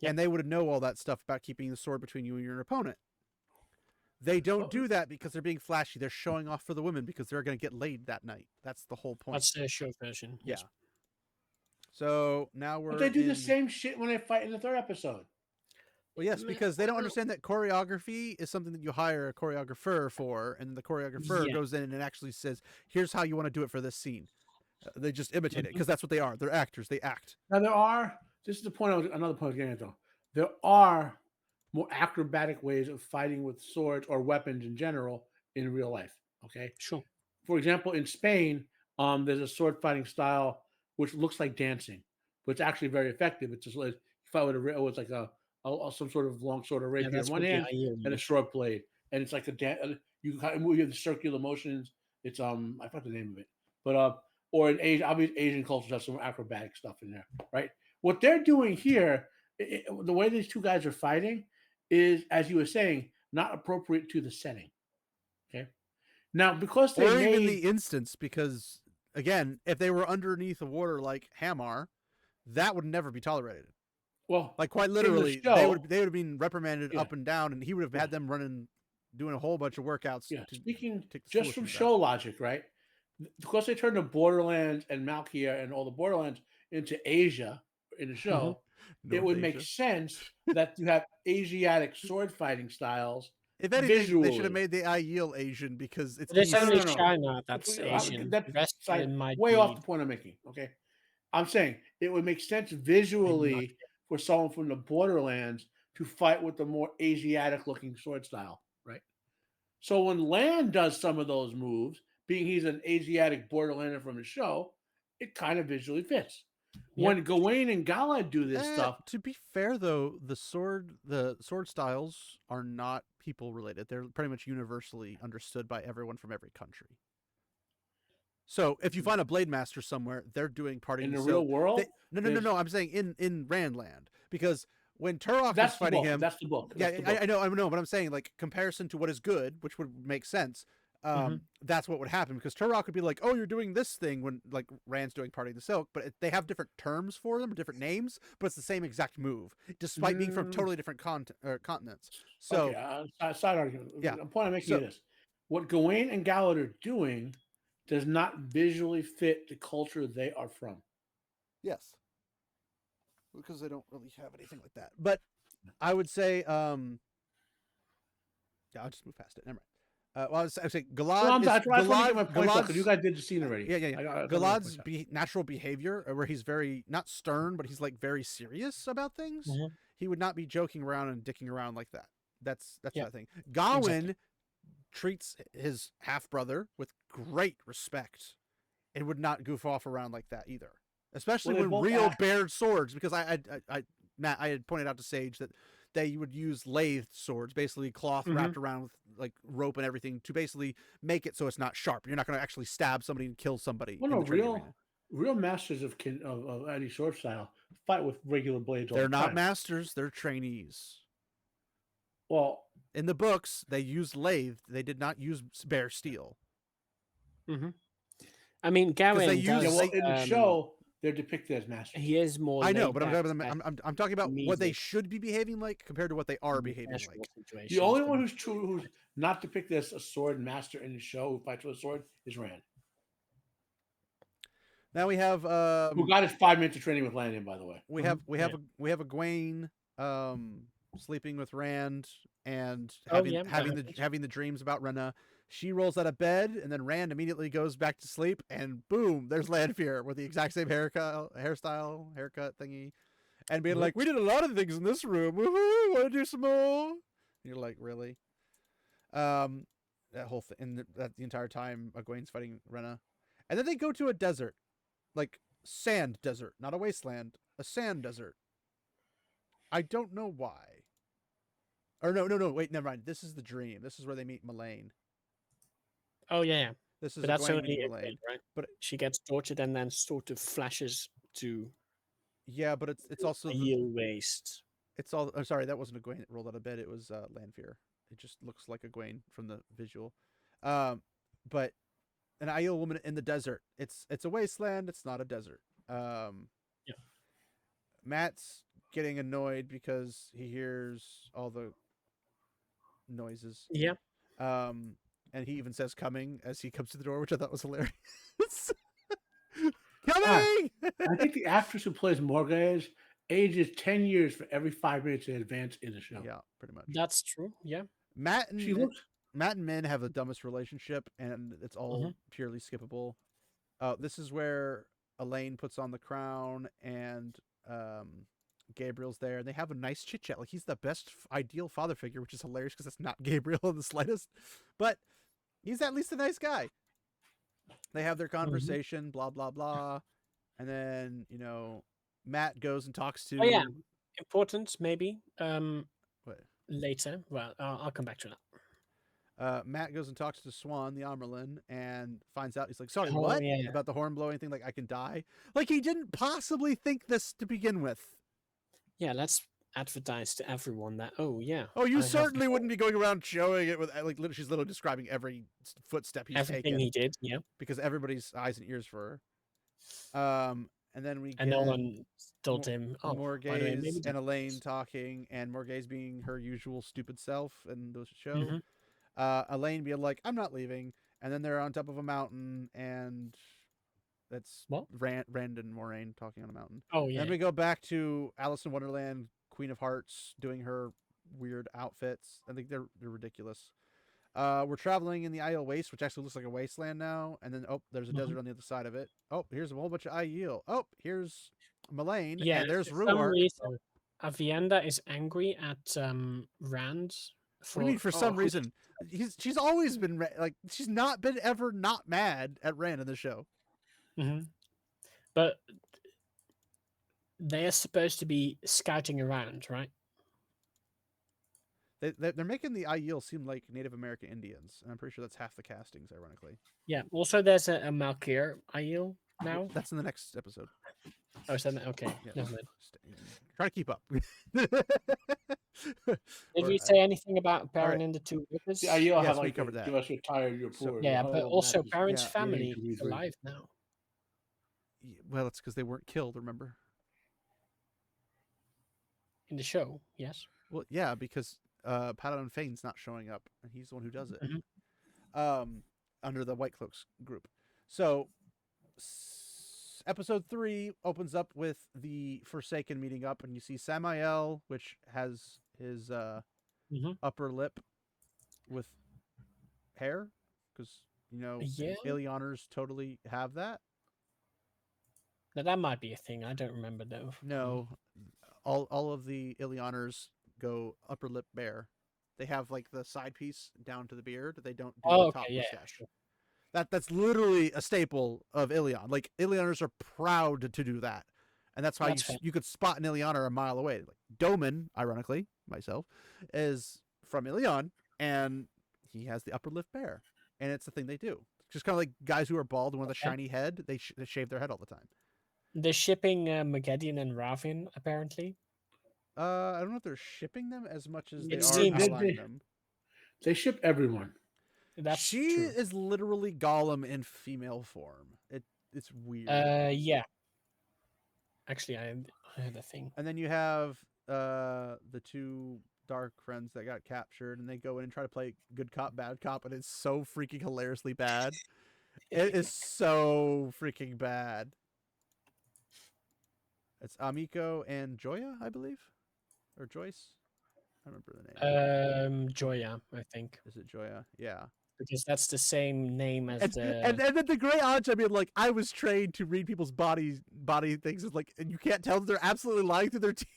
and they would know all that stuff about keeping the sword between you and your opponent. They don't do that because they're being flashy. They're showing off for the women because they're going to get laid that night. That's the whole point. That's their show version. Yes. Yeah. So now we're. But they do the same shit when they fight in the third episode. Well, yes, because they don't understand that choreography is something that you hire a choreographer for, and then the choreographer goes in and actually says, "Here's how you want to do it for this scene." They just imitate it because that's what they are. They're actors. They act. Now this is the point. Another point I was getting at though. There are more acrobatic ways of fighting with swords or weapons in general in real life. Okay. Sure. For example, in Spain, there's a sword fighting style which looks like dancing, but it's actually very effective. It's just like you fight with it's like some sort of long sword or rapier in one hand and a short blade, and it's like a dance. You kind of move the circular motions. It's I forgot the name of it, but or in Asia, obviously Asian cultures have some acrobatic stuff in there, right? What they're doing here, the way these two guys are fighting, is as you were saying, not appropriate to the setting. Okay, now because they even the instance, because again, if they were underneath the water like Hamar, that would never be tolerated. Well, like quite literally, they would have been reprimanded up and down, and he would have had them doing a whole bunch of workouts. Yeah, speaking just from show logic, right? because they turned the Borderlands and Malkia and all the Borderlands into Asia in the show, it North would make Asia. sense that you have Asiatic sword fighting styles If anything, they should have visually. made the Aiel Asian because it's But it's east. only No. China that's Asian. That The rest of side it might way off be the point I'm making. Okay, I'm saying it would make sense maybe not. visually for someone from the Borderlands to fight with the more Asiatic looking sword style, right? So when Land does some of those moves, being he's an Asiatic Borderlander from the show, it kind of visually fits. Yep. When Gawain and Gala do this stuff, To be fair, though, the sword styles are not people related. They're pretty much universally understood by everyone from every country. So if you find a blade master somewhere, they're doing parting in the silk. real world, No. I'm saying in Randland, because when Turok that's was the fighting book. him, That's the book. yeah, That's the book. I know, but I'm saying like comparison to what is good, which would make sense. That's what would happen because Turok would be like, "Oh, you're doing this thing," when like Rand's doing parting the silk, but they have different terms for them, different names, but it's the same exact move, despite being from totally different continents. So okay, side argument. yeah, The point I'm making so is this: what Gawain and Gallad are doing does not visually fit the culture they are from. yes, because they don't really have anything like that. But I would say, yeah, I'll just move past it. Never mind. Well, I was saying Galad is I just want to get my point because you Galad's, guys did the scene already. yeah. Galad's natural behavior, where he's very not stern, but he's like very serious about things. He would not be joking around and dicking around like that. That's that thing. Gawain treats his half brother with great respect, and would not goof off around like that either. Especially when real bared swords, because Matt, I had pointed out to Sage that they would use lathed swords, basically cloth wrapped around with like rope and everything, to basically make it so it's not sharp. You're not going to actually stab somebody and kill somebody. Well, no, real masters of any sword style fight with regular blades. They're not masters; they're trainees. Well, in the books, they used lathe. They did not use bare steel. I mean, Gawain in the show they're depicted as masters. He is more. I know, but I'm talking about what they should be behaving like compared to what they are behaving like. The only one who's not depicted as a sword master in the show who fights with a sword is Rand. Now we have who got his 5 minutes of training with Landon, by the way. We have a Gwaine sleeping with Rand and having the dreams about Rena. She rolls out of bed, and then Rand immediately goes back to sleep, and boom, there's Lanfear with the exact same haircut thingy, and being like, "We did a lot of things in this room. Woohoo! Want to do some more?" And you're like, "Really?" That whole thing, and the entire time, Egwene's fighting Rena, and then they go to a desert, like sand desert, not a wasteland, a sand desert. I don't know why. Or no, wait, never mind. This is the dream. This is where they meet Melaine. Oh yeah. This is but that's only Melaine, right? But she gets tortured and then sort of flashes to. Yeah, but it's also the waste. It's all. I'm sorry, that wasn't Egwene that rolled out of bed. It was Lanfear. It just looks like Egwene from the visual. But an Aiel woman in the desert. It's a wasteland. It's not a desert. Matt's getting annoyed because he hears all the noises. Yeah. And he even says "coming" as he comes to the door, which I thought was hilarious. Coming! I think the actress who plays Morgase ages 10 years for every 5 minutes in advance in the show. Yeah, pretty much. That's true. Yeah. Matt and Min have the dumbest relationship, and it's all purely skippable. This is where Elaine puts on the crown, and Gabriel's there, and they have a nice chit chat. Like, he's the best ideal father figure, which is hilarious because it's not Gabriel in the slightest, but he's at least a nice guy. They have their conversation, blah blah blah, and then Matt goes and talks to. Oh yeah, important maybe. What? Later. Well, I'll come back to that. Matt goes and talks to Swan, the Amerlin, and finds out. He's like, "Sorry, what about the horn blowing thing? Like, I can die? Like, he didn't possibly think this to begin with." Yeah, let's advertise to everyone that. Oh yeah. Oh, you certainly wouldn't be going around showing it with like. She's literally describing every footstep he's everything taken. He did. Yeah. Because everybody's eyes and ears for her. And then we and no one told him. Oh, Morgase and Elaine talking, and Morgase being her usual stupid self in the show. Elaine being like, "I'm not leaving," and then they're on top of a mountain, and that's What? Rand and Moraine talking on a mountain. Oh And yeah. then we go back to Alice in Wonderland, Queen of Hearts, doing her weird outfits. I think they're ridiculous. We're traveling in the Aiel Waste, which actually looks like a wasteland now. And then, there's a desert on the other side of it. Oh, here's a whole bunch of Aiel. Oh, here's Mullane, Yeah, and there's for some Ruark. reason, Avienda is angry at Rand What do you mean for some who- reason? She's always been like she's not been ever not mad at Rand in the show. Mhm. But they are supposed to be scouting around, right? They're making the Aiel seem like Native American Indians, and I'm pretty sure that's half the castings, ironically. Yeah. Also, there's a Malkir Aiel now. That's in the next episode. Oh, is that okay? Yeah. Never mind. Try to keep up. Did Or, we say anything about Baron right. and the two rivers? Yeah, you'll Yes, have we like covered that. give us your tired, your So- poor. Yeah, your but whole also matches. Baron's yeah, family to read is through. alive now Well, it's because they weren't killed. Remember? in the show. Yes. Well, yeah, because Paladin Fane's not showing up, and he's the one who does it. Mhm. Under the White Cloaks group. So, episode 3 opens up with the Forsaken meeting up, and you see Samael, which has his Mhm. upper lip with hair, because Yeah. Illianers totally have that. Now that might be a thing. I don't remember though. No, all of the Illianers go upper lip bare. They have like the side piece down to the beard. They don't do Oh, the top okay. Yeah. mustache. Sure. That's literally a staple of Ilion. Like Illianers are proud to do that, and that's why That's fair. you could spot an Illianer a mile away. Like Doman, ironically, myself, is from Ilion, and he has the upper lip bare, and it's the thing they do. Just kind of like guys who are bald and with a Okay. shiny head, they shave their head all the time. They're shipping Magedion and Ravin apparently. I don't know if they're shipping them as much as they It are seems- outlining them. They ship everyone. That's She true. is literally Gollum in female form. It's weird. Yeah. Actually, I heard a thing. And then you have the two dark friends that got captured, and they go in and try to play good cop, bad cop, and it's so freaking hilariously bad. It is so freaking bad. It's Amiko and Joya, I believe, or Joyce. I don't remember the name. Joya, I think, Is it Joya? Yeah. because that's the same name as And, the. and then the great odds. I mean, like I was trained to read people's body things. It's like, and you can't tell that they're absolutely lying through their teeth.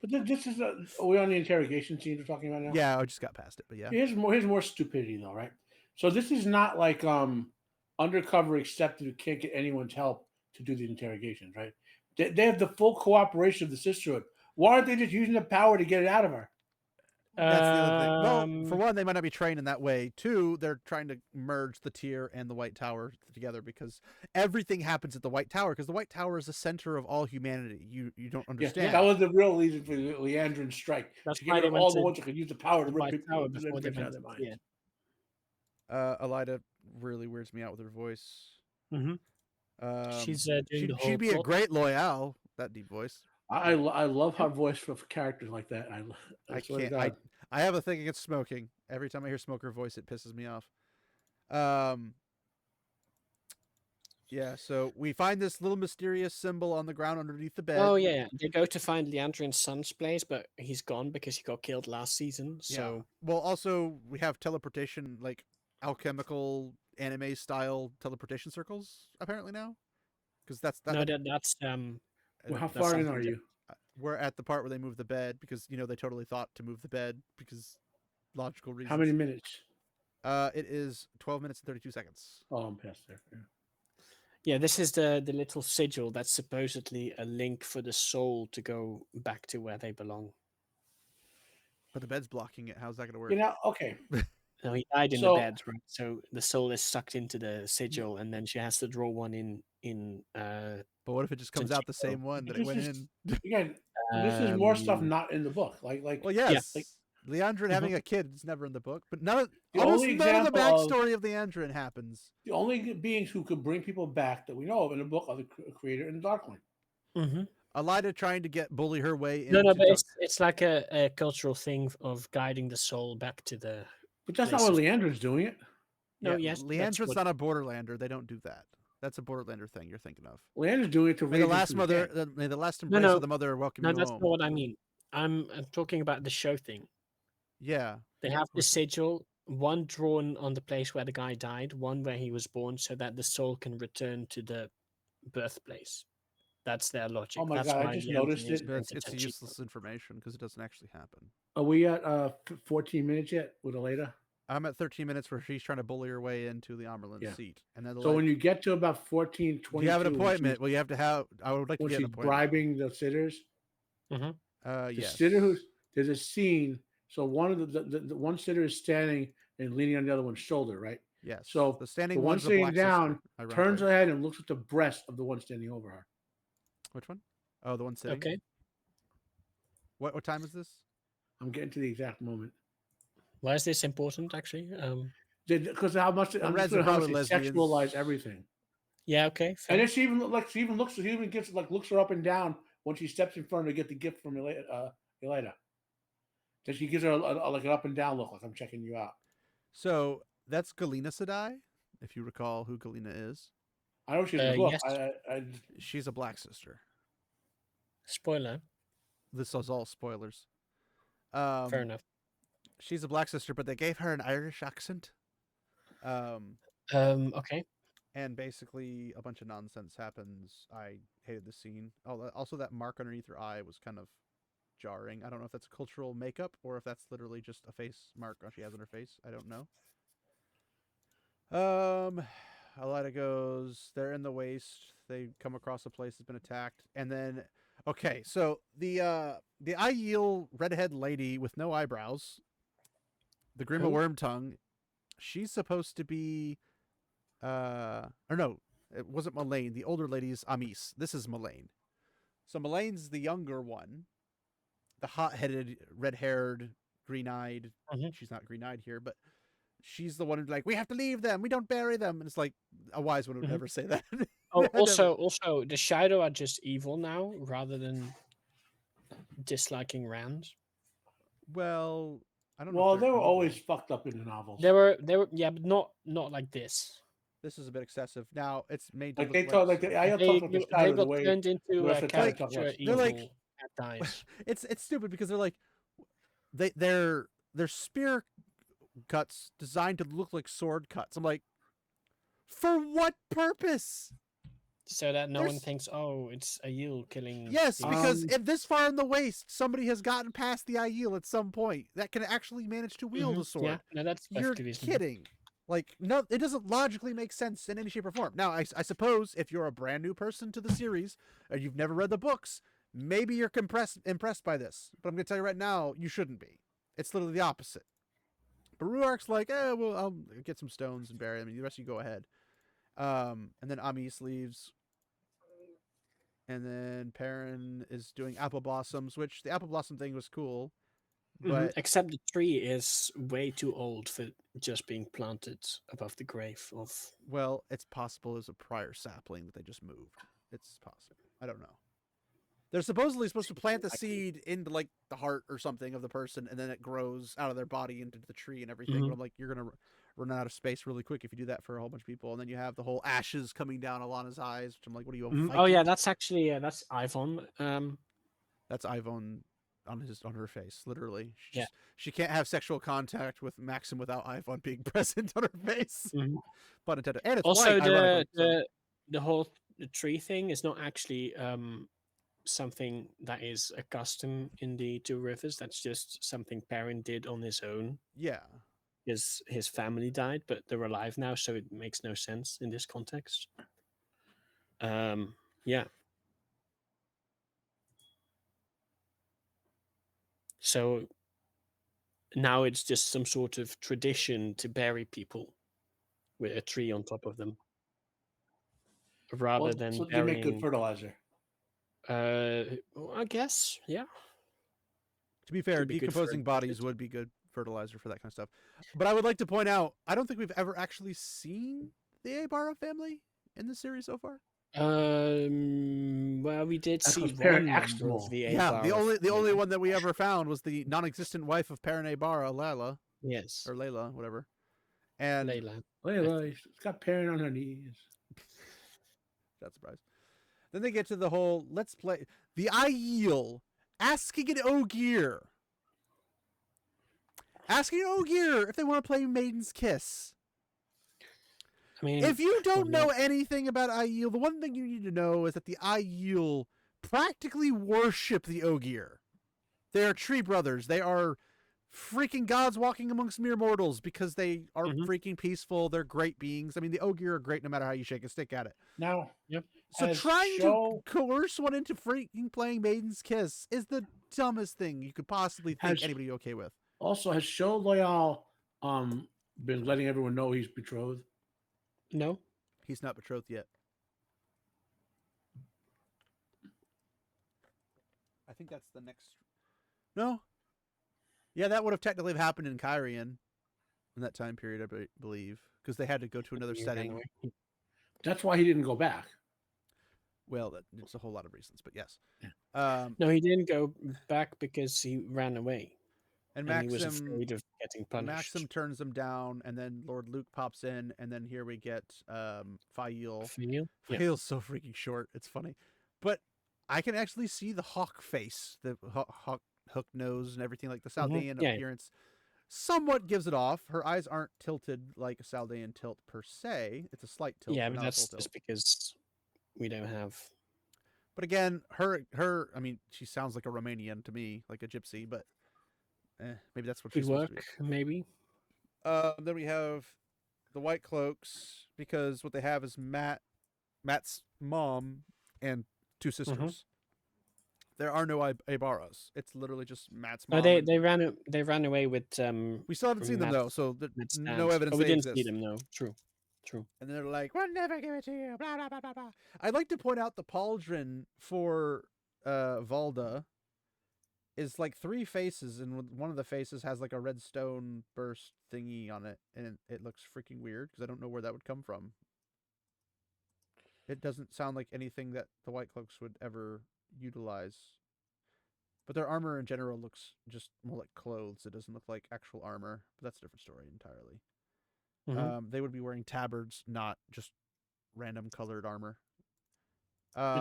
But this is are we on the interrogation scene we're talking about now? Yeah, I just got past it, but yeah. Here's more stupidity though, right? So this is not like undercover except who can't get anyone's help to do the interrogations, right? They have the full cooperation of the sisterhood. Why aren't they just using the power to get it out of her? That's the other thing. Well, for Um, one, they might not be trained in that way. Two, they're trying to merge the tier and the White Tower together because everything happens at the White Tower because the White Tower is the center of all humanity. You don't Yeah, understand. that was the real reason for the Leandrin strike. That's To why get they rid of went all the to ones that could use the power to the rip White people Tower out before they of their went to minds. Elida really weirds me out with her voice. Mhm. She's doing she'd, the whole she'd be a plot. great Loyal. That deep voice. I love her voice for characters like that. I swear to can't. God. I have a thing against smoking. Every time I hear smoker voice, it pisses me off. Yeah. So we find this little mysterious symbol on the ground underneath the bed. Oh yeah, they go to find Leandrin's son's place, but he's gone because he got killed last season. Yeah. So Well, also we have teleportation, like alchemical anime style teleportation circles apparently now, because that's no, that's Well, how that's far in something are that- you? we're at the part where they move the bed because they totally thought to move the bed because logical reasons. How many minutes? It is 12 minutes and 32 seconds. Oh, I'm past there. Yeah. yeah, this is the little sigil that's supposedly a link for the soul to go back to where they belong. But the bed's blocking it. How's that gonna work? You know, okay. No, he died in So- the bed, right? So the soul is sucked into the sigil, and then she has to draw one in. But what if it just comes out the same one that it This went is- in? Again, this is more stuff um, not in the book. Like Well, yes. like- Leandrin having a kid is never in the book, but none of The almost only none of the example of- backstory of Leandrin happens. the only beings who could bring people back that we know of in the book are the creator and the Darkling. Elida trying to bully her way into. No, but it's like a cultural thing of guiding the soul back to the. But that's Place not what of- Leandrin's doing it. No, Yeah, yes, that's Leandra's what. not a Borderlander. They don't do that. That's a Borderlander thing you're thinking of. Leander's doing it to May the raise his last mother, consent. may the last No, embrace no, of the mother welcome no, you that's home. not what I mean. I'm talking about the show thing. Yeah. They have the Which- sigil, one drawn on the place where the guy died, one where he was born, so that the soul can return to the birthplace. That's their logic. Oh my That's God, I why just the noticed engineers it. But paint it's attention. useless information because it doesn't actually happen. Are we at 14 minutes yet with Aleda? I'm at 13 minutes where she's trying to bully her way into the Amerlin Yeah. seat, and then So like, when you get to about 14, do you have an 22, appointment? Well, you have to have. I would like to when get an she's appointment. bribing the sitters, Hmm. the Yes. sitter who's there's a scene. So one of the one sitter is standing and leaning on the other one's shoulder, right? Yes. So the standing the one one's the sitting black down sister, turns ironically. her head and looks at the breast of the one standing over her. Which one? Oh, the one sitting. Okay. What time is this? I'm getting to the exact moment Why is this important, actually? because how much I'm Reds just are how much probably they lesbians. sexualize everything. Yeah, okay. And Fair. then she even gives looks her up and down when she steps in front to get the gift from Elena. Then she gives her like an up and down look, like I'm checking you out. So that's Galena Sedai, if you recall who Galena is. I know she's in the book. Yes. She's a black sister. Spoiler. This is all spoilers. Fair enough. She's a black sister, but they gave her an Irish accent. Okay. And basically a bunch of nonsense happens. I hated the scene. Oh, also that mark underneath her eye was kind of jarring. I don't know if that's a cultural makeup or if that's literally just a face mark she has on her face. I don't know. Alida goes, they're in the waste. They come across a place that's been attacked. And then, okay, so the Aiel redhead lady with no eyebrows, the Grima Who? Wormtongue, she's supposed to be, or no, it wasn't Mullane. The older lady's Amis. This is Mullane. So Mullane's the younger one, the hot-headed, red-haired, green-eyed. Mhm. She's not green-eyed here, but she's the one who's like, we have to leave them. We don't bury them. And it's like, a wise one would Mhm. never say that. Oh, Never. also, the Shadow are just evil now, rather than disliking Rand. Well, I don't know. Well, if they they're were evil. always fucked up in the novels. They were, yeah, but not like this. This is a bit excessive. Now it's made to Like look they talk, like I They, talk like the they shadow the got way turned the into rest a of the time talk caricature about. They're evil like- at times. it's stupid because they're like, they're spear cuts designed to look like sword cuts. I'm like, for what purpose? So that no one There's- thinks, oh, it's a Yule killing. Yes, people. because if this far in the waist, somebody has gotten past the Aiel at some point that can actually manage to wield a sword. Yeah, no, that's You're perfectly reasonable. kidding. Like, no, it doesn't logically make sense in any shape or form. Now, I suppose if you're a brand new person to the series or you've never read the books, maybe you're impressed by this. But I'm going to tell you right now, you shouldn't be. It's literally the opposite. But Ruark's like, well, I'll get some stones and bury them. And the rest of you go ahead. And then Amis leaves. And then Perrin is doing apple blossoms, which the apple blossom thing was cool. But Except the tree is way too old for just being planted above the grave of. well, it's possible there's a prior sapling that they just moved. It's possible. I don't know. They're supposedly supposed to plant the seed into like the heart or something of the person, and then it grows out of their body into the tree and everything. But I'm like, you're gonna run out of space really quick if you do that for a whole bunch of people. And then you have the whole ashes coming down Alana's eyes, which I'm like, what are you? Oh yeah, that's actually that's Ivan. That's Ivone on her face, literally. Yeah. She can't have sexual contact with Maxim without Ivone being present on her face. Pun intended. And it's Also, white, ironically, so- the whole tree thing is not actually something that is a custom in the Two Rivers. That's just something Perrin did on his own. Yeah. His family died, but they're alive now, so it makes no sense in this context. Yeah. So now it's just some sort of tradition to bury people with a tree on top of them, rather than so they make good burying. fertilizer. I guess, yeah. To be fair, Could be good for decomposing bodies would be good fertilizer for that kind of stuff. But I would like to point out, I don't think we've ever actually seen the Aibara family in the series so far. Well, we did That's see 'cause Perrin one axed member them of all. the Yeah, the Aibara only one that we ever found was the non-existent wife of Perrin Aibara, Lala, Yes. or Layla, whatever. And Leyland. Layla, she's got Perrin on her knees. not surprised. Then they get to the whole let's play the Aiel asking an Ogier. Asking an Ogier if they want to play Maiden's Kiss. I mean, If you don't well, know anything about Aiel, the one thing you need to know is that the Aiel practically worship the Ogier. They are tree brothers. They are freaking gods walking amongst mere mortals because they are freaking peaceful. They're great beings. I mean, the Ogier are great no matter how you shake a stick at it. Now, Yep. So Has trying Show- to coerce one into freaking playing Maiden's Kiss is the dumbest thing you could possibly think Has- anybody okay with. also, has Show Loyal been letting everyone know he's betrothed? no. He's not betrothed yet. I think that's the next. No. Yeah, that would have technically happened in Kyrian in that time period, I believe, because they had to go to another He ran setting. away. That's why he didn't go back. Well, it's a whole lot of reasons, but yes. Yeah. No, he didn't go back because he ran away. And And he was Maxim, afraid of getting punished. Maxim turns them down, and then Lord Luke pops in, and then here we get Fael. Feel? Yeah. Fael's so freaking short. It's funny, but I can actually see the hawk face, the hawk hook nose, and everything like the Saldean Yeah. appearance. Somewhat gives it off. Her eyes aren't tilted like a Saldean tilt per se. It's a slight tilt. Yeah, but but not a full that's tilt. just because we don't have. But again, her. I mean, she sounds like a Romanian to me, like a gypsy. But maybe that's what Could she's supposed work, to be. maybe. Then we have the White Cloaks because what they have is Matt's mom, and two sisters. There are no Ibaras. It's literally just Matt's mom. Oh, they ran away with. We still haven't seen them though, so Matt's no dad. evidence Oh, we they didn't exist. see them. No, true. And they're like, "We'll never give it to you." Blah blah blah blah blah. I'd like to point out the pauldron for Valda is like 3 faces, and one of the faces has like a red stone burst thingy on it, and it looks freaking weird because I don't know where that would come from. It doesn't sound like anything that the White Cloaks would ever utilize. But their armor in general looks just more like clothes. It doesn't look like actual armor. But that's a different story entirely. They would be wearing tabards, not just random colored armor.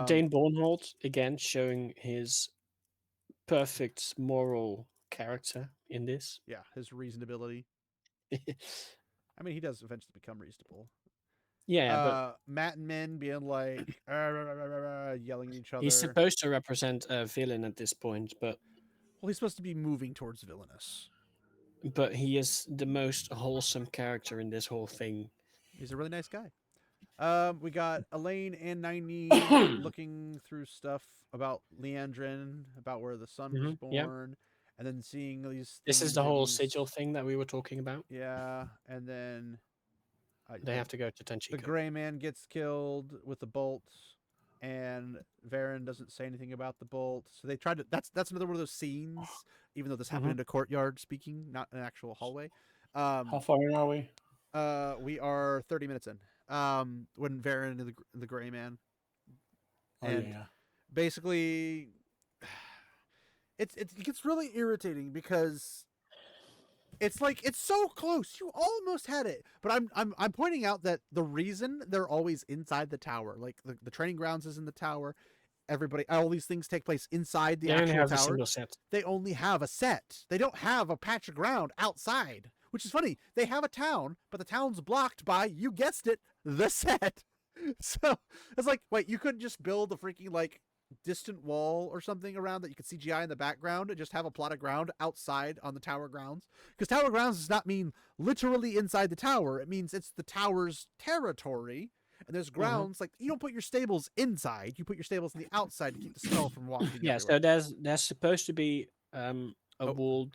Dane Bornhold again showing his perfect moral character in this. Yeah, his reasonability. I mean, he does eventually become reasonable. Yeah, but Matt and Min being like yelling at each other. he's supposed to represent a villain at this point, but Well, he's supposed to be moving towards villainous. he is the most wholesome character in this whole thing. He's a really nice guy. We got Elaine and 90 looking through stuff about Leandrin, about where the sun was born, yep. and then seeing these. This is the whole things. sigil thing that we were talking about. Yeah, and then They have to go to the Tenchiko. gray man gets killed with the bolt, and Varen doesn't say anything about the bolt. So they tried to. That's another one of those scenes. Even though this happened in a courtyard, speaking, not an actual hallway. How far in are we? We are 30 minutes in. When Varen and the gray man, Oh, and yeah. basically, it gets really irritating because it's like it's so close. You almost had it, but I'm pointing out that the reason they're always inside the tower, like the training grounds is in the tower. All these things take place inside the They only actual have a tower. single set. They only have a set. They don't have a patch of ground outside, which is funny. They have a town, but the town's blocked by, you guessed it, the set. So it's like, wait, you couldn't just build a freaking like distant wall or something around that you could CGI in the background and just have a plot of ground outside on the tower grounds? Because tower grounds does not mean literally inside the tower. It means it's the tower's territory. And there's grounds like you don't put your stables inside; you put your stables on the outside to keep the smell from walking. Yeah, everywhere. so there's supposed to be a walled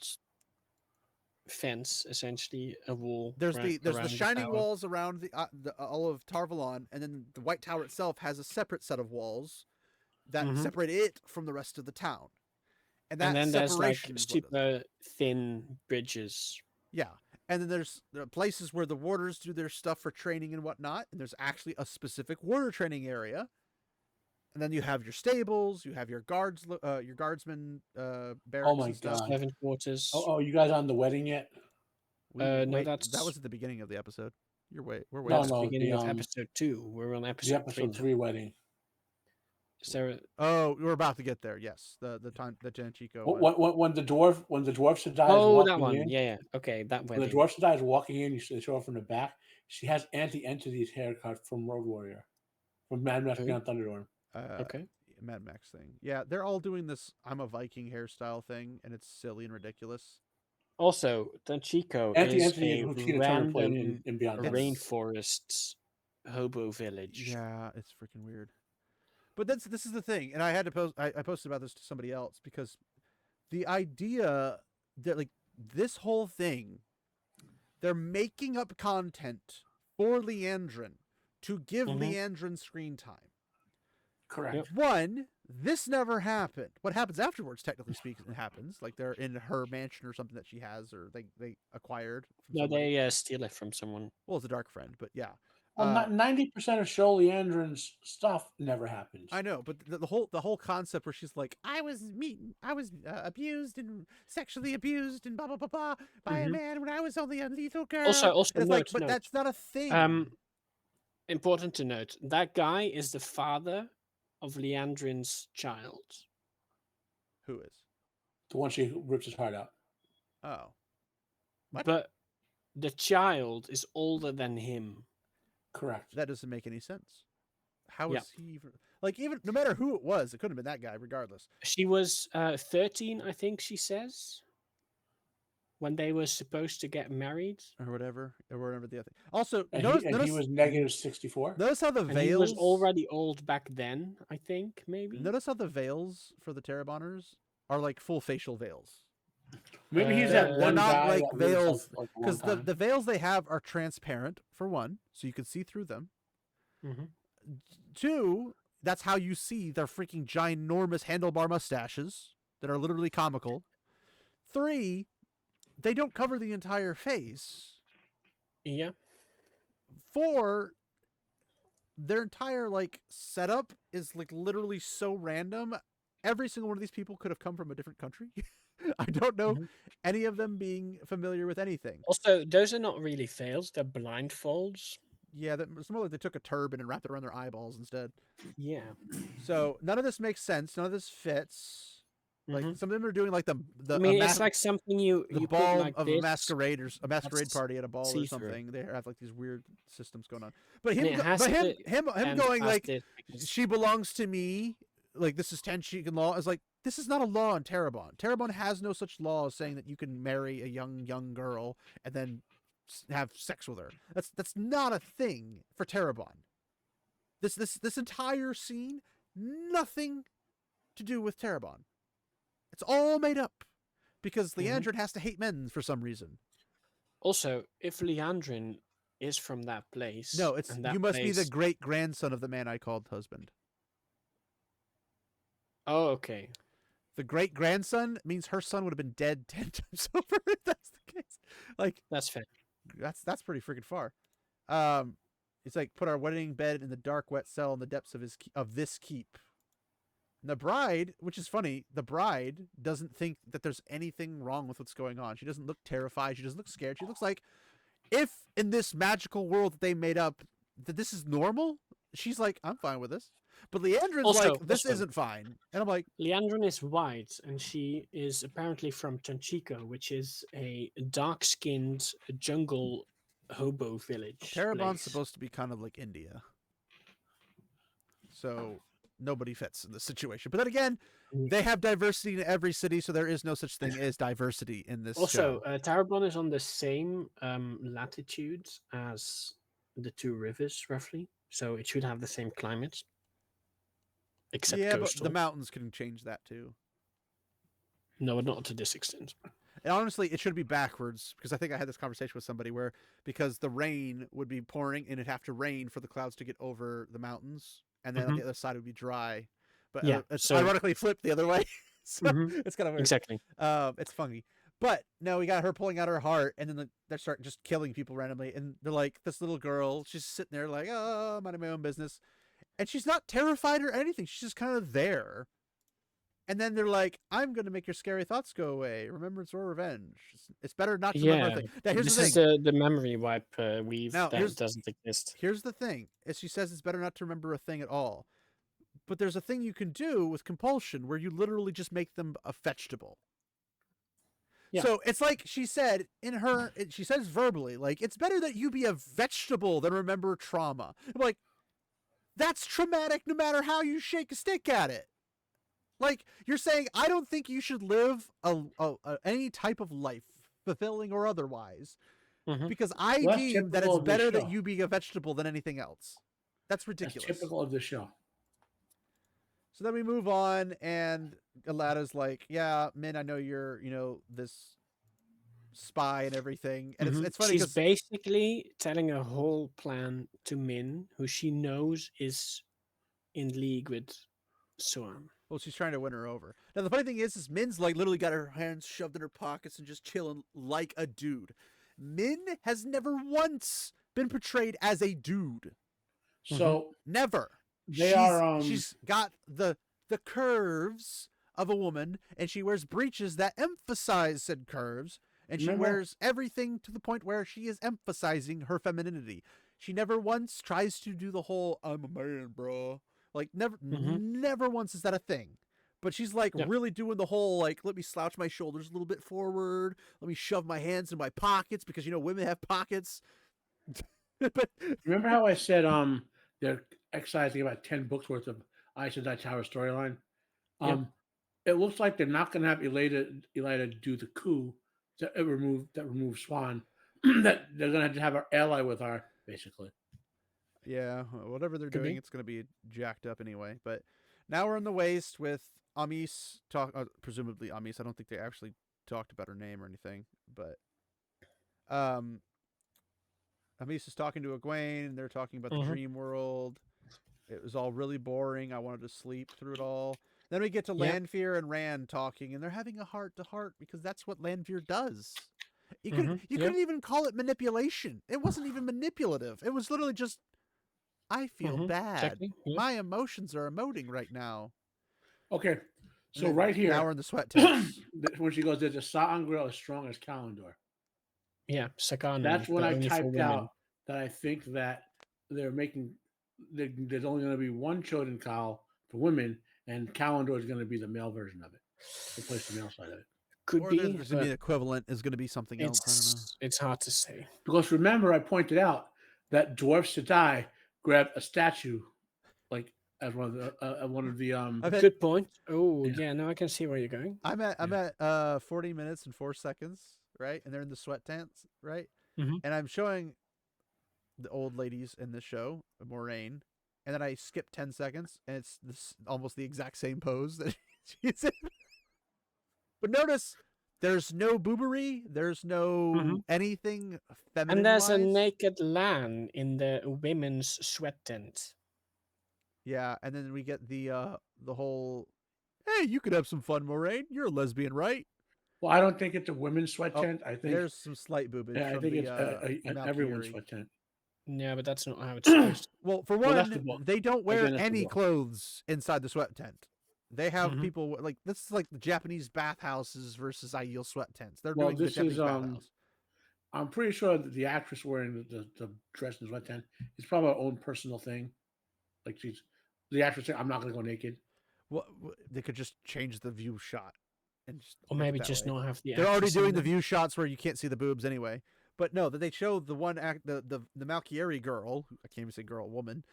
fence, essentially a wall. There's the around shining tower. walls around the all of Tarvalon, and then the White Tower itself has a separate set of walls that separate it from the rest of the town. And that then there's like separation is what it is. super thin bridges. Yeah. And then there are places where the warders do their stuff for training and whatnot, and there's actually a specific warder training area. And then you have your stables, you have your your guardsmen barracks my and stuff. God. Seven quarters. Oh, you guys on the wedding yet? No, Wait, that's that was at the beginning of the episode. We're way that's No, the beginning of the episode 2. We're on the episode 3 episode now. 3 wedding. Is there a... Oh, we're about to get there. Yes, the time the Janchiko one. When the dwarf Sedai is Oh, that walking one. in, Yeah. Okay, that when the wedding. dwarf Sedai is walking in, they show her from the back. She has Anti-Entity's haircut from Road Warrior, from Mad Max Oh. Beyond Thunderdome. Okay. Mad Max thing. Yeah, they're all doing this I'm a Viking hairstyle thing, and it's silly and ridiculous. Also, Tanchico is Anti-Entity a who Tina Turner played random in Beyond Thunder. rainforest hobo village. Yeah, it's freaking weird. But this is the thing, and I had to post. I posted about this to somebody else because the idea that like this whole thing, they're making up content for Leandrin to give Leandrin screen time. Correct. Yep. One, this never happened. What happens afterwards, technically speaking, happens. Like they're in her mansion or something that she has, or they acquired. From No, somebody. they steal it from someone. Well, it's a dark friend, but yeah. Well, 90% of Show Leandrin's stuff never happens. I know, but the whole concept where she's like, I was abused and sexually abused and blah blah blah blah by a man when I was only a little girl. Also, And it's like, note, but note. that's not a thing. Important to note, that guy is the father of Leandrin's child. Who is? The one she rips his heart out. Oh, what? But the child is older than him. Correct. That doesn't make any sense. How Yeah. is he even like even no matter who it was, it couldn't have been that guy regardless. She was 13, I think she says, when they were supposed to get married. Or whatever the other. Also, And, notice, he was negative 64. notice how the And veils he was already old back then, I think, maybe. Notice how the veils for the Terrabonners are like full facial veils. Maybe he's they're that one not guy like that lives veils, like a long Because time. the veils they have are transparent, for one, so you can see through them. Mhm. Two, that's how you see their freaking ginormous handlebar mustaches that are literally comical. Three, they don't cover the entire face. Yeah. Four, their entire like setup is like literally so random. Every single one of these people could have come from a different country. I don't know any of them being familiar with anything. Also, those are not really veils, they're blindfolds. Yeah, it's more like they took a turban and wrapped it around their eyeballs instead. Yeah. So none of this makes sense. None of this fits. Like Mhm. some of them are doing like the I mean, it's like something you the put ball like of this, a masquerade or a masquerade that's party at a ball or see-through. something. They have like these weird systems going on. But And him, it has but to him and going has like this because- she belongs to me. Like this is Tenshinhan law. Is like this is not a law in Terrabon. Terrabon has no such law saying that you can marry a young girl and then have sex with her. That's not a thing for Terrabon. This entire scene, nothing to do with Terrabon. It's all made up because Leandrin has to hate men for some reason. Also, if Leandrin is from that place, No, it's and that you must be the place- great grandson of the man I called husband. Oh, okay. The great grandson means her son would have been dead 10 times over if that's the case. Like That's fair. that's pretty freaking far. It's like put our wedding bed in the dark, wet cell in the depths of this keep. And the bride, which is funny, the bride doesn't think that there's anything wrong with what's going on. She doesn't look terrified. She doesn't look scared. She looks like if in this magical world that they made up that this is normal, she's like, I'm fine with this. But Leandrin's Also- like, this also- isn't fine. And I'm like, Leandrin is white, and she is apparently from Tanchico, which is a dark-skinned jungle hobo village. Terrabon's place. supposed to be kind of like India. So nobody fits in this situation. But then again, they have diversity in every city, so there is no such thing as diversity in this Also, show. Tarabon is on the same latitude as the two rivers, roughly. So it should have the same climate. Except Yeah, coastal. but the mountains can change that too. No, not to this extent. And honestly, it should be backwards because I think I had this conversation with somebody where because the rain would be pouring and it'd have to rain for the clouds to get over the mountains, and then on the other side it would be dry. But Yeah, it's so- ironically flipped the other way. So it's kind of weird. Exactly. It's funny. But no, we got her pulling out her heart, and then they start just killing people randomly. And they're like, this little girl, she's sitting there like, oh, I'm minding my own business. And she's not terrified or anything. She's just kind of there. And then they're like, I'm going to make your scary thoughts go away. Remembrance or revenge. It's better not to remember a Yeah, thing. Now, here's this the is thing. the memory wipe weave Now, that doesn't exist. here's the thing. As she says, it's better not to remember a thing at all. But there's a thing you can do with compulsion where you literally just make them a vegetable. Yeah. So it's like she said she says verbally, like, it's better that you be a vegetable than remember trauma. I'm like, that's traumatic no matter how you shake a stick at it. Like, you're saying, I don't think you should live any type of life, fulfilling or otherwise, because I Well, that's deem that typical it's of the better that show. you be a vegetable than anything else. That's That's ridiculous. typical of the show. So then we move on, and Alada's like, yeah, Min, I know you're, this spy and everything. And it's funny She's because basically telling a whole plan to Min, who she knows is in league with Swan. well, she's trying to win her over. Now, the funny thing is Min's like literally got her hands shoved in her pockets and just chilling like a dude. Min has never once been portrayed as a dude. So Never. She's got the curves of a woman, and she wears breeches that emphasize said curves, and she wears everything to the point where she is emphasizing her femininity. She never once tries to do the whole "I'm a man, bro." Like never once is that a thing. But she's like really doing the whole like, let me slouch my shoulders a little bit forward, let me shove my hands in my pockets because women have pockets. But remember how I said they're excising about 10 books worth of Ice and Tower storyline? It looks like they're not going to have Elida do the coup that remove Swan. That they're going to have our ally with her, basically. Yeah, whatever they're doing, it's going to be jacked up anyway. But now we're in the waste with Amis presumably Amis. I don't think they actually talked about her name or anything, but Amis is talking to Egwene, and they're talking about the dream world. It was all really boring. I wanted to sleep through it all. Then we get to Lanfear and Rand talking, and they're having a heart-to-heart because that's what Lanfear does. You couldn't even call it manipulation. It wasn't even manipulative. It was literally just, I feel bad. Exactly. My emotions are emoting right now. Okay, so right here, now we're in the sweat tents. When she goes, there's a Sa'angreal as strong as Kalendor. Yeah, Sakana. That's when I typed out that I think that they're making there's only going to be one chosen Khal for women, and Kalendor is going to be the male version of it, replace the male side of it. Could be. There's going to be an equivalent. Is going to be something else. I don't know. It's hard to say. Because remember, I pointed out that Dwarf Sedai grabbed a statue, like as one of the. Good point. Oh yeah, no, I can see where you're going. I'm at 40 minutes and 4 seconds, right? And they're in the sweat tents, right? And I'm showing the old ladies in the show, Moraine, and then I skip 10 seconds, and it's almost the exact same pose that she's in. But notice, there's no boobery, there's no anything feminine. And there's a naked Lan in the women's sweat tent. Yeah, and then we get the whole, hey, you could have some fun, Moraine. You're a lesbian, right? Well, I don't think it's a women's sweat tent. I think there's some slight boobage. Yeah, I think it's everyone's sweat tent. Yeah, but that's not how it's supposed to. Well, for one, they don't wear any clothes inside the sweat tent. They have people like this is like the Japanese bathhouses versus Aiel sweat tents. They're doing the Japanese bathhouse. I'm pretty sure that the actress wearing the dress in the sweat tent is probably her own personal thing. Like the actress saying, "I'm not going to go naked." Well, they could just change the view shot, and or maybe just not have the. They're already doing the view shots where you can't see the boobs anyway. But no, that they show the one the Malchieri girl. I can't even say girl, woman.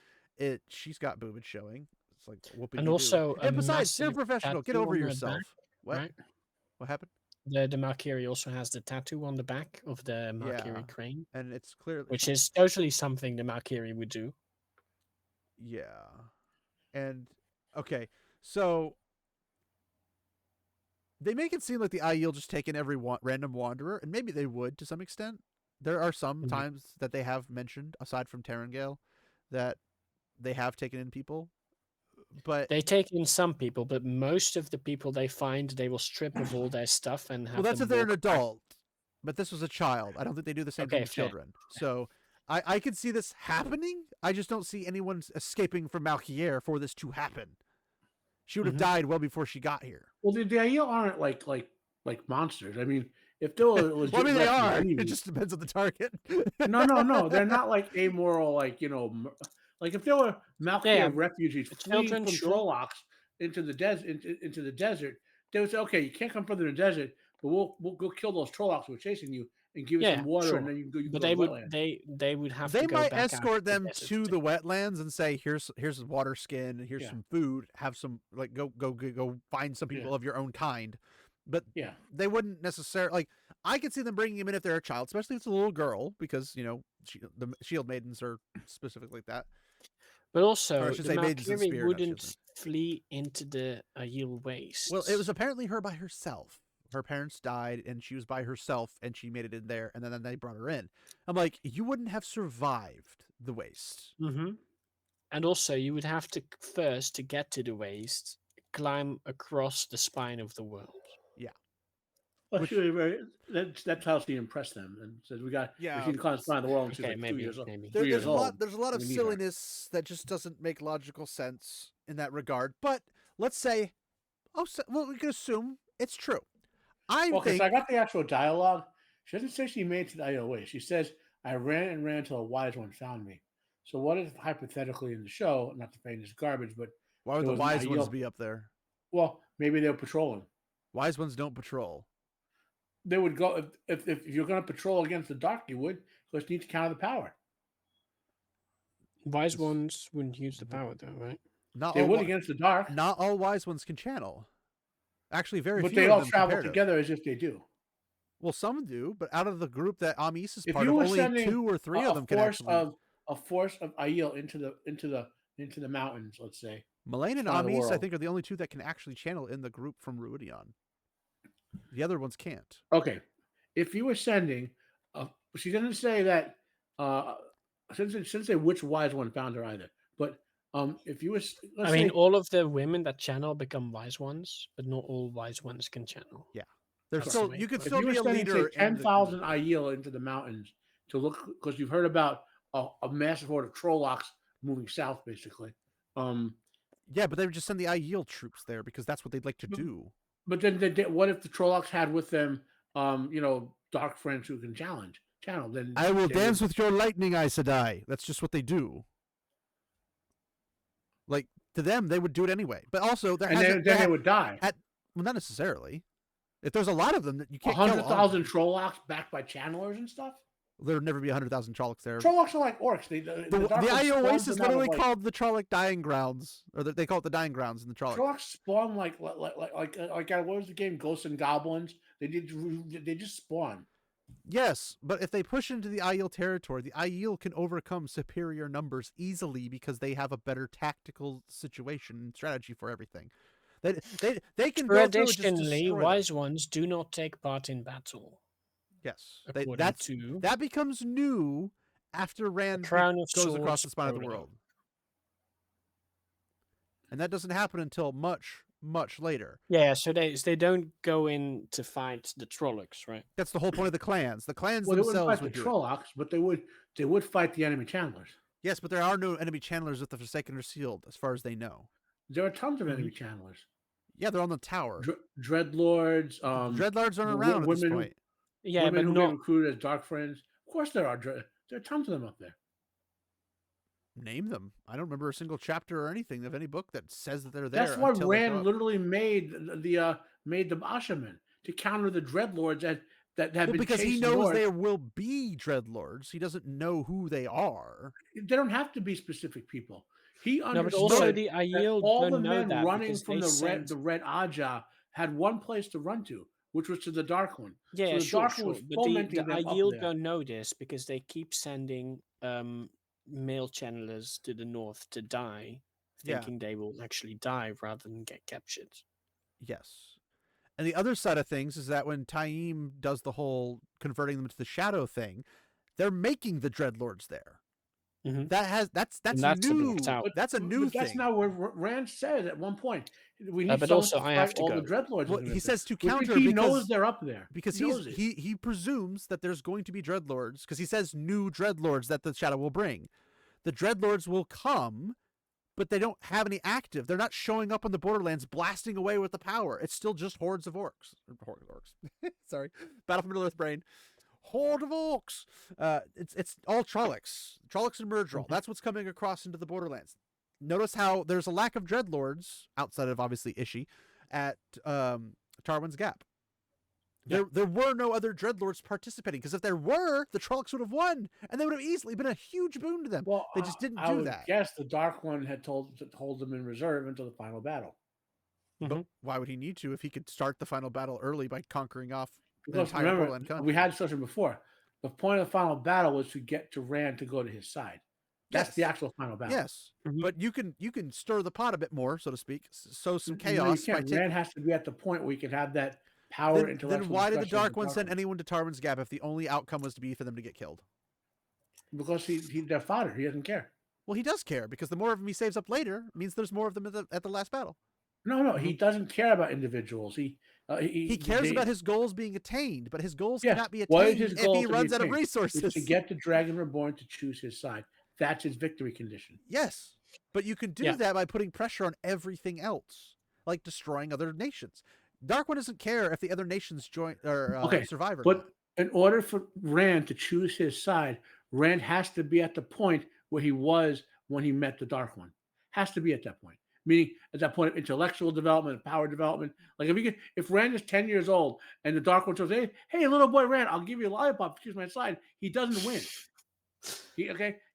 She's got boobage showing. It's like whooping. And also, and besides, they're professional. Get over yourself. Back, what? Right? What happened? The Malchieri also has the tattoo on the back of the Malchieri crane, and it's clear, which is totally something the Malchieri would do. Yeah, and okay, so they make it seem like the Aiel just taken every random wanderer, and maybe they would to some extent. There are some times that they have mentioned, aside from Terengale, that they have taken in people. But they take in some people, but most of the people they find, they will strip of all their stuff and have. Well, that's if they're an adult. But this was a child. I don't think they do the same thing with children. So I could see this happening. I just don't see anyone escaping from Malchier for this to happen. She would have died well before she got here. Well, the Aiel aren't like monsters. I mean, if they were legit Well, I mean, they are. refugees- It just depends on the target. no, they're not like amoral, like like if there were Malkia Yeah, refugees the fleeing children, from sure. Trollocs into the desert, they would say, okay, you can't come further in the desert, but we'll go kill those Trollocs who are chasing you and give you Yeah, some water, sure. and then you can go. You But can they go to would wetlands. they would have They to go might back out escort the them desert to the wetlands and say, "Here's a water skin. Here's Yeah. some food. Have some like go find some people Yeah. of your own kind." But Yeah, they wouldn't necessarily like. I could see them bringing him in if they're a child, especially if it's a little girl, because the shield maidens are specifically like that. But also, Or I should the say maidens in Valkyrie spirit, I should wouldn't say. flee into the Aiel wastes. Well, it was apparently her by herself. Her parents died, and she was by herself, and she made it in there, and then they brought her in. I'm like, you wouldn't have survived the waste. Mm-hmm. And also, you would have to first, to get to the waste, climb across the spine of the world. well, Which- she was very. That's how she impressed them, and said, "We got. Yeah, she can climb the world." And she's Okay, like maybe, 2 years old. maybe. There- 3 There's years a lot. old. There's a lot of We need her. silliness that just doesn't make logical sense in that regard. But let's say, well, we can assume it's true. I Okay, think so I got the actual dialogue. She doesn't say she made it to the IOA. She says, "I ran and ran till a wise one found me." So what if hypothetically in the show, not to paint this garbage, but why would there the was an wise ones Aiel- be up there? well, maybe they were patrolling. Wise ones don't patrol. They would go if you're going to patrol against the dark, you would, because you need to counter the power. Wise ones wouldn't use the power, though, right? Not They all. would against the dark, Not all wise ones can channel. Actually, very but few they of all them travel comparative. together as if they do. Well, some do, but out of the group that Amis is If part you of, were only sending 2 or 3 of them can actually. a force of Aiel into the mountains, let's say. Malane and spine of the Amis, I world. think, are the only 2 that can actually channel in the group from Ruidion. The other ones can't. Okay, if you were sending, she doesn't say that. Since say which wise one found her either, but if you were, let's I mean, say, all of the women that channel become wise ones, but not all wise ones can channel. There's That's still the way- you could if still you were be a sending, say, leader. in the 10,000 Aiel into the mountains to look, because you've heard about a massive horde of Trollocs moving south, basically. Yeah, but they would just send the Aiel troops there because that's what they'd like to But- do. But then, what if the Trollocs had with them, dark friends who can channel? Then I will they dance would- with your lightning, Aes Sedai. That's just what they do. Like to them, they would do it anyway. But also, there and hasn't. then they would die. Well, not necessarily. If there's a lot of them, that you can't kill all of them. 100,000 Trollocs backed by channelers and stuff. There'll never be 100,000 Trollocs there. Trollocs are like orcs. The The Dark Ones Aiel spawn Oasis is them out of, literally like- called the Trolloc Dying Grounds, or they call it the Dying Grounds in the Trolloc. Trollocs spawn like what was the game? Ghosts and Goblins. They just spawn. Yes, but if they push into the Aiel territory, the Aiel can overcome superior numbers easily because they have a better tactical situation and strategy for everything. They can go through and just Traditionally, destroy them. wise ones do not take part in battle. Yes, According to that becomes new after Rand Crown of goes across Swords the spine of the prologue. world, and that doesn't happen until much, much later. Yeah, so they don't go in to fight the Trollocs, right? That's the whole point of the clans. The clans Well, they wouldn't themselves fight would the do it. Trollocs, but they would fight the enemy channelers. Yes, but there are no enemy channelers with the Forsaken or Sealed, as far as they know. There are tons of Mhm. enemy channelers. Yeah, they're on the tower. Dreadlords. Dreadlords aren't the around at this women who- point. Yeah, women but who not. get recruited as dark friends. Of course, there are. There are tons of them up there. Name them. I don't remember a single chapter or anything of any book that says that they're there. That's why until they show Rand up. literally made the Ashaman to counter the Dreadlords that had Well, been because he chased knows north. there will be dreadlords. He doesn't know who they are. They don't have to be specific people. He No, but understood also the that Aiel all don't the know men that running because from they the red Aja had one place to run to, which was to the Dark One. Yeah, the sure, Dark One sure. was But the fomenting them up Aiel there. don't know this because they keep sending male channelers to the north to die, Yeah. thinking they will actually die rather than get captured. Yes. And the other side of things is that when Taim does the whole converting them to the shadow thing, they're making the dreadlords there. Mhm. That's And that's a new. blocked out. That's a new But that's thing. not what Rand said at one point. We need but someone also to I have fight to all go. the Dreadlords. Well, in he this, says to which counter he because knows they're up there. because he knows it. he presumes that there's going to be dreadlords because he says new dreadlords that the shadow will bring. The dreadlords will come but they don't have any active. They're not showing up on the Borderlands blasting away with the power. It's still just hordes of orcs. Sorry, Battle for Middle Earth brain. Horde of orcs. It's all Trollocs and Murdrol. That's what's coming across into the Borderlands. Notice how there's a lack of Dreadlords outside of obviously Ishi at Tarwin's Gap. There were no other Dreadlords participating, because if there were, the Trollocs would have won, and they would have easily been a huge boon to them. Well, they just didn't I do would that. guess the Dark One had told to hold them in reserve until the final battle. But why would he need to if he could start the final battle early by conquering off the Because entire remember, Borderland country? we had discussion before. The point of the final battle was to get to Rand to go to his side. That's the actual final battle. Yes, but you can stir the pot a bit more, so to speak, sow some No, chaos. you can't. Rand has to be at the point where you can have that power. Then why did the Dark One send anyone to Tarwin's Gap if the only outcome was to be for them to get killed? Because he's their fodder. He doesn't care. Well, he does care, because the more of them he saves up later means there's more of them at the last battle. No, he doesn't care about individuals. He cares about his goals being attained, but his goals Yes. cannot be What is attained his if goal he to be runs out of attained? resources. It's to get the Dragon Reborn to choose his side. That's his victory condition. Yes, but you can do that by putting pressure on everything else, like destroying other nations. Dark One doesn't care if the other nations join or survive or but not. in order for Rand to choose his side, Rand has to be at the point where he was when he met the Dark One. Has to be at that point. Meaning, at that point of intellectual development, power development. Like if Rand is 10 years old and the Dark One says, "Hey, little boy Rand, I'll give you a lollipop. Choose my side." He doesn't win.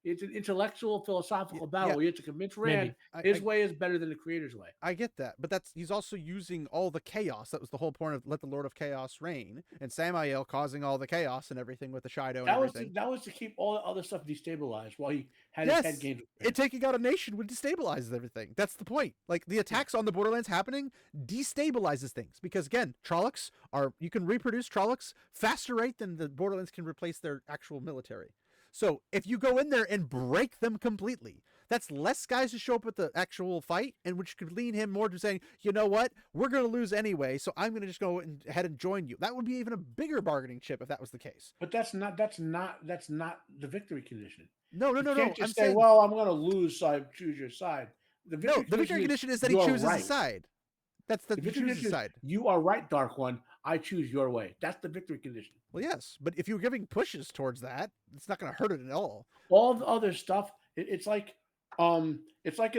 It's an intellectual, philosophical battle. You have to convince Rand his way is better than the Creator's way. I get that, but he's also using all the chaos. That was the whole point of let the Lord of Chaos reign, and Samael causing all the chaos and everything with the Shido and everything. That was to keep all the other stuff destabilized while he had his head games. And taking out a nation would destabilize everything. That's the point. Like, the attacks on the Borderlands happening destabilizes things, because again, Trollocs you can reproduce Trollocs faster rate than the Borderlands can replace their actual military. So if you go in there and break them completely, that's less guys to show up at the actual fight, and which could lean him more to saying, you know what, we're going to lose anyway, so I'm going to just go ahead and join you. That would be even a bigger bargaining chip if that was the case. But that's not the victory condition. No. You can't just say, well, I'm going to lose, so I choose your side. The victory condition is that he chooses his side. That's the victory condition side. You are right, Dark One. I choose your way. That's the victory condition. Well, yes, but if you're giving pushes towards that, it's not going to hurt it at all. All the other stuff, it's like in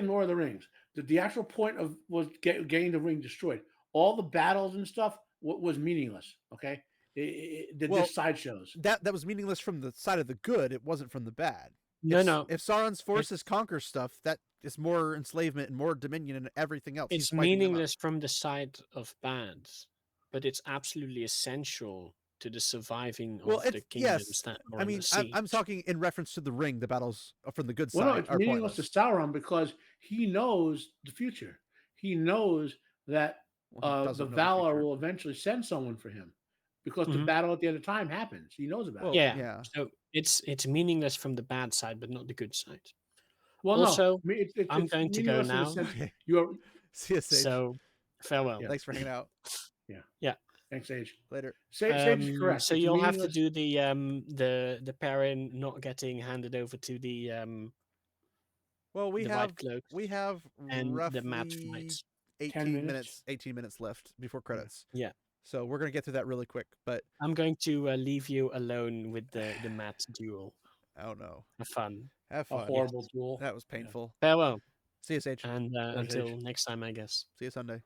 Lord of the Rings. The actual point was getting the ring destroyed. All the battles and stuff was meaningless. Okay, just sideshows. That was meaningless from the side of the good. It wasn't from the bad. No. If Sauron's forces conquer stuff, that is more enslavement and more dominion and everything else. It's meaningless from the side of bad, but it's absolutely essential to the surviving of the kingdoms that are in the siege. I'm talking in reference to the ring. The battles from the good side. Well, no, it's meaningless to Sauron because he knows the future. He knows that the Valar will eventually send someone for him, because the battle at the end of time happens. He knows about it. Yeah. So it's meaningless from the bad side, but not the good side. Well, also, no, I'm going to go now. See you, Sage. So farewell. Yeah. Thanks for hanging out. Yeah. Thanks, Sage. Later. Sage is correct. So you'll have to do the Perrin not getting handed over to the well, we have and roughly the match fights. 18 minutes left before credits. Yeah. So we're gonna get through that really quick. But I'm going to leave you alone with the mat duel. Oh no. Have fun. Have fun. A horrible duel. That was painful. Yeah. Farewell. See you, Sage. And until next time, I guess. See you Sunday.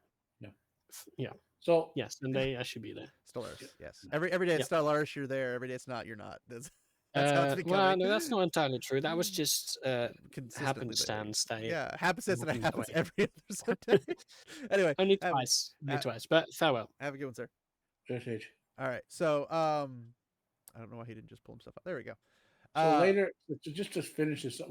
Yeah. So Sunday I should be there. Stellaris. Yes. Every day it's Stellaris, you're there. Every day it's not, you're not. That's how it's becoming. Well, no, that's not entirely true. That was just happenstance. Happenstance that happens every other Sunday. Anyway, only twice. But farewell. Have a good one, sir. Yes, Sage. All right. So I don't know why he didn't just pull himself up. There we go. So later, just to finish this,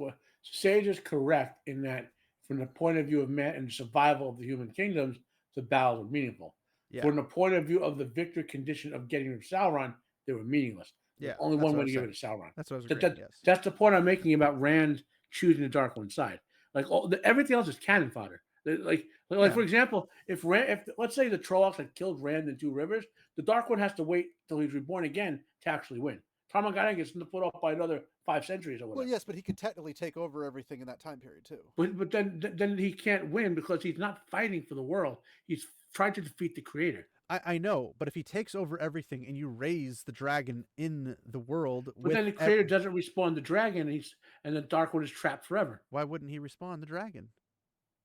Sage is correct in that from the point of view of man and survival of the human kingdoms, the battles are meaningful. Yeah. From the point of view of the victory condition of getting rid of Sauron, they were meaningless. Yeah, only one way to get rid of Sauron. That's what I was agreeing, yes. That's the point I'm making about Rand choosing the Dark One's side. Like everything else is cannon fodder. Like for example, if let's say the Trollocs had killed Rand in Two Rivers, the Dark One has to wait till he's reborn again to actually win. Tarmagana gets put off by another 5 centuries or whatever. Well, yes, but he could technically take over everything in that time period too. But then he can't win because he's not fighting for the world. He's trying to defeat the creator. I know, but if he takes over everything and you raise the dragon in the world, But then the creator doesn't respawn the dragon, and the Dark One is trapped forever. Why wouldn't he respawn the dragon?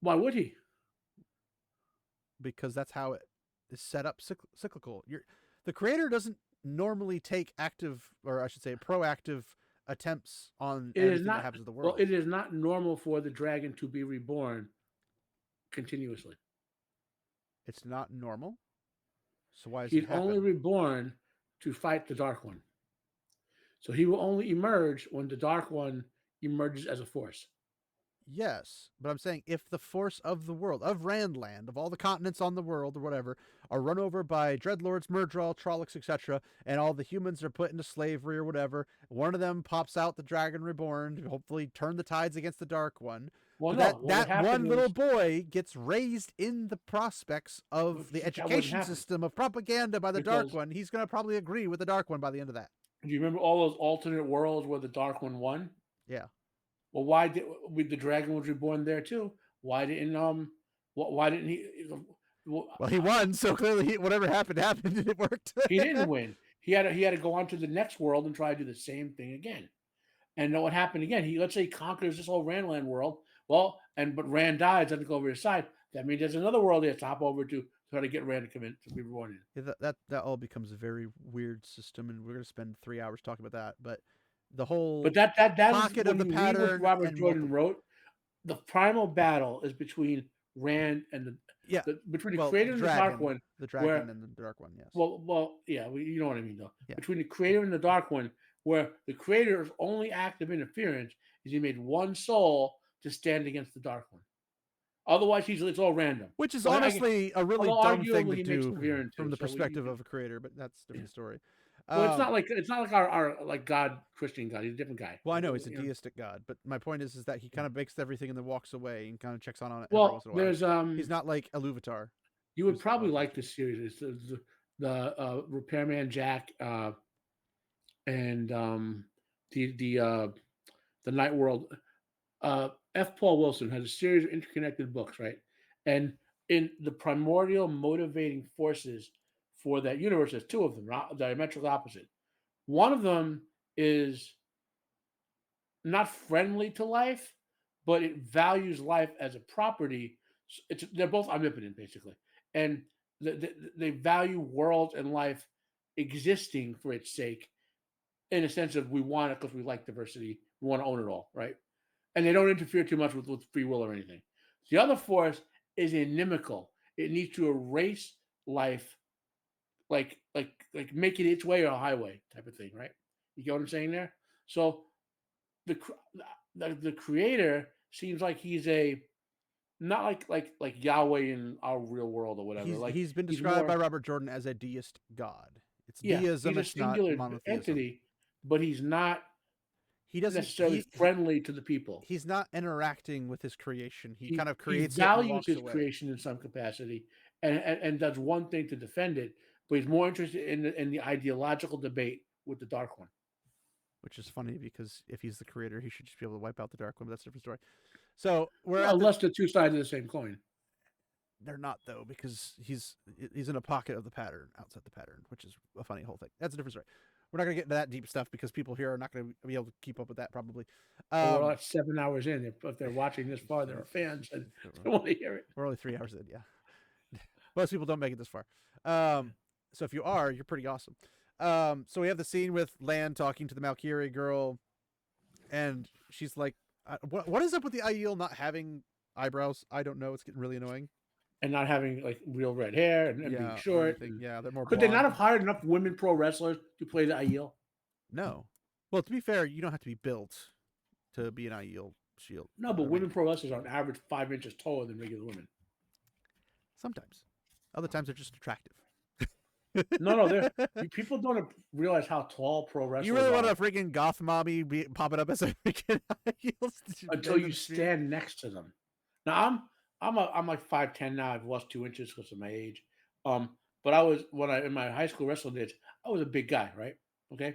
Why would he? Because that's how it is set up cyclical. The creator doesn't normally take active, or I should say proactive attempts on anything that happens to the world. Well, it is not normal for the dragon to be reborn continuously. It's not normal. So why is he's only reborn to fight the Dark One? So he will only emerge when the Dark One emerges as a force. Yes, but I'm saying if the force of the world, of Randland, of all the continents on the world or whatever, are run over by Dreadlords, Murdral, Trollocs, etc., and all the humans are put into slavery or whatever, one of them pops out the Dragon Reborn to hopefully turn the tides against the Dark One. Well, that one little boy gets raised in the prospects of the education system of propaganda by the Dark One. He's going to probably agree with the Dark One by the end of that. Do you remember all those alternate worlds where the Dark One won? Yeah. Well, why did the dragon was reborn there too? Why didn't he? Well, he won, so clearly whatever happened, and it worked. He didn't win. He had to go on to the next world and try to do the same thing again. And what happened again? Let's say he conquers this whole Randland world. Well, but Rand dies, doesn't go over his side. That means there's another world he has to hop over to try to get Rand to come in to be reborn in. Yeah, that all becomes a very weird system, and we're going to spend 3 hours talking about that. But the whole that pocket of the pattern, what Robert Jordan wrote. The primal battle is between Rand and between the creator and the Dark One. The dragon and the Dark One, yes. Well, yeah, you know what I mean, though. Yeah. Between the creator and the Dark One, where the creator's only act of interference is he made one soul to stand against the Dark One. Otherwise, it's all random. Which is honestly a really dumb thing to do from the perspective of a creator, but that's a different story. Well, it's not like our like God, Christian God. He's a different guy. Well, I know he's a deistic God, but my point is that he kind of makes everything and then walks away and kind of checks on it. Well, every once in a while. there's he's not like Iluvatar. You would probably like this series. It's the Repairman Jack and the Night World. F. Paul Wilson has a series of interconnected books, right? And in the primordial motivating forces for that universe, there's two of them, diametrically opposite. One of them is not friendly to life, but it values life as a property. They're both omnipotent, basically. And they value worlds and life existing for its sake, in a sense of we want it because we like diversity. We want to own it all, right? And they don't interfere too much with free will or anything. The other force is inimical. It needs to erase life, like make it its way or a highway type of thing, right? You get what I'm saying there? So the creator seems like he's not like Yahweh in our real world or whatever. He's been described by Robert Jordan as a deist god. It's deism. He's a singular entity, but he's not. He doesn't necessarily friendly to the people. He's not interacting with his creation. He kind of creates. He values his creation in some capacity, and does one thing to defend it. But he's more interested in the ideological debate with the Dark One. Which is funny because if he's the creator, he should just be able to wipe out the Dark One. But that's a different story. So unless they're two sides of the same coin. They're not, though, because he's in a pocket of the pattern, outside the pattern, which is a funny whole thing. That's a different story. We're not going to get into that deep stuff because people here are not going to be able to keep up with that, probably. We're like 7 hours in. If they're watching this far, they're fans and they want to hear it. We're only 3 hours in, yeah. Most people don't make it this far. So if you are, you're pretty awesome. So we have the scene with Lan talking to the Valkyrie girl, and she's like, what is up with the Aiel not having eyebrows? I don't know. It's getting really annoying. And not having like real red hair and being short. Yeah, they're more. Could they not have hired enough women pro wrestlers to play the Aiel? No. Well, to be fair, you don't have to be built to be an Aiel shield. No, but women pro wrestlers are on average 5 inches taller than regular women. Sometimes. Other times they're just attractive. No, people don't realize how tall pro wrestlers are. You really want a freaking goth mommy popping up as a freaking Aiel? Until you stand next to them. Now, I'm like 5'10" now. I've lost 2 inches because of my age. But I was in my high school wrestling days, I was a big guy, right? Okay.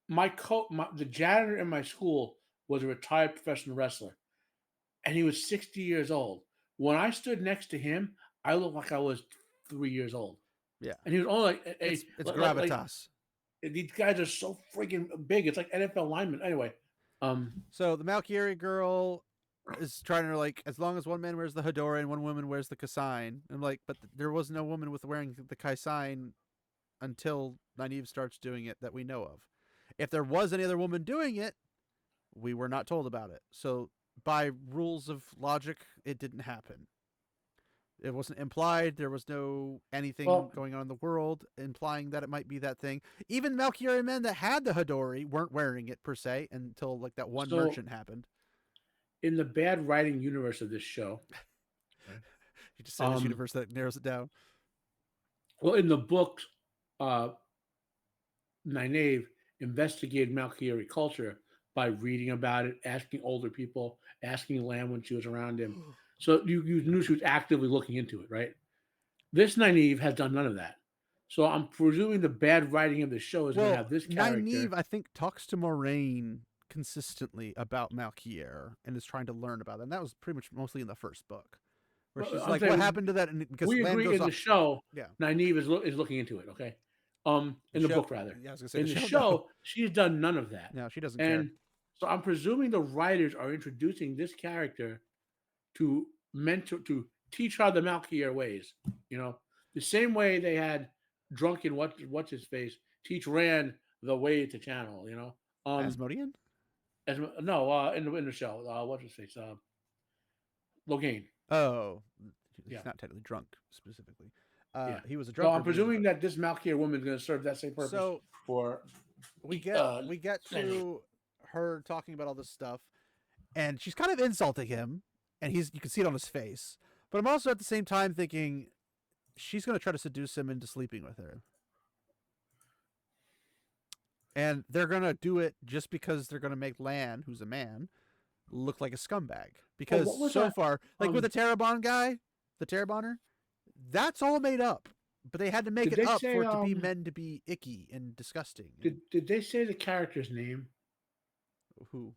the janitor in my school was a retired professional wrestler, and he was 60 years old. When I stood next to him, I looked like I was 3 years old, Yeah. and he was only like It's like gravitas. these guys are so freaking big. It's like NFL linemen. Anyway, So the Malkieri girl is trying to like, as long as one man wears the Hedora and one woman wears the Kasain. I'm like, but there was no woman with wearing the Kasain until Nynaeve starts doing it that we know of. If there was any other woman doing it, we were not told about it. So by rules of logic, it didn't happen. It wasn't implied. There was no anything well, going on in the world implying that it might be that thing. Even Malkieri men that had the Hadori weren't wearing it per se until like that one so merchant happened. in the bad writing universe of this show, You just said this universe that narrows it down. well, in the books, uh, Nynaeve investigated Malkieri culture by reading about it, asking older people, asking Lamb when she was around him. So you knew she was actively looking into it, right? This Nynaeve has done none of that. So I'm presuming the bad writing of the show is going to have this character. Nynaeve, I think, talks to Moraine consistently about Malkier and is trying to learn about it. And that was pretty much mostly in the first book, where Well, she's I'm like, saying "What happened to that?" And because we Lamb agree goes in off, the show, yeah, Nynaeve is looking into it. Okay, in the show, book rather. yeah, I was gonna say In the the show. No, show, she's done none of that, no, she doesn't care. and so I'm presuming the writers are introducing this character to mentor, to teach her the Malkier ways. You know, the same way they had drunken what's his face teach Rand the way to channel. You know, Asmodean? as no in the show, what's his face, Logain. Oh, he's Yeah, not technically drunk specifically. yeah. He was a So I'm drunkard. presuming that this Malkier woman is going to serve that same purpose So for we get Sandy. to her talking about all this stuff, and she's kind of insulting him, and you can see it on his face. But I'm also at the same time thinking she's going to try to seduce him into sleeping with her. And they're going to do it just because they're going to make Lan, who's a man, look like a scumbag. Because far, like with the Terabon guy, the Teraboner, that's all made up. But they had to make it up for it to be meant to be icky and disgusting. Did they say the character's name? Who?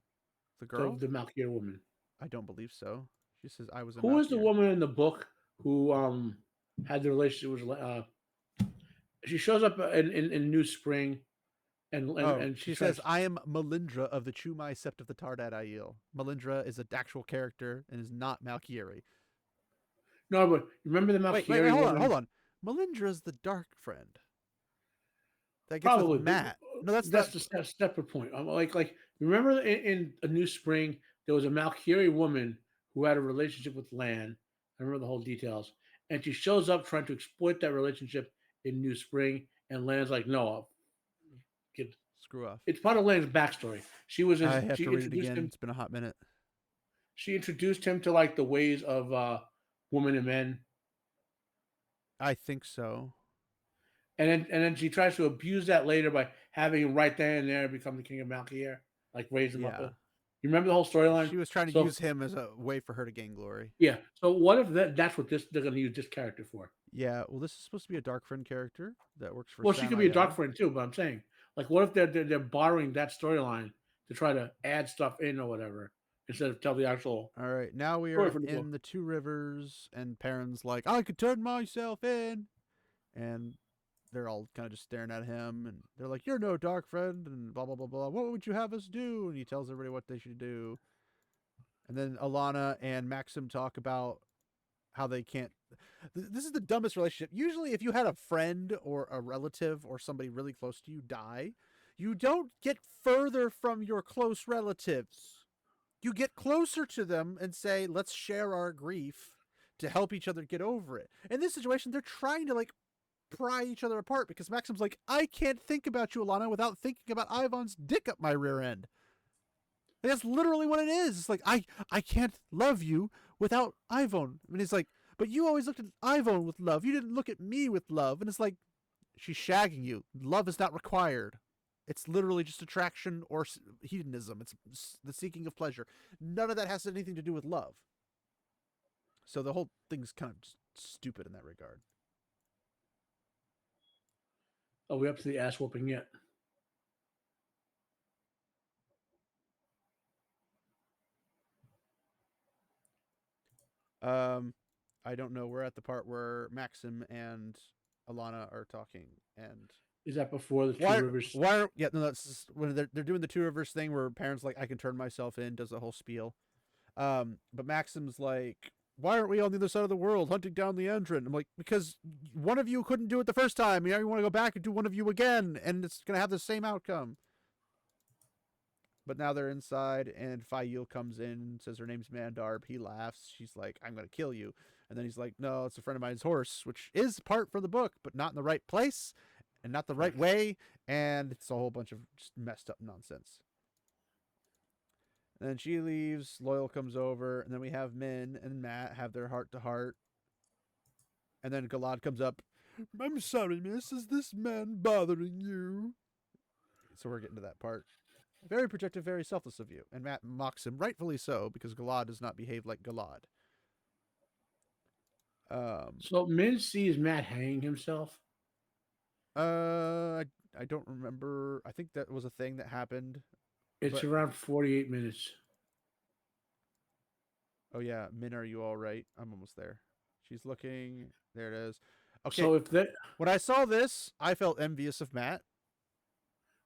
The girl? The Malkier woman. I don't believe so. She says I was a Who Malkier. was the woman in the book who had the relationship with she shows up in New Spring and she says I am Melindra of the Chumai Sept of the Tardad Aiel. Melindra is an actual character and is not Malkieri. No, but remember the Malkieri wait, hold on. Melindra is the dark friend. That gets Probably with Matt. No, that's the separate point. Like remember in A New Spring there was a Malkieri woman who had a relationship with Lan. I remember the whole details, and she shows up trying to exploit that relationship in New Spring, and Lan's like, "No, I'll screw off." It's part of Lan's backstory. She was. I have to read it again. It's been a hot minute. She introduced him to like the ways of women and men. I think so. And then she tries to abuse that later by having him right then and there become the king of Malkier, like raise him up. You remember the whole storyline? She was trying to use him as a way for her to gain glory. Yeah. So what if that's what they're going to use this character for? Yeah. Well, this is supposed to be a dark friend character that works for. Well, she could be a dark friend too, but I'm saying, like, what if they're borrowing that storyline to try to add stuff in or whatever instead of tell the actual. All right. Now we are in the Two Rivers, and Perrin's like, I could turn myself in, and they're all kind of just staring at him, and they're like, "You're no dark friend," and blah blah blah blah. What would you have us do? And he tells everybody what they should do. And then Alana and Maxim talk about how they can't. This is the dumbest relationship. Usually, if you had a friend or a relative or somebody really close to you die, you don't get further from your close relatives. You get closer to them and say, "Let's share our grief to help each other get over it." In this situation, they're trying to like pry each other apart because Maxim's like, I can't think about you, Alana, without thinking about Ivan's dick up my rear end. And that's literally what it is. It's like, I can't love you without Ivan. And he's like, but you always looked at Ivan with love. You didn't look at me with love. And it's like, she's shagging you. Love is not required. It's literally just attraction or hedonism. It's the seeking of pleasure. None of that has anything to do with love. So the whole thing's kind of just stupid in that regard. Are we up to the ass whooping yet? I don't know. We're at the part where Maxim and Alana are talking, and Is that before the Two Rivers? yeah, no, that's just when they're doing the Two Rivers thing where parents like I can turn myself in, does the whole spiel. But Maxim's like, why aren't we on the other side of the world hunting down the entrant? I'm like, because one of you couldn't do it the first time. You want to go back and do one of you again, and it's gonna have the same outcome. But now they're inside, and Fail comes in, says her name's Mandarb. He laughs. She's like, I'm going to kill you. And then he's like, no, it's a friend of mine's horse, which is part from the book, but not in the right place and not the right way. And it's a whole bunch of just messed up nonsense. And then she leaves. Loyal comes over, and then we have Min and Matt have their heart-to-heart. And then Galad comes up. I'm sorry, miss. Is this man bothering you? So we're getting to that part. Very protective, very selfless of you. And Matt mocks him, rightfully so, because Galad does not behave like Galad. So Min sees Matt hanging himself. I don't remember. I think that was a thing that happened. It's around 48 minutes. Oh yeah, Min, are you all right? I'm almost there. She's looking. There it is. Okay. So when I saw this, I felt envious of Matt.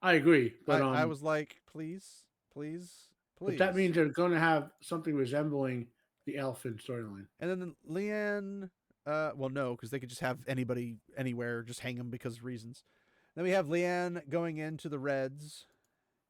I agree, but I was like, please. But that means they're going to have something resembling the Elfin storyline. And then Leanne, well, no, because they could just have anybody anywhere, just hang them because of reasons. Then we have Leanne going into the Reds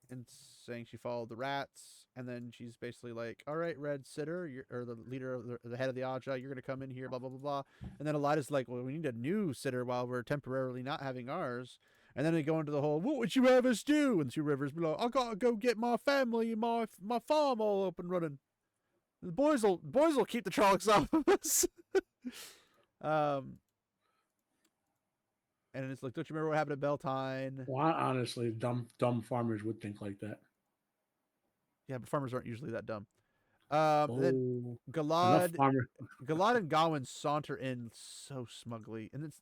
and saying she followed the rats, and then she's basically like, all right, Red Sitter, or the leader of the head of the Aja, you're going to come in here, blah, blah, blah, blah. And then Elida's like, well, we need a new sitter while we're temporarily not having ours. And then they go into the whole, what would you have us do? And Two Rivers be like, I gotta go get my family and my farm all up and running. The boys will keep the Trollocs off of us. And it's like, don't you remember what happened at Beltane? Well, honestly, dumb farmers would think like that. Yeah, but farmers aren't usually that dumb. Then Galad and Gawain saunter in so smugly, and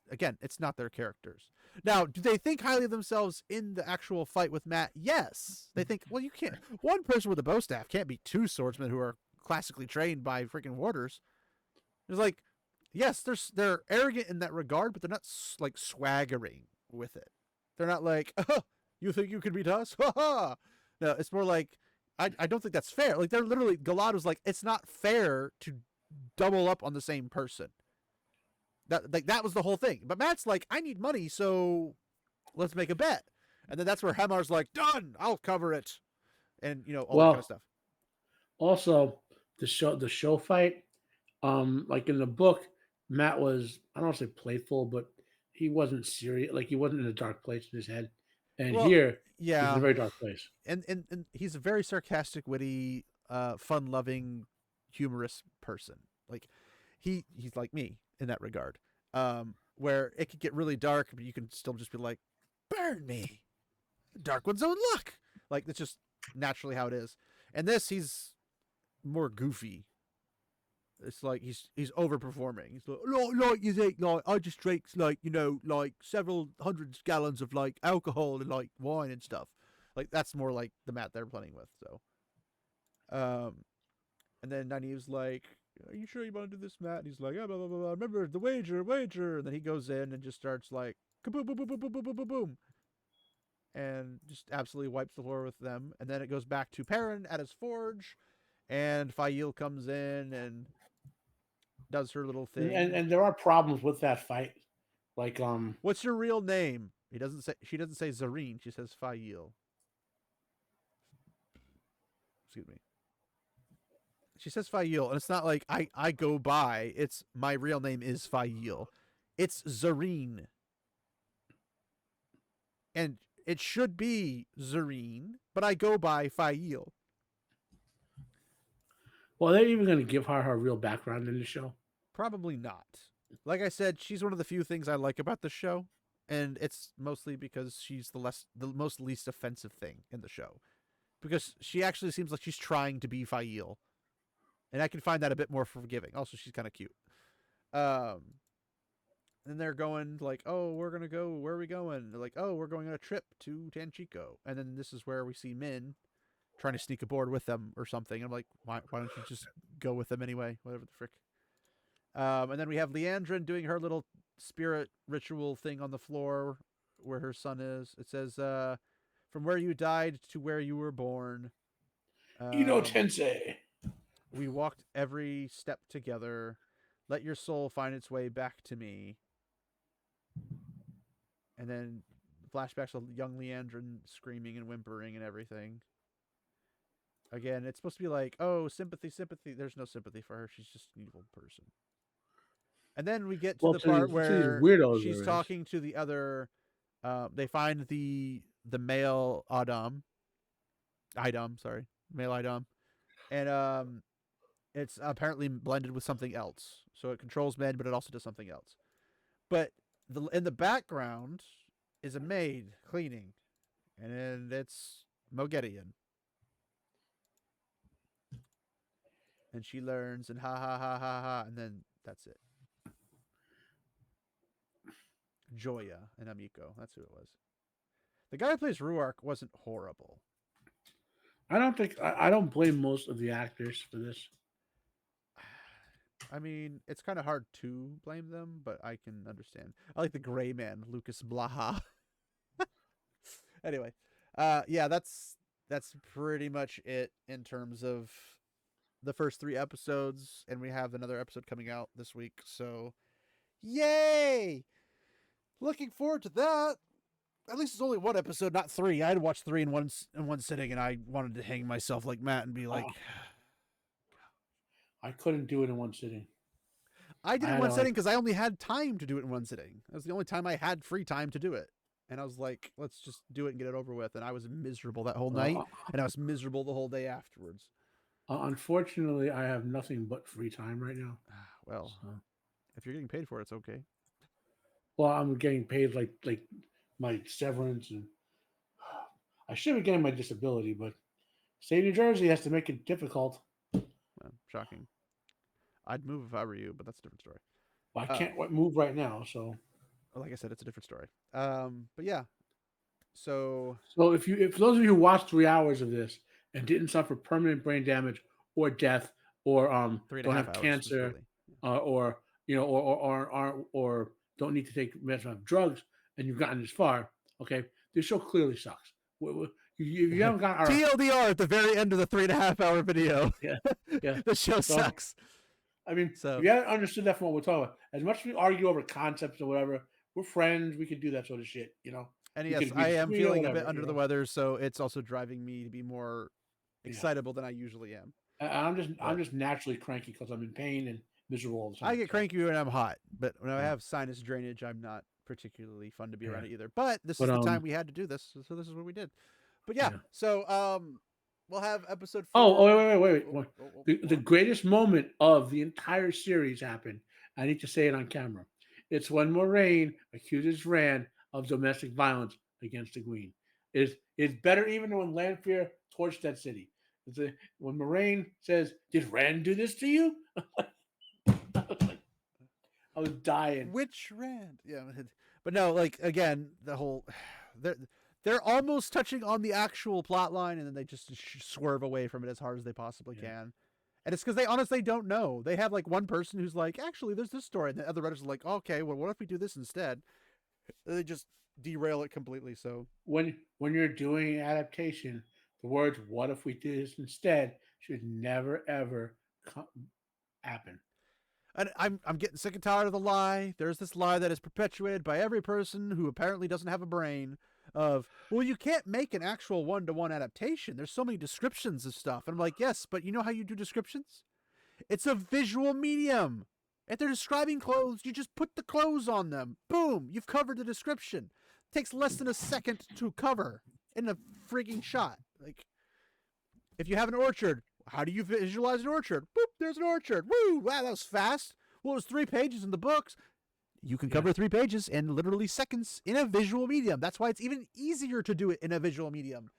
it's not their characters. Now, do they think highly of themselves in the actual fight with Matt? Yes, they think. Well, you can't. One person with a bow staff can't be two swordsmen who are classically trained by freaking warders. It's like, yes, they're arrogant in that regard, but they're not like swaggering with it. They're not like, oh, you think you can beat us? Ha ha! No, it's more like, I don't think that's fair. Like, they're literally, Galad was like, it's not fair to double up on the same person. That was the whole thing. But Matt's like, I need money, so let's make a bet. And then that's where Hamar's like, done, I'll cover it. And, all that kind of stuff. Also, the show fight, like in the book, Matt was, I don't want to say playful, but he wasn't serious. Like, he wasn't in a dark place in his head. And here, yeah, he's in a very dark place. And he's a very sarcastic, witty, fun-loving, humorous person. Like, he's like me in that regard. Where it could get really dark, but you can still just be like, burn me. Dark one's own luck. Like, that's just naturally how it is. And this, he's more goofy. It's like he's overperforming. He's like you think, like, I just drink, like, like several hundred gallons of, like, alcohol and, like, wine and stuff. Like, that's more like the Matt they're playing with. So, and then Nynaeve's like, are you sure you want to do this, Matt? And he's like, blah, blah, blah, blah. Remember the wager. And then he goes in and just starts like, kaboom, boom, boom, boom, boom, boom, boom, boom, boom, and just absolutely wipes the floor with them. And then it goes back to Perrin at his forge, and Fail comes in and does her little thing. And there are problems with that fight. Like, what's your real name? She doesn't say Zareen, she says Fail. Excuse me. She says Fail, and it's not like I go by. It's my real name is Fail. It's Zareen. And it should be Zareen, but I go by Fail. Well, are they even going to give her real background in the show? Probably not. Like I said, she's one of the few things I like about the show, and it's mostly because she's the most least offensive thing in the show. Because she actually seems like she's trying to be Fail. And I can find that a bit more forgiving. Also, she's kind of cute. And they're going like, oh, we're going to go. Where are we going? They're like, oh, we're going on a trip to Tanchico. And then this is where we see Min trying to sneak aboard with them or something. I'm like, why don't you just go with them anyway? Whatever the frick. And then we have Leandrin doing her little spirit ritual thing on the floor where her son is. It says, "From where you died to where you were born." Tensei. We walked every step together. Let your soul find its way back to me. And then flashbacks of young Leandrin screaming and whimpering and everything. Again, it's supposed to be like, oh, sympathy, sympathy. There's no sympathy for her. She's just an evil person. And then we get to the part where weirdos she's talking to the other. They find the male Idom, male Idom, and it's apparently blended with something else. So it controls men, but it also does something else. But in the background is a maid cleaning, and it's Mogedion. And she learns, and ha ha ha ha ha, and then that's it. Joya and Amiko, that's who it was. The guy who plays Ruark wasn't horrible. I don't blame most of the actors for this. I mean, it's kind of hard to blame them, but I can understand. I like the gray man, Lucas Blaha. Anyway, yeah, that's pretty much it in terms of the first 3 episodes, and we have another episode coming out this week. So, yay! Looking forward to that. At least it's only 1 episode, not 3. I had watched 3 in one sitting, and I wanted to hang myself like Matt and be like, I couldn't do it in one sitting. I did it in one sitting because I only had time to do it in one sitting. That was the only time I had free time to do it. And I was like, let's just do it and get it over with. And I was miserable that whole night, and I was miserable the whole day afterwards. Unfortunately, I have nothing but free time right now. Well, if you're getting paid for it, it's okay. Well, I'm getting paid like my severance, and I should be getting my disability, but state of New Jersey has to make it difficult. Well, shocking. I'd move if I were you, but that's a different story. Well, I can't move right now, so. Like I said, it's a different story. But yeah. So if those of you who watched 3 hours of this and didn't suffer permanent brain damage or death or don't have cancer or don't need to take drugs and you've gotten this far, okay, this show clearly sucks. You haven't got TLDR at the very end of the 3.5-hour video. Yeah. The show sucks. I mean, if you haven't understood that from what we're talking about, as much as we argue over concepts or whatever, we're friends. We can do that sort of shit, And yes, I am feeling a bit under the weather, so it's also driving me to be more excitable than I usually am. I'm just naturally cranky because I'm in pain and miserable all the time. I get cranky when I'm hot, but when I have sinus drainage, I'm not particularly fun to be around either. But this is the time we had to do this, so this is what we did. But so we'll have episode 4. Oh, wait. The greatest moment of the entire series happened. I need to say it on camera. It's when Moraine accuses Rand of domestic violence against the Queen. It's better even than when Lanfear torched that city. When Moraine says, "Did Rand do this to you?" I was dying. Which Rand? Yeah, but no, like again, the whole they're almost touching on the actual plot line, and then they just swerve away from it as hard as they possibly can. And it's because they honestly don't know. They have like one person who's like, actually, there's this story, and the other writers are like, okay, well, what if we do this instead? They just derail it completely. So when you're doing adaptation, the words "what if we did this instead" should never ever happen. And I'm getting sick and tired of the lie. There's this lie that is perpetuated by every person who apparently doesn't have a brain of, well, you can't make an actual one-to-one adaptation. There's so many descriptions of stuff. And I'm like, yes, but you know how you do descriptions? It's a visual medium. If they're describing clothes, you just put the clothes on them. Boom, you've covered the description. It takes less than a second to cover in a freaking shot. Like, if you have an orchard, how do you visualize an orchard? Boop, there's an orchard. Woo, wow, that was fast. Well, it was 3 pages in the books. You can cover 3 pages in literally seconds in a visual medium. That's why it's even easier to do it in a visual medium.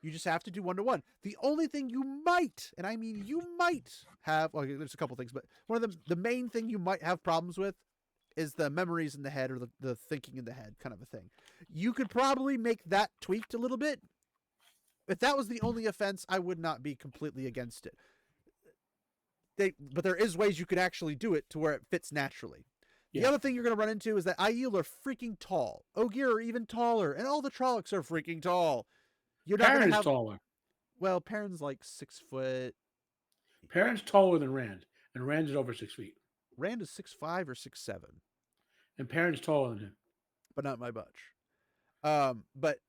You just have to do one-to-one. The only thing you might, and I mean you might have, well, there's a couple things, but one of them, the main thing you might have problems with is the memories in the head or the thinking in the head kind of a thing. You could probably make that tweaked a little bit. If that was the only offense, I would not be completely against it. but there is ways you could actually do it to where it fits naturally. The Yeah. other thing you're going to run into is that Aiel are freaking tall. Ogier are even taller, and all the Trollocs are freaking tall. You're not going Perrin to is have. taller. Well, Perrin's like 6 foot. Perrin's taller than Rand, and Rand is over 6 feet. Rand is 6'5" or 6'7", And Perrin's taller than him. but not by much. But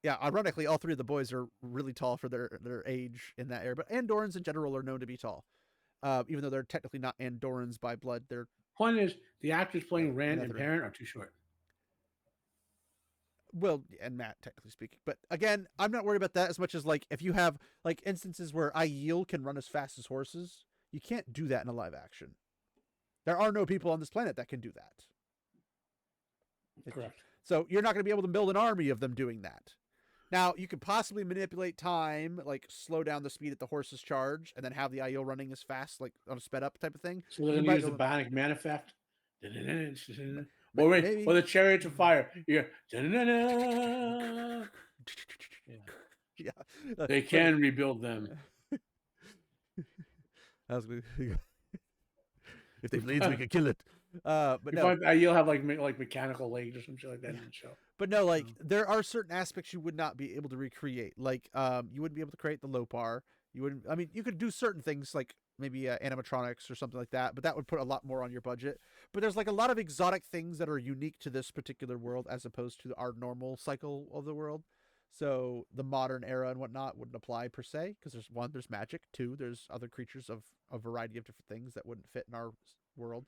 yeah, ironically, all three of the boys are really tall for their age in that area. But Andorans in general are known to be tall, even though they're technically not Andorans by blood. They're Point is, the actors playing Rand and Netherin. Perrin are too short. Well, and Matt, technically speaking. But again, I'm not worried about that as much as like if you have like instances where Aiel can run as fast as horses, you can't do that in a live action. There are no people on this planet that can do that. Correct. So you're not going to be able to build an army of them doing that. Now, you could possibly manipulate time, like slow down the speed at the horses charge, and then have the Aiel running as fast, like on a sped up type of thing. So they're You going might to use the be able Bionic Man effect. Or Maybe. the Chariots of Fire. You hear, Yeah. they can rebuild them. I was gonna, if they bleeds, we could kill it. But You no, find Aiel have like mechanical legs or some shit like that in the show. but no, like there are certain aspects you would not be able to recreate. Like, you wouldn't be able to create the Lopar. You wouldn't. I mean, you could do certain things like maybe animatronics or something like that, but that would put a lot more on your budget. But there's like a lot of exotic things that are unique to this particular world as opposed to our normal cycle of the world. So the modern era and whatnot wouldn't apply per se because there's magic. Two, there's other creatures of a variety of different things that wouldn't fit in our world.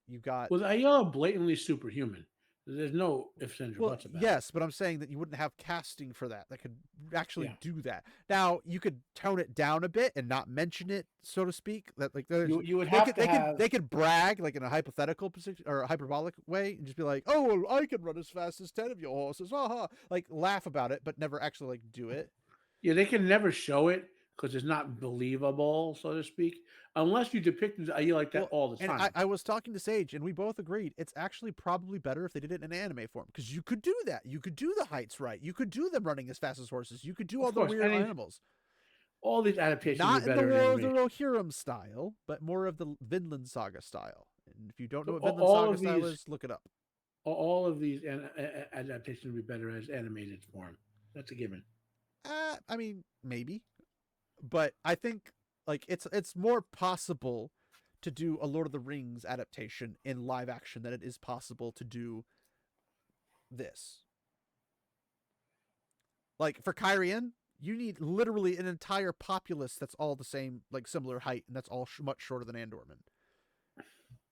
You've got Was Aiel blatantly superhuman? There's no ifs, ands, or buts about it. yes, but I'm saying that you wouldn't have casting for that could actually Yeah. do that. Now you could tone it down a bit and not mention it, so to speak. That like You would have to have. they could brag like in a hypothetical position or a hyperbolic way and just be like, oh, well, I can run as fast as 10 of your horses, like laugh about it, but never actually like do it. Yeah, they can never show it because it's not believable, so to speak, unless you depicted Aiel like that all the time. And I was talking to Sage, and we both agreed it's actually probably better if they did it in anime form because you could do that. You could do the heights right. You could do them running as fast as horses. You could do all the course, weird and animals. All these adaptations Not are in the better War of the animation. Rohirrim style, but more of the Vinland Saga style. And if you don't know what So Vinland all Saga of style these- is, look it up. All of these adaptations would be better as animated form. That's a given. I mean, maybe, but I think like it's more possible to do a Lord of the Rings adaptation in live action than it is possible to do this. Like for Kyrian, you need literally an entire populace that's all the same, like similar height, and that's all much shorter than Andorman.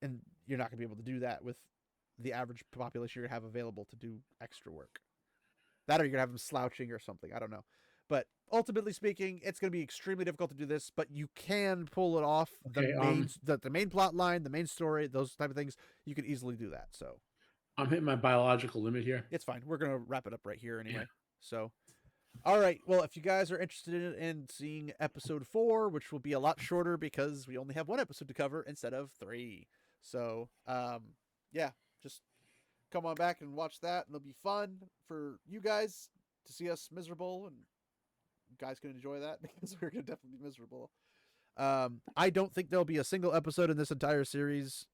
And you're not going to be able to do that with the average population you're going to have available to do extra work. That or you're going to have them slouching or something. I don't know. But ultimately speaking, it's going to be extremely difficult to do this, but you can pull it off. Okay, The main plot line, the main story, those type of things, you can easily do that. So I'm hitting my biological limit here. it's fine. We're going to wrap it up right here anyway. So, all right. Well, if you guys are interested in seeing episode 4, which will be a lot shorter because we only have 1 episode to cover instead of 3. So, yeah, just come on back and watch that. And it'll be fun for you guys to see us miserable, and you guys can enjoy that because we're going to definitely be miserable. I don't think there'll be a single episode in this entire series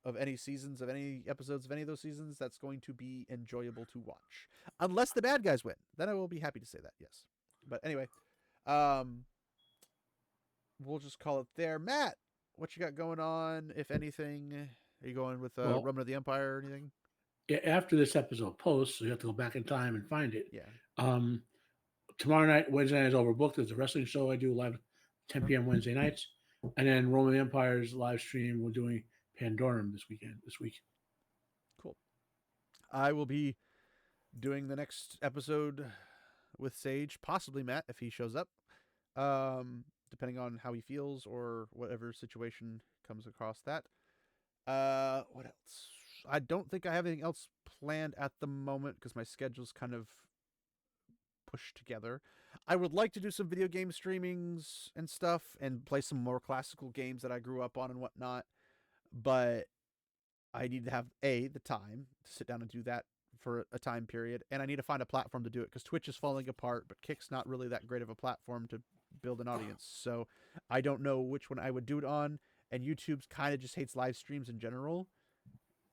of any seasons, of any episodes of any of those seasons that's going to be enjoyable to watch. Unless the bad guys win. Then I will be happy to say that, yes. But anyway, we'll just call it there. Matt, what you got going on, if anything? Are you going with Roman of the Empire or anything? Yeah, after this episode posts, so you have to go back in time and find it. Yeah. Tomorrow night, Wednesday night is overbooked. There's a wrestling show I do live 10 p.m. Wednesday nights. And then Roman Empire's live stream, we're doing Pandorum this week. Cool. I will be doing the next episode with Sage, possibly Matt if he shows up, depending on how he feels or whatever situation comes across that. What else? I don't think I have anything else planned at the moment because my schedule's kind of pushed together. I would like to do some video game streamings and stuff and play some more classical games that I grew up on and whatnot, but I need to have the time to sit down and do that for a time period, and I need to find a platform to do it because Twitch is falling apart, but Kick's not really that great of a platform to build an audience. So I don't know which one I would do it on. And YouTube kind of just hates live streams in general.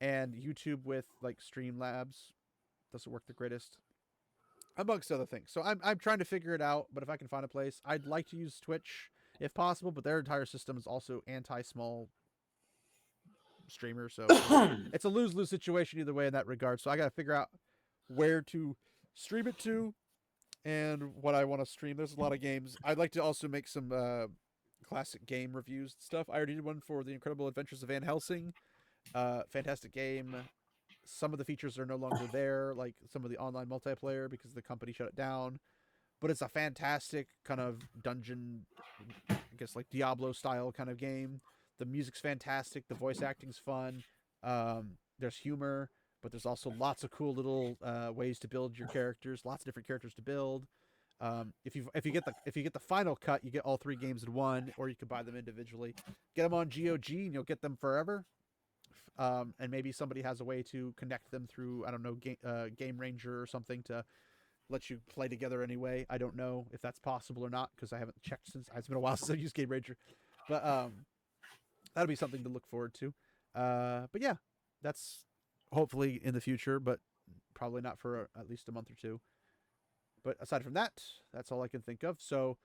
And YouTube with like Streamlabs doesn't work the greatest, amongst other things. So I'm trying to figure it out. But if I can find a place, I'd like to use Twitch if possible. But their entire system is also anti-small streamer, so it's a lose-lose situation either way in that regard. So I got to figure out where to stream it to and what I want to stream. There's a lot of games. I'd like to also make some classic game reviews and stuff. I already did one for The Incredible Adventures of Van Helsing. Fantastic game. Some of the features are no longer there, like some of the online multiplayer, because the company shut it down. But it's a fantastic kind of dungeon, I guess like Diablo style kind of game. The music's fantastic. The voice acting's fun. There's humor, but there's also lots of cool little ways to build your characters. Lots of different characters to build. If you get the final cut, you get all 3 games in one, or you can buy them individually. Get them on GOG, and you'll get them forever. And maybe somebody has a way to connect them through, I don't know, Game Ranger or something to let you play together anyway. I don't know if that's possible or not, because I haven't checked since it's been a while since I've used Game Ranger. But that'll be something to look forward to. But yeah, that's hopefully in the future, but probably not for at least a month or 2. But aside from that, that's all I can think of. So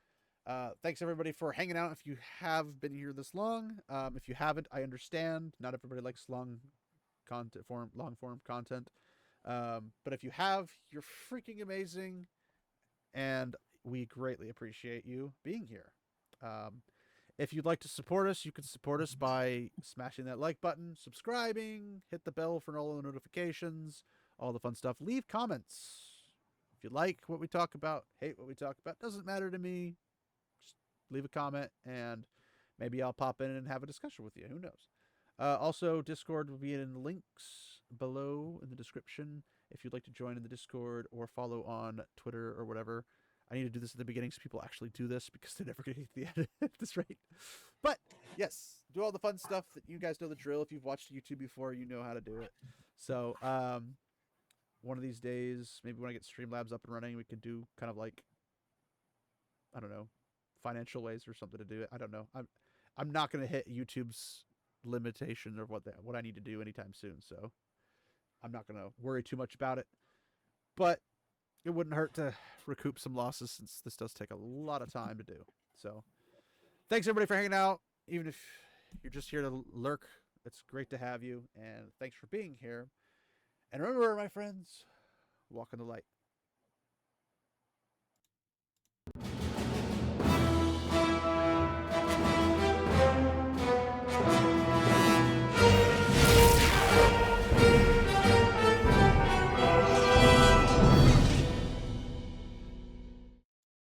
thanks everybody for hanging out. If you have been here this long, if you haven't, I understand. Not everybody likes long form content. But if you have, you're freaking amazing, and we greatly appreciate you being here. If you'd like to support us, you can support us by smashing that like button, subscribing, hit the bell for all the notifications, all the fun stuff. Leave comments. If you like what we talk about, hate what we talk about, doesn't matter to me. Just leave a comment, and maybe I'll pop in and have a discussion with you. Who knows? Also, Discord will be in the links below in the description if you'd like to join in the Discord or follow on Twitter or whatever. I need to do this at the beginning so people actually do this, because they're never going to get to the end at this rate. But yes, do all the fun stuff that you guys know the drill. If you've watched YouTube before, you know how to do it. So one of these days, maybe when I get Streamlabs up and running, we could do kind of like, I don't know, financial ways or something to do it. I don't know. I'm not going to hit YouTube's limitation of what I need to do anytime soon, so I'm not going to worry too much about it. But it wouldn't hurt to recoup some losses, since this does take a lot of time to do. So thanks everybody for hanging out. Even if you're just here to lurk, it's great to have you, and thanks for being here. And remember, my friends, walk in the light.